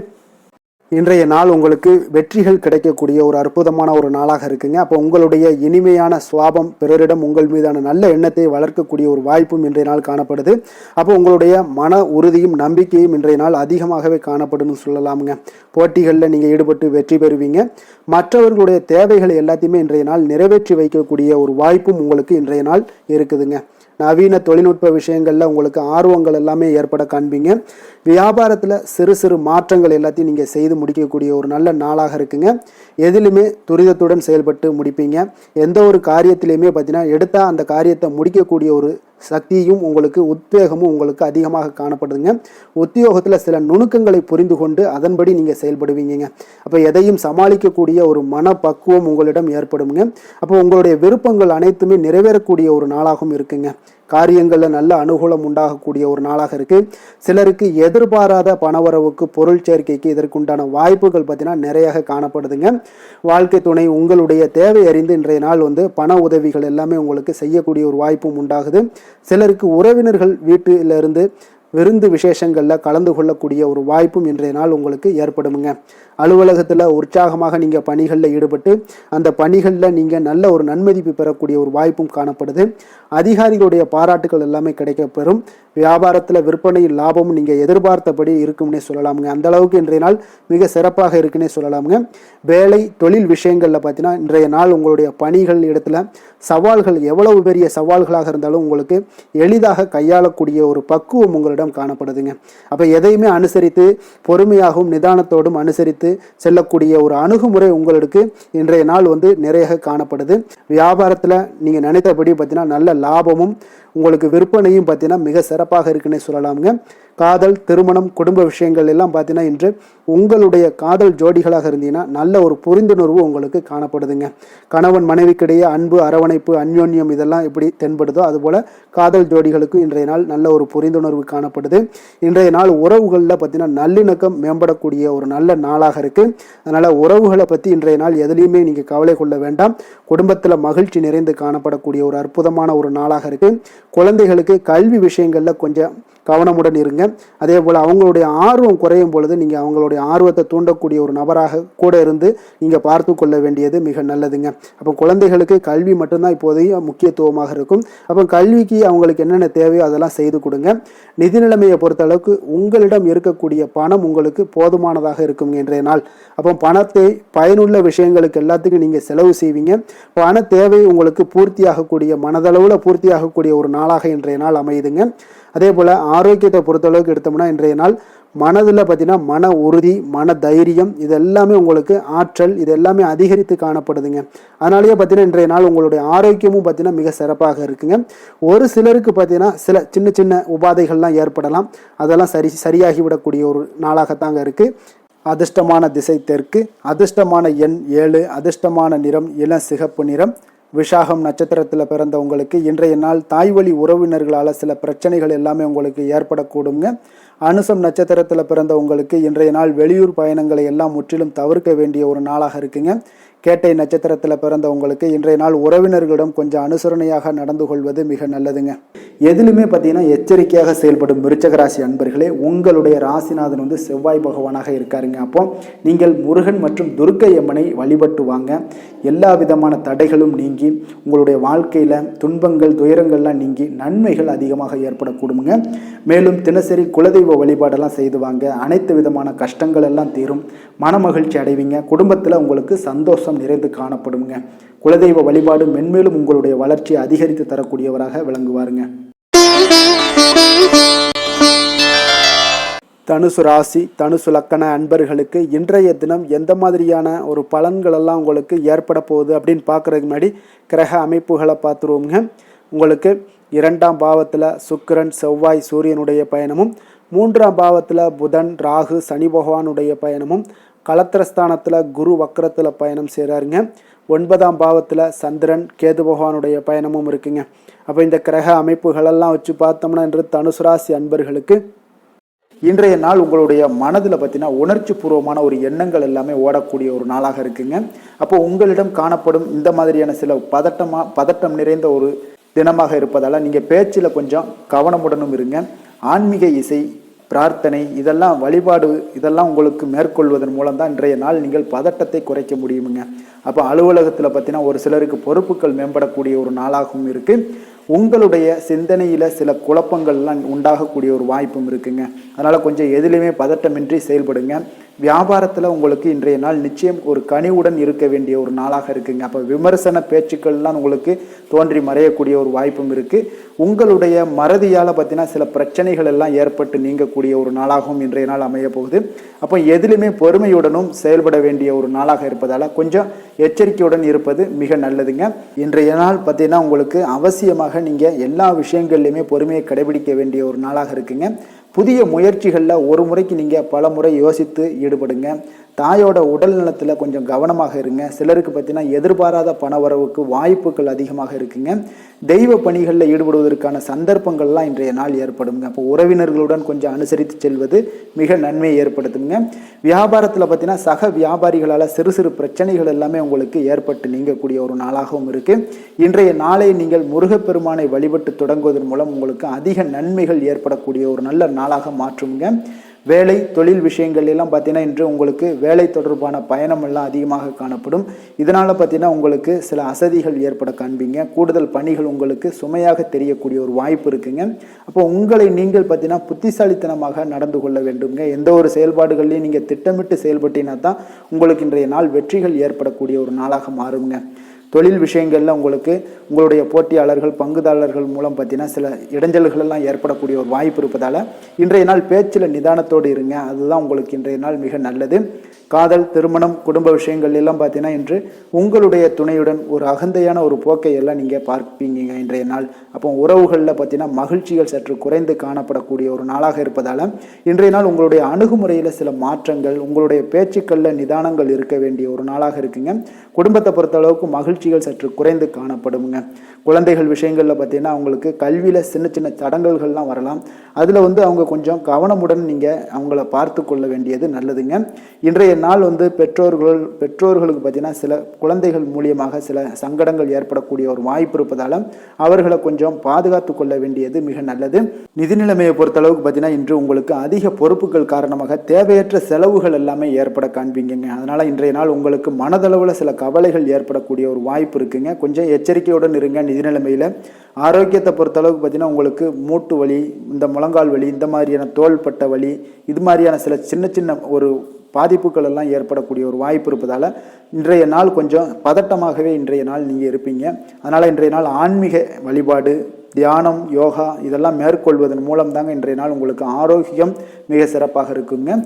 இன்றைய நாள் உங்களுக்கு வெற்றிகள் கிடைக்கக்கூடிய ஒரு அற்புதமான ஒரு நாளாக இருக்குங்க. அப்போ உங்களுடைய இனிமையான சுவாபம் பிறரிடம் உங்கள் மீதான நல்ல எண்ணத்தை வளர்க்கக்கூடிய ஒரு வாய்ப்பும் இன்றைய நாள் காணப்படுது. அப்போ உங்களுடைய மன உறுதியும் நம்பிக்கையும் இன்றைய நாள் அதிகமாகவே காணப்படும்னு சொல்லலாமுங்க. போட்டிகளில் நீங்கள் ஈடுபட்டு வெற்றி பெறுவீங்க. மற்றவர்களுடைய தேவைகளை எல்லாத்தையுமே இன்றைய நாள் நிறைவேற்றி வைக்கக்கூடிய ஒரு வாய்ப்பும் உங்களுக்கு இன்றைய நாள் இருக்குதுங்க. நவீன தொழில்நுட்ப விஷயங்களில் உங்களுக்கு ஆர்வங்கள் எல்லாமே ஏற்பட காண்பீங்க. வியாபாரத்தில் சிறு சிறு மாற்றங்கள் எல்லாத்தையும் நீங்கள் செய்து முடிக்கக்கூடிய ஒரு நல்ல நாளாக இருக்குங்க. எதிலுமே துரிதத்துடன் செயல்பட்டு முடிப்பீங்க. எந்த ஒரு காரியத்திலையுமே பார்த்தீங்கன்னா எடுத்தால் அந்த காரியத்தை முடிக்கக்கூடிய ஒரு சக்தியும் உங்களுக்கு உத்வேகமும் உங்களுக்கு அதிகமாக காணப்படுதுங்க. உத்தியோகத்தில் சில நுணுக்கங்களை புரிந்து கொண்டு அதன்படி நீங்கள் செயல்படுவீங்க. அப்போ எதையும் சமாளிக்கக்கூடிய ஒரு மனப்பக்குவம் உங்களிடம் ஏற்படுங்க. அப்போ உங்களுடைய விருப்பங்கள் அனைத்துமே நிறைவேறக்கூடிய ஒரு நாளாகவும் இருக்குங்க. காரியங்களில் நல்ல அனுகூலம் உண்டாகக்கூடிய ஒரு நாளாக இருக்குது. சிலருக்கு எதிர்பாராத பணவரவுக்கு பொருள் சேர்க்கைக்கு இதற்குண்டான வாய்ப்புகள் பார்த்தீங்கன்னா நிறைய காணப்படுதுங்க. வாழ்க்கை துணை உங்களுடைய தேவை அறிந்து இன்றைய நாள் வந்து பண உதவிகள் எல்லாமே உங்களுக்கு செய்யக்கூடிய ஒரு வாய்ப்பும் உண்டாகுது. சிலருக்கு உறவினர்கள் வீட்டிலிருந்து விருந்து விசேஷங்களில் கலந்து கொள்ளக்கூடிய ஒரு வாய்ப்பும் இன்றைய நாள் உங்களுக்கு ஏற்படுமுங்க. அலுவலகத்தில் உற்சாகமாக நீங்கள் பணிகளில் ஈடுபட்டு அந்த பணிகளில் நீங்கள் நல்ல ஒரு நன்மதிப்பு பெறக்கூடிய ஒரு வாய்ப்பும் காணப்படுது. அதிகாரிகளுடைய பாராட்டுகள் எல்லாமே கிடைக்கப்பெறும். வியாபாரத்தில் விற்பனையில் லாபமும் நீங்கள் எதிர்பார்த்தபடி இருக்கும்னே சொல்லலாமுங்க. அந்த அளவுக்கு இன்றைய நாள் மிக சிறப்பாக இருக்குன்னே சொல்லலாமுங்க. வேலை தொழில் விஷயங்களில் பார்த்தீங்கன்னா இன்றைய நாள் உங்களுடைய பணிகள் இடத்துல சவால்கள் எவ்வளவு பெரிய சவால்களாக இருந்தாலும் உங்களுக்கு எளிதாக கையாளக்கூடிய ஒரு பக்குவம் உங்களிடம் காணப்படுதுங்க. அப்போ எதையுமே அனுசரித்து பொறுமையாகவும் நிதானத்தோடும் அனுசரித்து செல்லக்கூடிய ஒரு அணுகுமுறை உங்களுக்கு இன்றைய நாள் வந்து நிறைய காணப்படுது. வியாபாரத்தில் நீங்கள் நினைத்தபடி பார்த்தீங்கன்னா நல்ல லாபமும் உங்களுக்கு விற்பனையும் பார்த்தீங்கன்னா மிக சிறப்பாக இருக்குன்னே சொல்லலாமுங்க. காதல் திருமணம் குடும்ப விஷயங்கள் எல்லாம் பார்த்தீங்கன்னா இன்று உங்களுடைய காதல் ஜோடிகளாக இருந்தீங்கன்னா நல்ல ஒரு புரிந்துணர்வு உங்களுக்கு காணப்படுதுங்க. கணவன் மனைவிக்கிடையே அன்பு அரவணைப்பு அந்யோன்யம் இதெல்லாம் எப்படி தென்படுதோ அதுபோல் காதல் ஜோடிகளுக்கு இன்றைய நாள் நல்ல ஒரு புரிந்துணர்வு காணப்படுது. இன்றைய நாள் உறவுகளில் பார்த்தீங்கன்னா நல்லிணக்கம் மேம்படக்கூடிய ஒரு நல்ல நாளாக இருக்குது. அதனால் உறவுகளை பற்றி இன்றைய நாள் எதுலேயுமே நீங்கள் கவலை கொள்ள வேண்டாம். குடும்பத்தில் மகிழ்ச்சி நிறைந்து காணப்படக்கூடிய ஒரு அற்புதமான ஒரு நாளாக இருக்குது. குழந்தைகளுக்கு கல்வி விஷயங்களில் கொஞ்சம் கவனமுடன் இருங்க. அதே போல் அவங்களுடைய ஆர்வம் குறையும் பொழுது நீங்கள் அவங்களுடைய ஆர்வத்தை தூண்டக்கூடிய ஒரு நபராக கூட இருந்து நீங்கள் பார்த்து கொள்ள வேண்டியது மிக நல்லதுங்க. அப்போ குழந்தைகளுக்கு கல்வி மட்டும்தான் இப்போதைய முக்கியத்துவமாக இருக்கும். அப்போ கல்விக்கு அவங்களுக்கு என்னென்ன தேவையோ அதெல்லாம் செய்து கொடுங்க. நிதி நிலைமையை பொறுத்த அளவுக்கு உங்களிடம் இருக்கக்கூடிய பணம் உங்களுக்கு போதுமானதாக இருக்கும் இன்றைய நாள். அப்போ பணத்தை பயனுள்ள விஷயங்களுக்கு எல்லாத்துக்கும் நீங்கள் செலவு செய்வீங்க. பண தேவை உங்களுக்கு பூர்த்தியாகக்கூடிய மனதளவில் பூர்த்தியாகக்கூடிய ஒரு நாளாக இன்றைய நாள் அமையுதுங்க. அதே போல் ஆரோக்கியத்தை பொறுத்தளவுக்கு எடுத்தோம்னா இன்றைய நாள் மனதில் பார்த்தீங்கன்னா மன உறுதி மன தைரியம் இது எல்லாமே உங்களுக்கு ஆற்றல் இது எல்லாமே அதிகரித்து காணப்படுதுங்க. அதனாலேயே பார்த்தீங்கன்னா இன்றைய நாள் உங்களுடைய ஆரோக்கியமும் பார்த்தீங்கன்னா மிக சிறப்பாக இருக்குங்க. ஒரு சிலருக்கு பார்த்தீங்கன்னா சில சின்ன சின்ன உபாதைகள்லாம் ஏற்படலாம். அதெல்லாம் சரியாகிவிடக்கூடிய ஒரு நாளாகத்தாங்க இருக்குது. அதிர்ஷ்டமான திசை தெற்கு, அதிர்ஷ்டமான எண் 7, அதிர்ஷ்டமான நிறம் இளம் சிகப்பு நிறம். விஷாகம் நட்சத்திரத்தில் பிறந்தவங்களுக்கு இன்றைய நாள் தாய்வழி உறவினர்களால் சில பிரச்சனைகள் எல்லாமே உங்களுக்கு ஏற்படக்கூடுங்க. அனுசம் நட்சத்திரத்தில் பிறந்தவங்களுக்கு இன்றைய நாள் வெளியூர் பயணங்களை எல்லாம் முற்றிலும் தவிர்க்க வேண்டிய ஒரு நாளாக இருக்குங்க. கேட்டை நட்சத்திரத்தில் பிறந்தவங்களுக்கு இன்றைய நாள் உறவினர்களிடம் கொஞ்சம் அனுசரணையாக நடந்து கொள்வது மிக நல்லதுங்க. எதிலுமே பார்த்தீங்கன்னா எச்சரிக்கையாக செயல்படும் விருச்சக ராசி அன்பர்களே, உங்களுடைய ராசிநாதன் வந்து செவ்வாய் பகவானாக இருக்காருங்க. அப்போ நீங்கள் முருகன் மற்றும் துர்க்கை அம்மனை வழிபட்டு வாங்க. எல்லா விதமான தடைகளும் நீங்கி உங்களுடைய வாழ்க்கையில் துன்பங்கள் துயரங்கள்லாம் நீங்கி நன்மைகள் அதிகமாக ஏற்படக்கூடுங்க. மேலும் தினசரி குலதெய்வ வழிபாடெல்லாம் செய்து வாங்க. அனைத்து விதமான கஷ்டங்கள் எல்லாம் தீரும், மன மகிழ்ச்சி அடைவீங்க. குடும்பத்தில் உங்களுக்கு சந்தோஷம் நிறைந்து காணப்படுங்க. குலதெய்வ வழிபாடு மென்மேலும் உங்களுடைய வளர்ச்சியை அதிகரித்து தரக்கூடியவராக விளங்குவாருங்க. தனுசு ராசி தனுசு லக்கண அன்பர்களுக்கு இன்றைய தினம் எந்த மாதிரியான ஒரு பலன்கள் எல்லாம் உங்களுக்கு ஏற்பட போகுது அப்படின்னு பார்க்குறதுக்கு முன்னாடி கிரக அமைப்புகளை பார்த்துருவோங்க. உங்களுக்கு 2ஆம் பாவத்தில் சுக்கிரன் செவ்வாய் சூரியனுடைய பயணமும், 3ஆம் பாவத்தில் புதன் ராகு சனி பகவானுடைய பயணமும், களத்திரஸ்தானத்தில் குரு வக்கரத்தில் பயணம் செய்கிறாருங்க. 9ஆம் பாவத்தில் சந்திரன் கேது பகவானுடைய பயணமும் இருக்குங்க. அப்போ இந்த கிரக அமைப்புகளெல்லாம் வச்சு பார்த்தோம்னா இன்று தனுசு ராசி அன்பர்களுக்கு இன்றைய நாள் உங்களுடைய மனதில் பார்த்தீங்கன்னா உணர்ச்சி பூர்வமான ஒரு எண்ணங்கள் எல்லாமே ஓடக்கூடிய ஒரு நாளாக இருக்குங்க. அப்போ உங்களிடம் காணப்படும் இந்த மாதிரியான சில பதட்டம் நிறைந்த ஒரு தினமாக இருப்பதால் நீங்கள் பேச்சில் கொஞ்சம் கவனமுடனும் இருங்க. ஆன்மீக இசை பிரார்த்தனை இதெல்லாம் வழிபாடு இதெல்லாம் உங்களுக்கு மேற்கொள்வதன் மூலம் தான் இன்றைய நாள் நீங்கள் பதட்டத்தை குறைக்க முடியுமுங்க. அப்போ அலுவலகத்தில் பார்த்தீங்கன்னா ஒரு சிலருக்கு பொறுப்புகள் மேம்படக்கூடிய ஒரு நாளாகவும் இருக்குது. உங்களுடைய சிந்தனையில் சில குழப்பங்கள்லாம் உண்டாகக்கூடிய ஒரு வாய்ப்பும் இருக்குங்க. அதனால் கொஞ்சம் எதிலுமே பதட்டமின்றி செயல்படுங்க. வியாபாரத்தில் உங்களுக்கு இன்றைய நாள் நிச்சயம் ஒரு கனிவுடன் இருக்க வேண்டிய ஒரு நாளாக இருக்குங்க. அப்போ விமர்சன பேச்சுக்கள்லாம் உங்களுக்கு தோன்றி மறையக்கூடிய ஒரு வாய்ப்பும் இருக்குது. உங்களுடைய மறதியால் பார்த்தீங்கன்னா சில பிரச்சனைகள் எல்லாம் ஏற்பட்டு நீங்கக்கூடிய ஒரு நாளாகவும் இன்றைய நாள் அமைய போகுது. அப்போ எதிலுமே பொறுமையுடனும் செயல்பட வேண்டிய ஒரு நாளாக இருப்பதால் கொஞ்சம் எச்சரிக்கையுடன் இருப்பது மிக நல்லதுங்க. இன்றைய நாள் பார்த்தீங்கன்னா உங்களுக்கு அவசியமாக நீங்கள் எல்லா விஷயங்கள்லையுமே பொறுமையை கடைபிடிக்க வேண்டிய ஒரு நாளாக இருக்குங்க. புதிய முயற்சிகளில் ஒரு முறைக்கு நீங்கள் பல முறை யோசித்து ஈடுபடுங்க. தாயோட உடல் நலத்தில் கொஞ்சம் கவனமாக இருங்க. சிலருக்கு பார்த்தீங்கன்னா எதிர்பாராத பணவரவுக்கு வாய்ப்புகள் அதிகமாக இருக்குங்க. தெய்வ பணிகளில் ஈடுபடுவதற்கான சந்தர்ப்பங்கள்லாம் இன்றைய நாள் ஏற்படுங்க. அப்போ உறவினர்களுடன் கொஞ்சம் அனுசரித்து செல்வது மிக நன்மையை ஏற்படுத்துங்க. வியாபாரத்தில் பார்த்தீங்கன்னா சக வியாபாரிகளால் சிறு சிறு பிரச்சனைகள் எல்லாமே உங்களுக்கு ஏற்பட்டு நீங்கக்கூடிய ஒரு நாளாகவும் இருக்குது. இன்றைய நாளை நீங்கள் முருகப்பெருமானை வழிபட்டு தொடங்குவதன் மூலம் உங்களுக்கு அதிக நன்மைகள் ஏற்படக்கூடிய ஒரு நல்ல நாளாக மாற்றுங்க. வேலை தொழில் விஷயங்கள் எல்லாம் பார்த்தீங்கன்னா இன்று உங்களுக்கு வேலை தொடர்பான பயணம் எல்லாம் அதிகமாக காணப்படும். இதனால் பார்த்தீங்கன்னா உங்களுக்கு சில அசதிகள் ஏற்பட காண்பீங்க. கூடுதல் பணிகள் உங்களுக்கு சுமையாக தெரியக்கூடிய ஒரு வாய்ப்பு இருக்குங்க. அப்போ உங்களை நீங்கள் பார்த்தீங்கன்னா புத்திசாலித்தனமாக நடந்து கொள்ள வேண்டுங்க. எந்த ஒரு செயல்பாடுகள்லையும் நீங்கள் திட்டமிட்டு செயல்பட்டீங்கன்னா தான் உங்களுக்கு இன்றைய நாள் வெற்றிகள் ஏற்படக்கூடிய ஒரு நாளாக மாறுங்க. தொழில் விஷயங்களில் உங்களுக்கு உங்களுடைய போட்டியாளர்கள் பங்குதாரர்கள் மூலம் பார்த்தீங்கன்னா சில இடைஞ்சல்கள் எல்லாம் ஏற்படக்கூடிய ஒரு வாய்ப்பு இருப்பதால் இன்றைய நாள் பேச்சில் நிதானத்தோடு இருங்க. அதுதான் உங்களுக்கு இன்றைய நாள் மிக நல்லது. காதல் திருமணம் குடும்ப விஷயங்கள் எல்லாம் பார்த்தீங்கன்னா இன்று உங்களுடைய துணையுடன் ஒரு அகந்தையான ஒரு போக்கை எல்லாம் நீங்கள் பார்ப்பீங்க இன்றைய நாள். அப்போ உறவுகளில் பார்த்தீங்கன்னா மகிழ்ச்சிகள் சற்று குறைந்து காணப்படக்கூடிய ஒரு நாளாக இருப்பதால் இன்றைய நாள் உங்களுடைய அணுகுமுறையில் சில மாற்றங்கள் உங்களுடைய பேச்சுக்களில் நிதானங்கள் இருக்க வேண்டிய ஒரு நாளாக இருக்குங்க. குடும்பத்தை பொறுத்தளவுக்கு மகிழ்ச்சிகள் சற்று குறைந்து காணப்படுங்க. குழந்தைகள் விஷயங்களில் பார்த்தீங்கன்னா அவங்களுக்கு கல்வியில் சின்ன சின்ன தடங்கல்கள்லாம் வரலாம். அதில் அவங்க கொஞ்சம் கவனமுடன் நீங்கள் அவங்கள பார்த்து கொள்ள வேண்டியது நல்லதுங்க. இன்றைய நாள் பெற்றோர்களுக்கு பார்த்தீங்கன்னா சில குழந்தைகள் மூலியமாக சில சங்கடங்கள் ஏற்படக்கூடிய ஒரு வாய்ப்பு இருப்பதால் அவர்களை கொஞ்சம் பாதுகாத்து கொள்ள வேண்டியது மிக நல்லது. நிதி நிலைமையை பொறுத்தளவுக்கு பார்த்தீங்கன்னா இன்று உங்களுக்கு அதிக பொறுப்புகள் காரணமாக தேவையற்ற செலவுகள் எல்லாமே ஏற்பட காண்பீங்க. அதனால் இன்றைய நாள் உங்களுக்கு மனதளவில் சில கவலைகள் ஏற்படக்கூடிய ஒரு வாய்ப்பு இருக்குங்க. கொஞ்சம் எச்சரிக்கையுடன் இருங்க. நிதி நிலைமையில் ஆரோக்கியத்தை பொறுத்தளவுக்கு பார்த்தீங்கன்னா உங்களுக்கு மூட்டு வலி இந்த முழங்கால் வலி இந்த மாதிரியான தோள்பட்ட வலி இது மாதிரியான சில சின்ன சின்ன ஒரு பாதிப்புகள் எல்லாம் ஏற்படக்கூடிய ஒரு வாய்ப்பு இருப்பதால் இன்றைய நாள் கொஞ்சம் பதட்டமாகவே இன்றைய நாள் நீங்கள் இருப்பீங்க. அதனால் இன்றைய நாள் ஆன்மீக வழிபாடு தியானம் யோகா இதெல்லாம் மேற்கொள்வதன் மூலம் தாங்க இன்றைய நாள் உங்களுக்கு ஆரோக்கியம் மிக சிறப்பாக இருக்குங்க.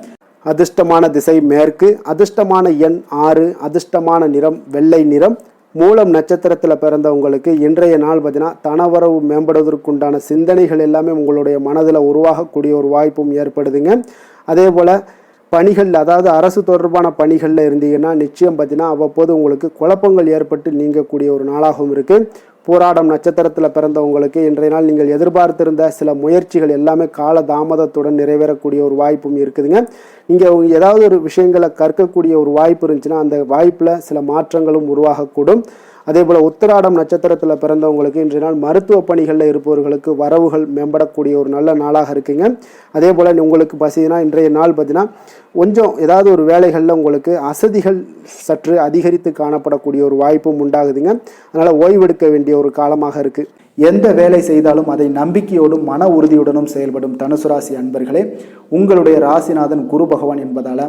அதிர்ஷ்டமான திசை மேற்கு, அதிர்ஷ்டமான எண் 6, அதிர்ஷ்டமான நிறம் வெள்ளை நிறம். மூலம் நட்சத்திரத்தில் பிறந்தவங்களுக்கு இன்றைய நாள் பார்த்தீங்கன்னா தனவரவு மேம்படுவதற்குண்டான சிந்தனைகள் எல்லாமே உங்களுடைய மனதில் உருவாகக்கூடிய ஒரு வாய்ப்பும் ஏற்படுதுங்க. அதே போல் பணிகள் அதாவது அரசு தொடர்பான பணிகளில் இருந்தீங்கன்னா நிச்சயம் பார்த்தீங்கன்னா அவ்வப்போது உங்களுக்கு குழப்பங்கள் ஏற்பட்டு நீங்கக்கூடிய ஒரு நாளாகவும் இருக்குது. போராடம் நட்சத்திரத்தில் பிறந்தவங்களுக்கு இன்றைய நாள் நீங்கள் எதிர்பார்த்திருந்த சில முயற்சிகள் எல்லாமே கால தாமதத்துடன் நிறைவேறக்கூடிய ஒரு வாய்ப்பும் இருக்குதுங்க. நீங்கள் ஏதாவது ஒரு விஷயங்களை கற்கக்கூடிய ஒரு வாய்ப்பு இருந்துச்சுன்னா அந்த வாய்ப்பில் சில மாற்றங்களும் உருவாகக்கூடும். அதே போல் உத்திராடம் நட்சத்திரத்தில் பிறந்தவங்களுக்கு இன்றைய நாள் மருத்துவ பணிகளில் இருப்பவர்களுக்கு வரவுகள் மேம்படக்கூடிய ஒரு நல்ல நாளாக இருக்குங்க. அதே போல் உங்களுக்கு பார்த்தீங்கன்னா இன்றைய நாள் பார்த்தீங்கன்னா கொஞ்சம் ஏதாவது ஒரு வேலைகளில் உங்களுக்கு அசதிகள் சற்று அதிகரித்து காணப்படக்கூடிய ஒரு வாய்ப்பும் உண்டாகுதுங்க. அதனால் ஓய்வெடுக்க வேண்டிய ஒரு காலமாக இருக்குது. எந்த வேலை செய்தாலும் அதை நம்பிக்கையோடும் மன உறுதியுடனும் செயல்படும் தனுசு ராசி அன்பர்களே, உங்களுடைய ராசிநாதன் குரு பகவான் என்பதால்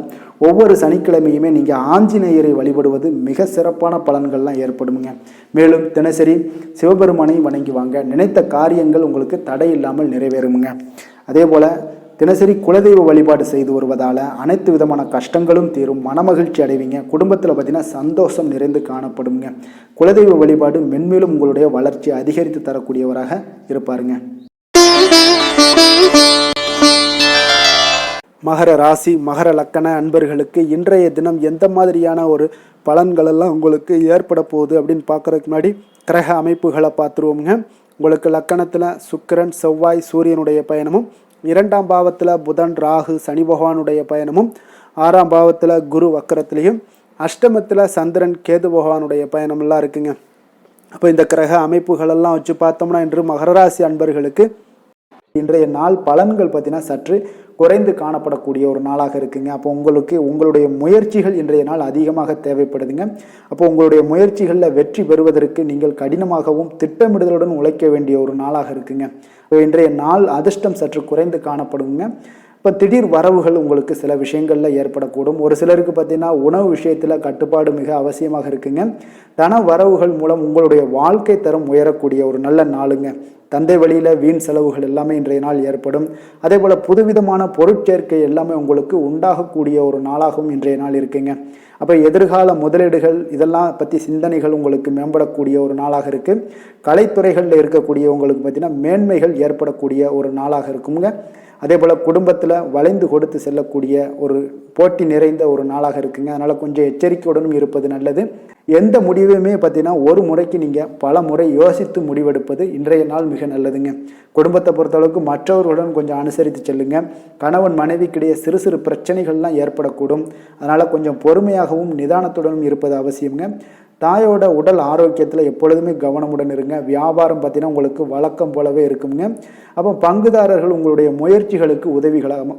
ஒவ்வொரு சனிக்கிழமையுமே நீங்கள் ஆஞ்சநேயரை வழிபடுவது மிக சிறப்பான பலன்கள்லாம் ஏற்படுங்க. மேலும் தினசரி சிவபெருமானை வணங்கி வாங்க, நினைத்த காரியங்கள் உங்களுக்கு தடை இல்லாமல் நிறைவேறுமுங்க. அதே போல் தினசரி குலதெய்வ வழிபாடு செய்து வருவதால் அனைத்து விதமான கஷ்டங்களும் தீரும், மனமகிழ்ச்சி அடைவீங்க. குடும்பத்தில் பார்த்தீங்கன்னா சந்தோஷம் நிறைந்து காணப்படுங்க. குலதெய்வ வழிபாடு மென்மேலும் உங்களுடைய வளர்ச்சி அதிகரித்து தரக்கூடியவராக இருப்பாருங்க. மகர ராசி மகர லக்கண அன்பர்களுக்கு இன்றைய தினம் எந்த மாதிரியான ஒரு பலன்களெல்லாம் உங்களுக்கு ஏற்பட போகுது அப்படின்னு பார்க்குறதுக்கு முன்னாடி கிரக அமைப்புகளை பார்த்துருவோங்க. உங்களுக்கு லக்கணத்தில் சுக்கிரன் செவ்வாய் சூரியனுடைய பயணமும், 2ஆம் பாவத்தில் புதன் ராகு சனி பகவானுடைய பயணமும், 6ஆம் பாவத்தில் குரு வக்கரத்திலையும், அஷ்டமத்தில் சந்திரன் கேது பகவானுடைய பயணமெல்லாம் இருக்குங்க. அப்போ இந்த கிரக அமைப்புகளெல்லாம் வச்சு பார்த்தோம்னா இன்று மகர ராசி அன்பர்களுக்கு இன்றைய நாள் பலன்கள் பார்த்தீங்கன்னா சற்று குறைந்து காணப்படக்கூடிய ஒரு நாளாக இருக்குங்க. அப்போ உங்களுடைய முயற்சிகள் இன்றைய நாள் அதிகமாக தேவைப்படுதுங்க. அப்போ உங்களுடைய முயற்சிகளில் வெற்றி பெறுவதற்கு நீங்கள் கடினமாகவும் திட்டமிடுதலுடன் உழைக்க வேண்டிய ஒரு நாளாக இருக்குங்க. இன்றைய நாள் அதிர்ஷ்டம் சற்று குறைந்து காணப்படுங்க. இப்போ திடீர் வரவுகள் உங்களுக்கு சில விஷயங்களில் ஏற்படக்கூடும். ஒரு சிலருக்கு பார்த்தீங்கன்னா உணவு விஷயத்தில் கட்டுப்பாடு மிக அவசியமாக இருக்குங்க. தன வரவுகள் மூலம் உங்களுடைய வாழ்க்கை தரம் உயரக்கூடிய ஒரு நல்ல நாளுங்க. தந்தை வழியில் வீண் செலவுகள் எல்லாமே இன்றைய நாள் ஏற்படும். அதே போல் புதுவிதமான பொருட்சேர்க்கை எல்லாமே உங்களுக்கு உண்டாகக்கூடிய ஒரு நாளாகவும் இன்றைய நாள் இருக்குங்க. அப்போ எதிர்கால முதலீடுகள் இதெல்லாம் பற்றி சிந்தனைகள் உங்களுக்கு மேம்படக்கூடிய ஒரு நாளாக இருக்குது. கலைத்துறைகளில் இருக்கக்கூடிய உங்களுக்கு பார்த்தீங்கன்னா மேன்மைகள் ஏற்படக்கூடிய ஒரு நாளாக இருக்குங்க. அதே போல் குடும்பத்தில் வளைந்து கொடுத்து செல்லக்கூடிய ஒரு போட்டி நிறைந்த ஒரு நாளாக இருக்குங்க. அதனால் கொஞ்சம் எச்சரிக்கையுடனும் இருப்பது நல்லது. எந்த முடிவையுமே பார்த்தீங்கன்னா ஒரு முறைக்கு நீங்கள் பல முறை யோசித்து முடிவெடுப்பது இன்றைய நாள் மிக நல்லதுங்க. குடும்பத்தை பொறுத்தளவுக்கு மற்றவர்களுடன் கொஞ்சம் அனுசரித்து செல்லுங்க. கணவன் மனைவிக்கிடையே சிறு சிறு பிரச்சனைகள்லாம் ஏற்படக்கூடும். அதனால் கொஞ்சம் பொறுமையாகவும் நிதானத்துடனும் இருப்பது அவசியங்க. தாயோட உடல் ஆரோக்கியத்தில் எப்பொழுதுமே கவனமுடன் இருங்க. வியாபாரம் பார்த்தீங்கன்னா உங்களுக்கு வழக்கம் போலவே இருக்குங்க. அப்போ பங்குதாரர்கள் உங்களுடைய முயற்சிகளுக்கு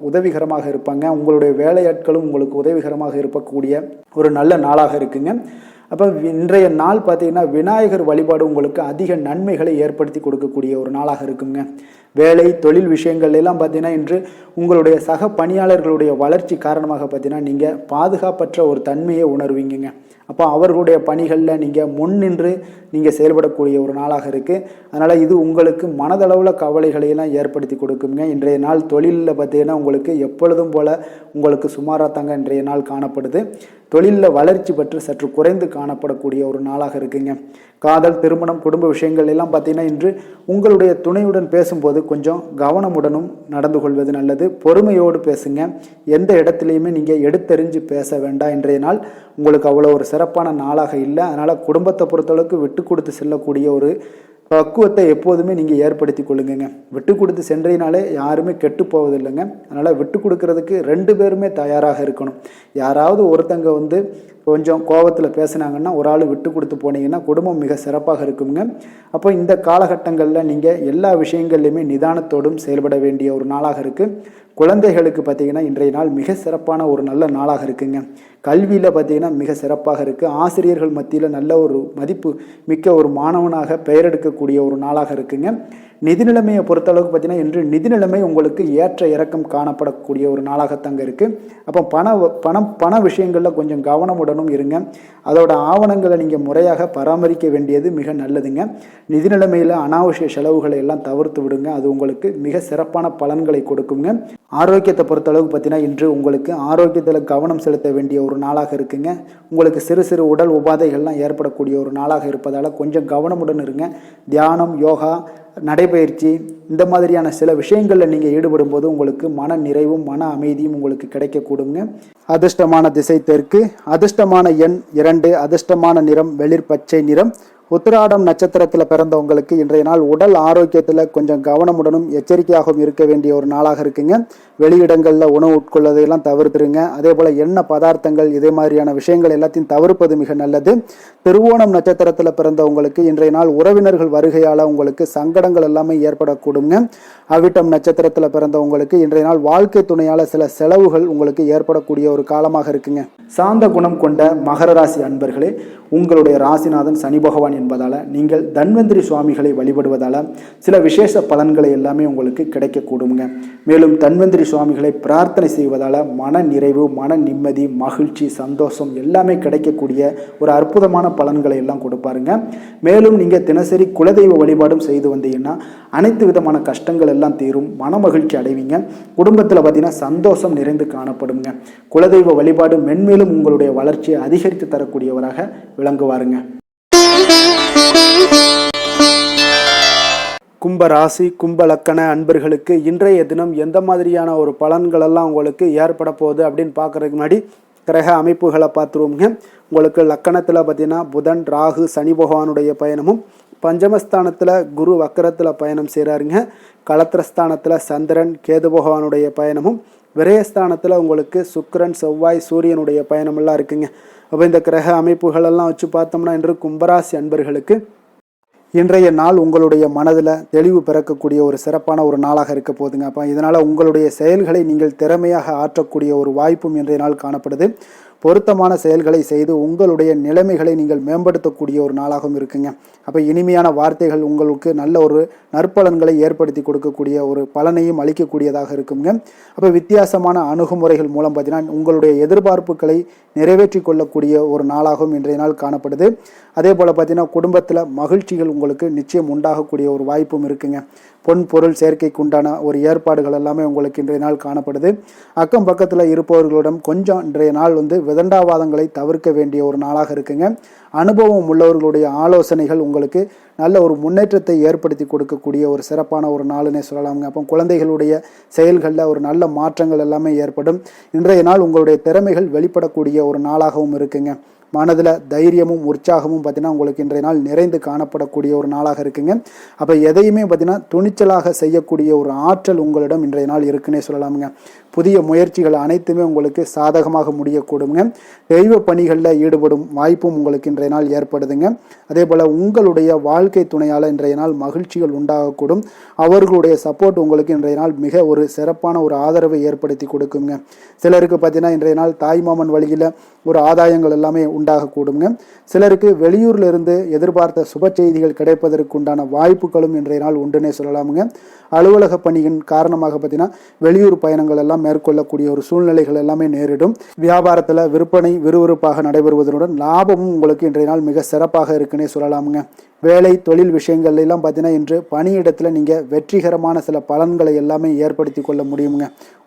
உதவிகரமாக இருப்பாங்க. உங்களுடைய வேலையாட்களும் உங்களுக்கு உதவிகரமாக இருக்கக்கூடிய ஒரு நல்ல நாளாக இருக்குங்க. அப்போ இன்றைய நாள் பார்த்தீங்கன்னா விநாயகர் வழிபாடு உங்களுக்கு அதிக நன்மைகளை ஏற்படுத்தி கொடுக்கக்கூடிய ஒரு நாளாக இருக்குங்க. வேலை தொழில் விஷயங்கள் எல்லாம் பார்த்தீங்கன்னா இன்று உங்களுடைய சக பணியாளர்களுடைய வளர்ச்சி காரணமாக பார்த்தீங்கன்னா நீங்கள் பாதுகாப்பற்ற ஒரு தன்மையை உணர்வீங்க. அப்போ அவர்களுடைய பணிகளில் நீங்கள் முன்னின்று நீங்கள் செயல்படக்கூடிய ஒரு நாளாக இருக்குது. அதனால் இது உங்களுக்கு மனதளவில் கவலைகளையெல்லாம் ஏற்படுத்தி கொடுக்குங்க. இன்றைய நாள் தொழிலில் பார்த்தீங்கன்னா உங்களுக்கு எப்பொழுதும் போல் உங்களுக்கு சுமாராக தாங்க இன்றைய நாள் காணப்படுது. தொழிலில் வளர்ச்சி பற்றி சற்று குறைந்து காணப்படக்கூடிய ஒரு நாளாக இருக்குங்க. காதல் திருமணம் குடும்ப விஷயங்கள் எல்லாம் பார்த்தீங்கன்னா இன்று உங்களுடைய துணையுடன் பேசும்போது கொஞ்சம் கவனமுடனும் நடந்து கொள்வது நல்லது. பொறுமையோடு பேசுங்க. எந்த இடத்துலையுமே நீங்கள் எடுத்தெறிஞ்சு பேச வேண்டாம். இன்றைய நாள் உங்களுக்கு அவ்வளோ ஒரு சிறப்பான நாளாக இல்லை. அதனால் குடும்பத்தை பொறுத்தளவுக்கு விட்டு கொடுத்து செல்லக்கூடிய ஒரு பக்குவத்தை எப்போதுமே நீங்கள் ஏற்படுத்தி கொள்ளுங்க. விட்டு கொடுத்து சென்றீனாலே யாருமே கெட்டு போவதில்லைங்க. அதனால் விட்டு கொடுக்கறதுக்கு 2 பேருமே தயாராக இருக்கணும். யாராவது ஒருத்தங்க கொஞ்சம் கோபத்தில் பேசுனாங்கன்னா ஒரு ஆள் விட்டு கொடுத்து போனீங்கன்னா குடும்பம் மிக சிறப்பாக இருக்குங்க. அப்போ இந்த காலகட்டங்களில் நீங்கள் எல்லா விஷயங்கள்லையுமே நிதானத்தோடும் செயல்பட வேண்டிய ஒரு நாளாக இருக்குது. குழந்தைகளுக்கு பார்த்தீங்கன்னா இன்றைய நாள் மிக சிறப்பான ஒரு நல்ல நாளாக இருக்குங்க. கல்வியில் பார்த்தீங்கன்னா மிக சிறப்பாக இருக்குது. ஆசிரியர்கள் மத்தியில் நல்ல ஒரு மதிப்பு மிக்க ஒரு மாணவனாக பெயர் எடுக்கக்கூடிய ஒரு நாளாக இருக்குங்க. நிதி நிலைமையை பொறுத்தளவுக்கு பார்த்தீங்கன்னா இன்று நிதி நிலைமை உங்களுக்கு ஏற்ற இறக்கம் காணப்படக்கூடிய ஒரு நாளாகத்தாங்க இருக்குது. அப்போ பண விஷயங்களில் கொஞ்சம் கவனமுடனும் இருங்க. அதோட ஆவணங்களை நீங்கள் முறையாக பராமரிக்க வேண்டியது மிக நல்லதுங்க. நிதி நிலைமையில் அனாவசிய செலவுகளை எல்லாம் தவிர்த்து விடுங்க. அது உங்களுக்கு மிக சிறப்பான பலன்களை கொடுக்குங்க. ஆரோக்கியத்தை பொறுத்தளவுக்கு பார்த்தீங்கன்னா இன்று உங்களுக்கு ஆரோக்கியத்தில் கவனம் செலுத்த வேண்டிய ஒரு நாளாக இருக்குங்க. உங்களுக்கு சிறு சிறு உடல் உபாதைகள்லாம் ஏற்படக்கூடிய ஒரு நாளாக இருப்பதால் கொஞ்சம் கவனமுடன் இருங்க. தியானம் யோகா நடைபயிற்சி இந்த மாதிரியான சில விஷயங்களில் நீங்கள் ஈடுபடும் போது உங்களுக்கு மன நிறைவும் மன அமைதியும் உங்களுக்கு கிடைக்கக்கூடுங்க. அதிர்ஷ்டமான திசை தெற்கு, அதிர்ஷ்டமான எண் 2, அதிர்ஷ்டமான நிறம் வெளிர் பச்சை நிறம், உத்திராடம் நட்சத்திரத்தில் பிறந்தவங்களுக்கு இன்றைய நாள் உடல் ஆரோக்கியத்தில் கொஞ்சம் கவனமுடனும் எச்சரிக்கையாகவும் இருக்க வேண்டிய ஒரு நாளாக இருக்குங்க. வெளியிடங்களில் உணவு உட்கொள்வதையெல்லாம் தவிர்த்துருங்க. அதே போல் எண்ணெய் பதார்த்தங்கள் இதே மாதிரியான விஷயங்கள் எல்லாத்தையும் தவிர்ப்பது மிக நல்லது. திருவோணம் நட்சத்திரத்தில் பிறந்தவங்களுக்கு இன்றைய நாள் உறவினர்கள் வருகையால் உங்களுக்கு சங்கடங்கள் எல்லாமே ஏற்படக்கூடுங்க. அவிட்டம் நட்சத்திரத்தில் பிறந்தவங்களுக்கு இன்றைய நாள் வாழ்க்கை துணையால் சில செலவுகள் உங்களுக்கு ஏற்படக்கூடிய ஒரு காலமாக இருக்குங்க. சாந்த குணம் கொண்ட மகர ராசி அன்பர்களே, உங்களுடைய ராசிநாதன் சனி பகவான் என்பதால் நீங்கள் தன்வந்திரி சுவாமிகளை வழிபடுவதால் சில விசேஷ பலன்களை எல்லாமே உங்களுக்கு கிடைக்கக்கூடுங்க. மேலும் தன்வந்திரி சுவாமிகளை பிரார்த்தனை செய்வதால் மன நிறைவு, மன நிம்மதி, மகிழ்ச்சி, சந்தோஷம் எல்லாமே கிடைக்கக்கூடிய ஒரு அற்புதமான பலன்களை எல்லாம் கொடுப்பாருங்க. மேலும் நீங்கள் தினசரி குலதெய்வ வழிபாடும் செய்து வந்தீங்கன்னா அனைத்து விதமான கஷ்டங்கள் எல்லாம் தீரும், மன மகிழ்ச்சி அடைவீங்க. குடும்பத்தில் பார்த்தீங்கன்னா சந்தோஷம் நிறைந்து காணப்படுங்க. குலதெய்வ வழிபாடு மென்மேலும் உங்களுடைய வளர்ச்சியை அதிகரித்து தரக்கூடியவராக விளங்குவாருங்க. கும்ப ராசி கும்ப லக்கண அன்பர்களுக்கு இன்றைய தினம் எந்த மாதிரியான ஒரு பலன்கள் எல்லாம் உங்களுக்கு ஏற்பட போகுது அப்படின்னு பார்க்கறதுக்கு முன்னாடி கிரக அமைப்புகளை பார்த்துருவோங்க. உங்களுக்கு லக்கணத்தில் பார்த்தீங்கன்னா புதன், ராகு, சனி பகவானுடைய பயணமும், பஞ்சமஸ்தானத்தில் குரு வக்கரத்தில் பயணம் செய்கிறாருங்க. களத்திரஸ்தானத்தில் சந்திரன், கேது பகவானுடைய பயணமும், விரயஸ்தானத்தில் உங்களுக்கு சுக்கிரன், செவ்வாய், சூரியனுடைய பயணமெல்லாம் இருக்குங்க. அப்போ இந்த கிரக அமைப்புகளெல்லாம் வச்சு பார்த்தோம்னா இன்று கும்பராசி அன்பர்களுக்கு இன்றைய நாள் உங்களுடைய மனதில் தெளிவு பிறக்கக்கூடிய ஒரு சிறப்பான ஒரு நாளாக இருக்க போகுதுங்க. அப்போ இதனால் உங்களுடைய செயல்களை நீங்கள் திறமையாக ஆற்றக்கூடிய ஒரு வாய்ப்பும் இன்றைய நாள் காணப்படுது. பொருத்தமான செயல்களை செய்து உங்களுடைய நிலைமைகளை நீங்கள் மேம்படுத்தக்கூடிய ஒரு நாளாகவும் இருக்குங்க. அப்போ இனிமையான வார்த்தைகள் உங்களுக்கு நல்ல ஒரு நற்பலன்களை ஏற்படுத்தி கொடுக்கக்கூடிய ஒரு பலனையும் அளிக்கக்கூடியதாக இருக்குங்க. அப்போ வித்தியாசமான அணுகுமுறைகள் மூலம் பார்த்தீங்கன்னா உங்களுடைய எதிர்பார்ப்புகளை நிறைவேற்றி கொள்ளக்கூடிய ஒரு நாளாகவும் இன்றைய நாள் காணப்படுது. அதே போல் பார்த்தீங்கன்னா குடும்பத்தில் மகிழ்ச்சிகள் உங்களுக்கு நிச்சயம் உண்டாகக்கூடிய ஒரு வாய்ப்பும் இருக்குங்க. பொன் பொருள் சேர்க்கைக்கு உண்டான ஒரு ஏற்பாடுகள் எல்லாமே உங்களுக்கு இன்றைய நாள் காணப்படுது. அக்கம் பக்கத்தில் இருப்பவர்களிடம் கொஞ்சம் இன்றைய நாள் விதண்டாவாதங்களை தவிர்க்க வேண்டிய ஒரு நாளாக இருக்குங்க. அனுபவம் உள்ளவர்களுடைய ஆலோசனைகள் உங்களுக்கு நல்ல ஒரு முன்னேற்றத்தை ஏற்படுத்தி கொடுக்கக்கூடிய ஒரு சிறப்பான ஒரு நாளுன்னே சொல்லலாமுங்க. அப்போ குழந்தைகளுடைய செயல்களில் ஒரு நல்ல மாற்றங்கள் எல்லாமே ஏற்படும். இன்றைய நாள் உங்களுடைய திறமைகள் வெளிப்படக்கூடிய ஒரு நாளாகவும் இருக்குங்க. மனதில் தைரியமும் உற்சாகமும் பார்த்தீங்கன்னா உங்களுக்கு இன்றைய நாள் நிறைந்து காணப்படக்கூடிய ஒரு நாளாக இருக்குங்க. அப்போ எதையுமே பார்த்தீங்கன்னா துணிச்சலாக செய்யக்கூடிய ஒரு ஆற்றல் உங்களிடம் இன்றைய நாள் இருக்குன்னே சொல்லலாமுங்க. புதிய முயற்சிகள் அனைத்துமே உங்களுக்கு சாதகமாக முடியக்கூடுங்க. தெய்வ பணிகளில் ஈடுபடும் வாய்ப்பும் உங்களுக்கு இன்றைய நாள் ஏற்படுதுங்க. அதே போல் உங்களுடைய வாழ்க்கை துணையால் இன்றைய நாள் மகிழ்ச்சிகள் உண்டாகக்கூடும். அவர்களுடைய சப்போர்ட் உங்களுக்கு இன்றைய நாள் மிக ஒரு சிறப்பான ஒரு ஆதரவை ஏற்படுத்தி கொடுக்குங்க. சிலருக்கு பார்த்தீங்கன்னா இன்றைய நாள் தாய்மாமன் வழியில் ஒரு ஆதாயங்கள் எல்லாமே உண்டாகக்கூடுங்க. சிலருக்கு வெளியூர்ல இருந்து எதிர்பார்த்த சுப செய்திகள் கிடைப்பதற்கு உண்டான வாய்ப்புகளும் இன்றைய நாள் உண்டுன்னே சொல்லலாமுங்க. அலுவலக பணியின் காரணமாக பார்த்தீங்கன்னா வெளியூர் பயணங்கள் எல்லாம் மேற்கொள்ளக்கூடிய ஒரு சூழ்நிலைகள் எல்லாமே நேரிடும். வியாபாரத்தில் விற்பனை விறுவிறுப்பாக நடைபெறுவதனுடன் லாபமும் உங்களுக்கு இன்றைய நாள் மிக சிறப்பாக இருக்குன்னே சொல்லலாமுங்க. வேலை தொழில் விஷயங்கள் எல்லாம் பார்த்தீங்கன்னா இன்று பணியிடத்தில் நீங்கள் வெற்றிகரமான சில பலன்களை எல்லாமே ஏற்படுத்தி கொள்ள முடியுங்க.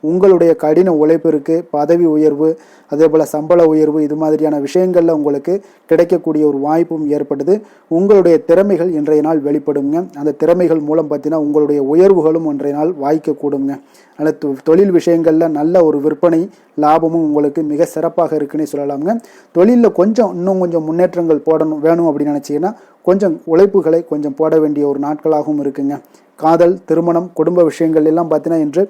உங்களுடைய கடின உழைப்பிற்கு பதவி உயர்வு, அதே போல் சம்பள உயர்வு, இது மாதிரியான விஷயங்களில் உங்களுக்கு கிடைக்கக்கூடிய ஒரு வாய்ப்பும் ஏற்படுது. உங்களுடைய திறமைகள் இன்றைய நாள் வெளிப்படுங்க. அந்த திறமைகள் மூலம் பார்த்தீங்கன்னா உங்களுடைய உயர்வுகளும் இன்றைய நாள் வாய்க்கக்கூடுங்க. அதனால் தொழில் விஷயங்களில் நல்ல ஒரு விற்பனை லாபமும் உங்களுக்கு மிக சிறப்பாக இருக்குன்னு சொல்லலாமுங்க. தொழிலில் இன்னும் கொஞ்சம் முன்னேற்றங்கள் வேணும் அப்படின்னு நினச்சிங்கன்னா கொஞ்சம் உழைப்புகளை கொஞ்சம் போட வேண்டிய ஒரு நாட்களாகவும் இருக்குங்க. காதல், திருமணம், குடும்ப விஷயங்கள் எல்லாம் பார்த்தீங்கன்னா இன்று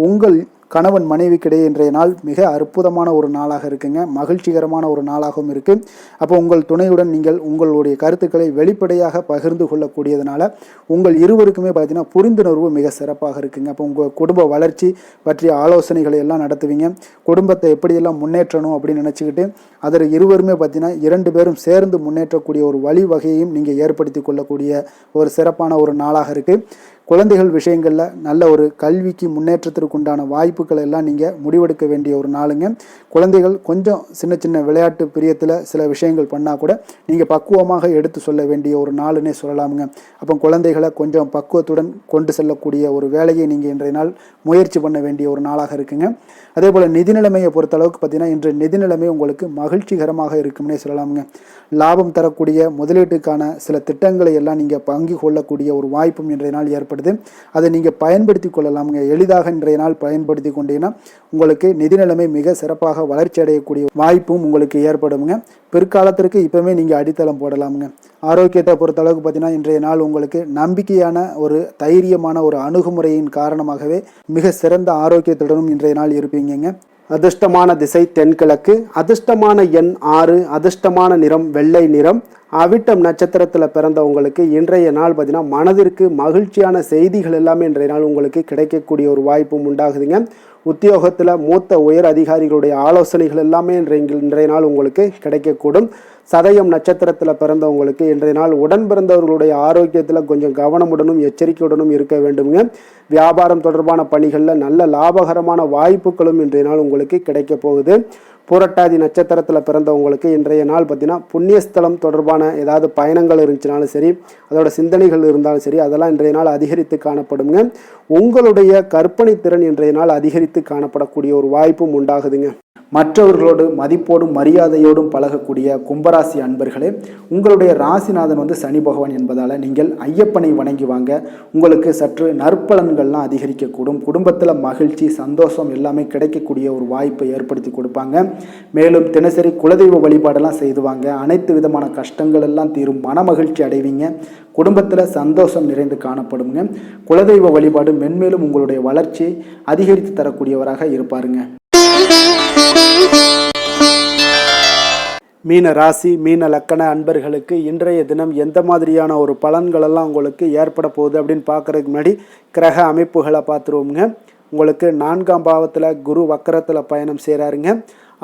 உங்கள் கணவன் மனைவிக்கிடையே இன்றைய நாள் மிக அற்புதமான ஒரு நாளாக இருக்குங்க. மகிழ்ச்சிகரமான ஒரு நாளாகவும் இருக்குது. அப்போ உங்கள் துணையுடன் நீங்கள் உங்களுடைய கருத்துக்களை வெளிப்படையாக பகிர்ந்து கொள்ளக்கூடியதுனால உங்கள் இருவருக்குமே பார்த்தீங்கன்னா புரிந்துணர்வு மிக சிறப்பாக இருக்குங்க. அப்போ உங்கள் குடும்ப வளர்ச்சி பற்றிய ஆலோசனைகளை எல்லாம் நடத்துவீங்க. குடும்பத்தை எப்படியெல்லாம் முன்னேற்றணும் அப்படின்னு நினச்சிக்கிட்டு அதில் இருவருமே பார்த்தீங்கன்னா 2 பேரும் சேர்ந்து முன்னேற்றக்கூடிய ஒரு வழிவகையையும் நீங்கள் ஏற்படுத்தி கொள்ளக்கூடிய ஒரு சிறப்பான ஒரு நாளாக இருக்குது. குழந்தைகள் விஷயங்களில் நல்ல ஒரு கல்விக்கு முன்னேற்றத்திற்கு உண்டான வாய்ப்புகள் எல்லாம் நீங்கள் முடிவெடுக்க வேண்டிய ஒரு நாளுங்க. குழந்தைகள் கொஞ்சம் சின்ன சின்ன விளையாட்டு பிரியத்தில் சில விஷயங்கள் பண்ணால் கூட நீங்கள் பக்குவமாக எடுத்து சொல்ல வேண்டிய ஒரு நாளுன்னே சொல்லலாமுங்க. அப்போ குழந்தைகளை கொஞ்சம் பக்குவத்துடன் கொண்டு செல்லக்கூடிய ஒரு வேலையை நீங்கள் இன்றைய நாள் முயற்சி பண்ண வேண்டிய ஒரு நாளாக இருக்குங்க. அதே போல் நிதி நிலைமையை பொறுத்த அளவுக்கு பார்த்தீங்கன்னா இன்று நிதி நிலைமை உங்களுக்கு மகிழ்ச்சிகரமாக இருக்கும்னே சொல்லலாமுங்க. லாபம் தரக்கூடிய முதலீட்டுக்கான சில திட்டங்களை எல்லாம் நீங்கள் பங்கு கொள்ளக்கூடிய ஒரு வாய்ப்பும் இன்றைய நாள் ஏற்படுது. காணப்படுது. அதை நீங்கள் பயன்படுத்தி கொள்ளலாமுங்க. எளிதாக இன்றைய நாள் பயன்படுத்தி கொண்டீங்கன்னா உங்களுக்கு நிதி நிலைமை மிக சிறப்பாக வளர்ச்சி அடையக்கூடிய வாய்ப்பும் உங்களுக்கு ஏற்படுங்க. பிற்காலத்திற்கு இப்பவுமே நீங்கள் அடித்தளம் போடலாமுங்க. ஆரோக்கியத்தை பொறுத்தளவுக்கு பார்த்தீங்கன்னா இன்றைய நாள் உங்களுக்கு நம்பிக்கையான ஒரு தைரியமான ஒரு அணுகுமுறையின் காரணமாகவே மிக சிறந்த ஆரோக்கியத்துடனும் இன்றைய நாள் இருப்பீங்க. அதிர்ஷ்டமான திசை தென்கிழக்கு, அதிர்ஷ்டமான எண் 6, அதிர்ஷ்டமான நிறம் வெள்ளை நிறம். அவிட்டம் நட்சத்திரத்தில் பிறந்தவங்களுக்கு இன்றைய நாள் பார்த்தீங்கன்னா மனதிற்கு மகிழ்ச்சியான செய்திகள் எல்லாமே இன்றைய நாள் உங்களுக்கு கிடைக்கக்கூடிய ஒரு வாய்ப்பும் உண்டாகுதுங்க. உத்தியோகத்தில் மூத்த உயர் அதிகாரிகளுடைய ஆலோசனைகள் எல்லாமே இன்றைய நாள் உங்களுக்கு கிடைக்கக்கூடும். சதயம் நட்சத்திரத்தில் பிறந்தவங்களுக்கு இன்றைய நாள் உடன் பிறந்தவர்களுடைய ஆரோக்கியத்தில் கொஞ்சம் கவனமுடனும் எச்சரிக்கையுடனும் இருக்க வேண்டுங்க. வியாபாரம் தொடர்பான பணிகளில் நல்ல லாபகரமான வாய்ப்புகளும் இன்றைய நாள் உங்களுக்கு கிடைக்க போகுது. பூரட்டாதி நட்சத்திரத்தில் பிறந்தவங்களுக்கு இன்றைய நாள் பார்த்தீங்கன்னா புண்ணியஸ்தலம் தொடர்பான ஏதாவது பயணங்கள் இருந்துச்சுனாலும் சரி, அதோட சிந்தனைகள் இருந்தாலும் சரி, அதெல்லாம் இன்றைய நாள் அதிகரித்து காணப்படுங்க. உங்களுடைய கற்பனை திறன் இன்றைய நாள் அதிகரித்து காணப்படக்கூடிய ஒரு வாய்ப்பும் உண்டாகுதுங்க. மற்றவர்களோடு மதிப்போடும் மரியாதையோடும் பழகக்கூடிய கும்பராசி அன்பர்களே, உங்களுடைய ராசிநாதன் சனி பகவான் என்பதால் நீங்கள் ஐயப்பனை வணங்கி வாங்க. உங்களுக்கு சற்று நற்பலன்கள்லாம் அதிகரிக்கக்கூடும். குடும்பத்தில் மகிழ்ச்சி சந்தோஷம் எல்லாமே கிடைக்கக்கூடிய ஒரு வாய்ப்பை ஏற்படுத்தி கொடுப்பாங்க. மேலும் தினசரி குலதெய்வ வழிபாடெல்லாம் செய்துவாங்க. அனைத்து விதமான கஷ்டங்கள் எல்லாம் தீரும். மன மகிழ்ச்சி அடைவீங்க. குடும்பத்தில் சந்தோஷம் நிறைந்து காணப்படுங்க. குலதெய்வ வழிபாடு மென்மேலும் உங்களுடைய வளர்ச்சியை அதிகரித்து தரக்கூடியவராக இருப்பாருங்க. மீன ராசி மீன லக்கண அன்பர்களுக்கு இன்றைய தினம் எந்த மாதிரியான ஒரு பலன்களெல்லாம் உங்களுக்கு ஏற்பட போகுது அப்படின்னு பார்க்குறதுக்கு முன்னாடி கிரக அமைப்புகளை பார்த்துருவோங்க. உங்களுக்கு 4ஆம் பாவத்தில் குரு வக்கரத்தில் பயணம் செய்கிறாருங்க.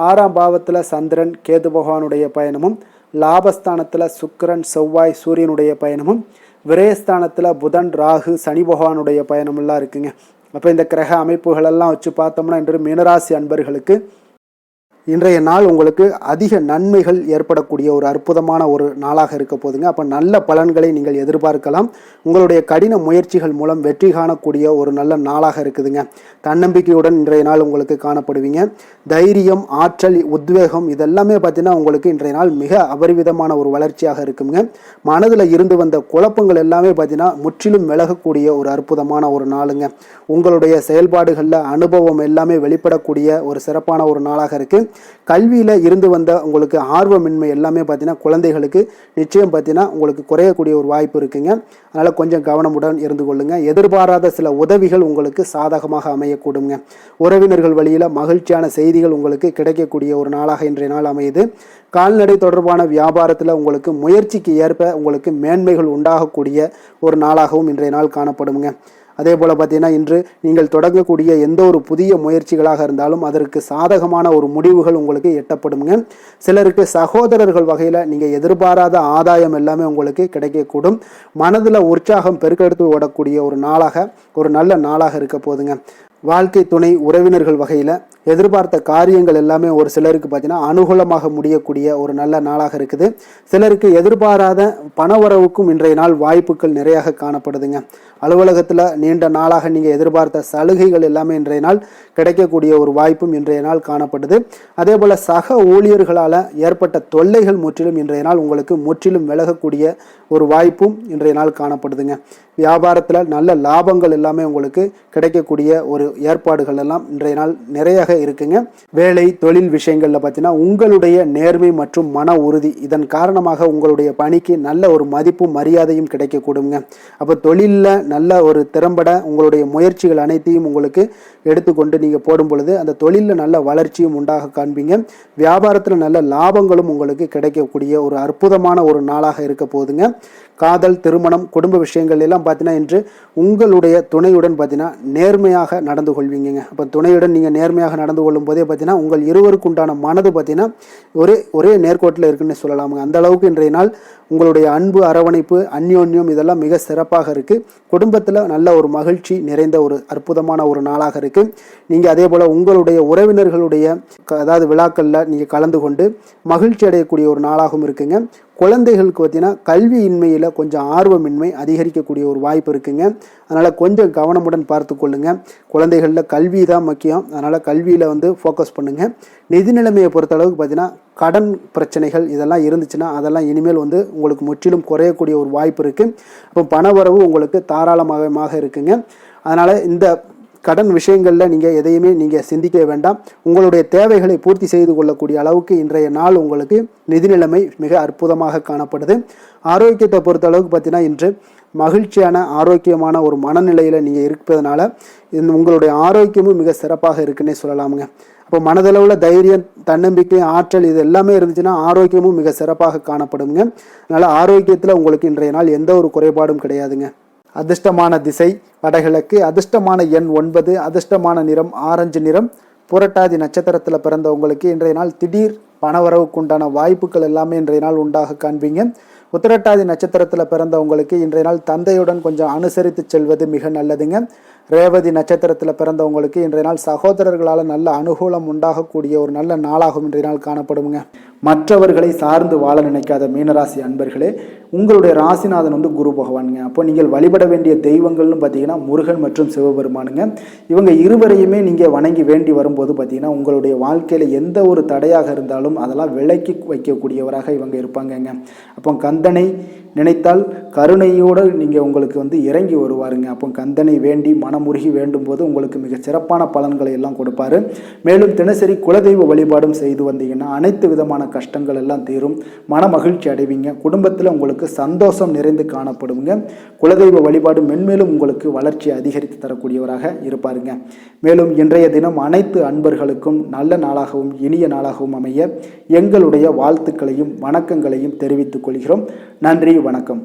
6ஆம் பாவத்தில் சந்திரன் கேது பகவானுடைய பயணமும், லாபஸ்தானத்தில் சுக்கிரன் செவ்வாய் சூரியனுடைய பயணமும், விரயஸ்தானத்தில் புதன் ராகு சனி பகவானுடைய பயணமெல்லாம் இருக்குங்க. அப்போ இந்த கிரக அமைப்புகளெல்லாம் வச்சு பார்த்தோம்னா இன்று மீனராசி அன்பர்களுக்கு இன்றைய நாள் உங்களுக்கு அதிக நன்மைகள் ஏற்படக்கூடிய ஒரு அற்புதமான ஒரு நாளாக இருக்க போதுங்க. அப்போ நல்ல பலன்களை நீங்கள் எதிர்பார்க்கலாம். உங்களுடைய கடின முயற்சிகள் மூலம் வெற்றி காணக்கூடிய ஒரு நல்ல நாளாக இருக்குதுங்க. தன்னம்பிக்கையுடன் இன்றைய நாள் உங்களுக்கு காணப்படுவீங்க. தைரியம், ஆற்றல், உத்வேகம் இதெல்லாமே பார்த்தீங்கன்னா உங்களுக்கு இன்றைய நாள் மிக அபரிவிதமான ஒரு வளர்ச்சியாக இருக்குங்க. மனதில் இருந்து வந்த குழப்பங்கள் எல்லாமே பார்த்தீங்கன்னா முற்றிலும் விலகக்கூடிய ஒரு அற்புதமான ஒரு நாளுங்க. உங்களுடைய செயல்பாடுகளில் அனுபவம் எல்லாமே வெளிப்படக்கூடிய ஒரு சிறப்பான ஒரு நாளாக இருக்குது. கல்வியில் இருந்து வந்த உங்களுக்கு ஆர்வமின்மை எல்லாமே பார்த்தீங்கன்னா குழந்தைகளுக்கு நிச்சயம் பார்த்தீங்கன்னா உங்களுக்கு குறையக்கூடிய ஒரு வாய்ப்பு இருக்குங்க. அதனால் கொஞ்சம் கவனமுடன் இருந்து கொள்ளுங்க. எதிர்பாராத சில உதவிகள் உங்களுக்கு சாதகமாக அமையக்கூடுங்க. உறவினர்கள் வழியில் மகிழ்ச்சியான செய்திகள் உங்களுக்கு கிடைக்கக்கூடிய ஒரு நாளாக இன்றைய நாள் அமையுது. கால்நடை தொடர்பான வியாபாரத்தில் உங்களுக்கு முயற்சிக்கு ஏற்ப உங்களுக்கு மேன்மைகள் உண்டாகக்கூடிய ஒரு நாளாகவும் இன்றைய நாள் காணப்படுங்க. அதே போல் பார்த்தீங்கன்னா இன்று நீங்கள் தொடங்கக்கூடிய எந்த ஒரு புதிய முயற்சிகளாக இருந்தாலும் அதற்கு சாதகமான ஒரு முடிவுகள் உங்களுக்கு எட்டப்படுங்க. சிலருக்கு சகோதரர்கள் வகையில் நீங்கள் எதிர்பாராத ஆதாயம் எல்லாமே உங்களுக்கு கிடைக்கக்கூடும். மனதில் உற்சாகம் பெருக்கெடுத்து ஓடக்கூடிய ஒரு நாளாக ஒரு நல்ல நாளாக இருக்க போதுங்க. வாழ்க்கை துணை உறவினர்கள் வகையில் எதிர்பார்த்த காரியங்கள் எல்லாமே ஒரு சிலருக்கு பார்த்தீங்கன்னா அனுகூலமாக முடியக்கூடிய ஒரு நல்ல நாளாக இருக்குது. சிலருக்கு எதிர்பாராத பணவரவுக்கும் இன்றைய நாள் வாய்ப்புகள் நிறையாக காணப்படுதுங்க. அலுவலகத்தில் நீண்ட நாளாக நீங்கள் எதிர்பார்த்த சலுகைகள் எல்லாமே இன்றைய நாள் கிடைக்கக்கூடிய ஒரு வாய்ப்பும் இன்றைய நாள் காணப்படுது. அதே போல் சக ஊழியர்களால் ஏற்பட்ட தொல்லைகள் முற்றிலும் இன்றைய நாள் உங்களுக்கு முற்றிலும் விலகக்கூடிய ஒரு வாய்ப்பும் இன்றைய நாள் காணப்படுதுங்க. வியாபாரத்தில் நல்ல லாபங்கள் எல்லாமே உங்களுக்கு கிடைக்கக்கூடிய ஒரு ஏற்பாடுகள் எல்லாம் இன்றைய நாள் நிறையாக இருக்குங்க. வேலை தொழில் விஷயங்கள்ல பார்த்தீங்கன்னா உங்களுடைய நேர்மை மற்றும் மன உறுதி இதன் காரணமாக உங்களுடைய பணிக்கு நல்ல ஒரு மதிப்பும் மரியாதையும் கிடைக்கக்கூடுங்க. அப்போ தொழிலில் நல்ல ஒரு திறம்பட உங்களுடைய முயற்சிகள் அனைத்தையும் உங்களுக்கு எடுத்துக்கொண்டு நீங்கள் போடும் பொழுது அந்த தொழிலில் நல்ல வளர்ச்சியும் உண்டாக காண்பீங்க. வியாபாரத்தில் நல்ல லாபங்களும் உங்களுக்கு கிடைக்கக்கூடிய ஒரு அற்புதமான ஒரு நாளாக இருக்க போகுதுங்க. காதல், திருமணம், குடும்ப விஷயங்கள் எல்லாம் பார்த்தீங்கன்னா இன்று உங்களுடைய துணையுடன் பார்த்தீங்கன்னா நேர்மையாக நடந்து கொள்வீங்க. அப்போ துணையுடன் நீங்கள் நேர்மையாக நடந்து கொள்ளும் போதே பார்த்தீங்கன்னா உங்கள் இருவருக்கு உண்டான மனது பார்த்தீங்கன்னா ஒரே நேர்கோட்டில் இருக்குன்னு சொல்லலாமுங்க. அந்த அளவுக்கு இன்றைய நாள் உங்களுடைய அன்பு, அரவணைப்பு, அந்யோன்யம் இதெல்லாம் மிக சிறப்பாக இருக்குது. குடும்பத்தில் நல்ல ஒரு மகிழ்ச்சி நிறைந்த ஒரு அற்புதமான ஒரு நாளாக இருக்குது. நீங்கள் அதே போல் உங்களுடைய உறவினர்களுடைய அதாவது விழாக்களில் நீங்கள் கலந்து கொண்டு மகிழ்ச்சி அடையக்கூடிய ஒரு நாளாகவும் இருக்குங்க. குழந்தைகளுக்கு பார்த்தீங்கன்னா கல்வியின்மையில் கொஞ்சம் ஆர்வமின்மை அதிகரிக்கக்கூடிய ஒரு வாய்ப்பு இருக்குங்க. அதனால் கொஞ்சம் கவனமுடன் பார்த்து கொள்ளுங்கள். குழந்தைகளில் கல்வி தான் முக்கியம். அதனால் கல்வியில் வந்து ஃபோக்கஸ் பண்ணுங்கள். நிதி நிலைமையை பொறுத்த அளவுக்கு பார்த்தீங்கன்னா கடன் பிரச்சனைகள் இதெல்லாம் இருந்துச்சுன்னா அதெல்லாம் இனிமேல் வந்து உங்களுக்கு முற்றிலும் குறையக்கூடிய ஒரு வாய்ப்பு இருக்குது. அப்போ பணவரவு உங்களுக்கு தாராளமாக இருக்குங்க. அதனால் இந்த கடன் விஷயங்களில் நீங்கள் எதையுமே நீங்கள் சிந்திக்க வேண்டாம். உங்களுடைய தேவைகளை பூர்த்தி செய்து கொள்ளக்கூடிய அளவுக்கு இன்றைய நாள் உங்களுக்கு நிதி நிலைமை மிக அற்புதமாக காணப்படுது. ஆரோக்கியத்தை பொறுத்த அளவுக்கு பார்த்தீங்கன்னா இன்று மகிழ்ச்சியான ஆரோக்கியமான ஒரு மனநிலையில் நீங்கள் இருப்பதனால உங்களுடைய ஆரோக்கியமும் மிக சிறப்பாக இருக்குன்னே சொல்லலாமுங்க. அப்போ மனதளவில் தைரியம், தன்னம்பிக்கை, ஆற்றல் இது எல்லாமே இருந்துச்சுன்னா ஆரோக்கியமும் மிக சிறப்பாக காணப்படுங்க. அதனால் ஆரோக்கியத்தில் உங்களுக்கு இன்றைய நாள் எந்த ஒரு குறைபாடும் கிடையாதுங்க. அதிர்ஷ்டமான திசை வடகிழக்கு, அதிர்ஷ்டமான எண் 9, அதிர்ஷ்டமான நிறம் ஆரஞ்சு நிறம். புரட்டாதி நட்சத்திரத்தில் பிறந்தவங்களுக்கு இன்றைய நாள் திடீர் பணவரவுக்குண்டான வாய்ப்புகள் எல்லாமே இன்றைய நாள் உண்டாக காண்பீங்க. உத்திரட்டாதி நட்சத்திரத்தில் பிறந்தவங்களுக்கு இன்றைய நாள் தந்தையுடன் கொஞ்சம் அனுசரித்து செல்வது மிக நல்லதுங்க. ரேவதி நட்சத்திரத்தில் பிறந்தவங்களுக்கு இன்றைய நாள் சகோதரர்களால் நல்ல அனுகூலம் உண்டாகக்கூடிய ஒரு நல்ல நாளாகவும் இன்றைய நாள் காணப்படுங்க. மற்றவர்களை சார்ந்து வாழ நினைக்காத மீனராசி அன்பர்களே, உங்களுடைய ராசிநாதன் வந்து குரு பகவானுங்க. அப்போ நீங்கள் வழிபட வேண்டிய தெய்வங்கள்னு பார்த்தீங்கன்னா முருகன் மற்றும் சிவபெருமானுங்க. இவங்க இருவரையுமே நீங்கள் வணங்கி வேண்டி வரும்போது பார்த்தீங்கன்னா உங்களுடைய வாழ்க்கையில் எந்த ஒரு தடையாக இருந்தாலும் அதெல்லாம் விலக்கி வைக்கக்கூடியவராக இவங்க இருப்பாங்கங்க. அப்போ கந்தனை நினைத்தால் கருணையோடு நீங்கள் உங்களுக்கு வந்து இறங்கி வருவாருங்க. அப்போ கந்தனை வேண்டி மனமுருகி வேண்டும் போது உங்களுக்கு மிக சிறப்பான பலன்களை எல்லாம் கொடுப்பாரு. மேலும் தினசரி குலதெய்வ வழிபாடும் செய்து வந்தீங்கன்னா அனைத்து விதமான கஷ்டங்கள் எல்லாம் தீரும், மன மகிழ்ச்சி அடைவீங்க. குடும்பத்தில் உங்களுக்கு சந்தோஷம் நிறைந்து காணப்படுங்க. குலதெய்வ வழிபாடு மென்மேலும் உங்களுக்கு வளர்ச்சி அதிகரித்து தரக்கூடியவராக இருப்பாருங்க. மேலும் இன்றைய தினம் அனைத்து அன்பர்களுக்கும் நல்ல நாளாகவும் இனிய நாளாகவும் அமைய எங்களுடைய வாழ்த்துக்களையும் வணக்கங்களையும் தெரிவித்துக் கொள்கிறோம். நன்றி, வணக்கம்.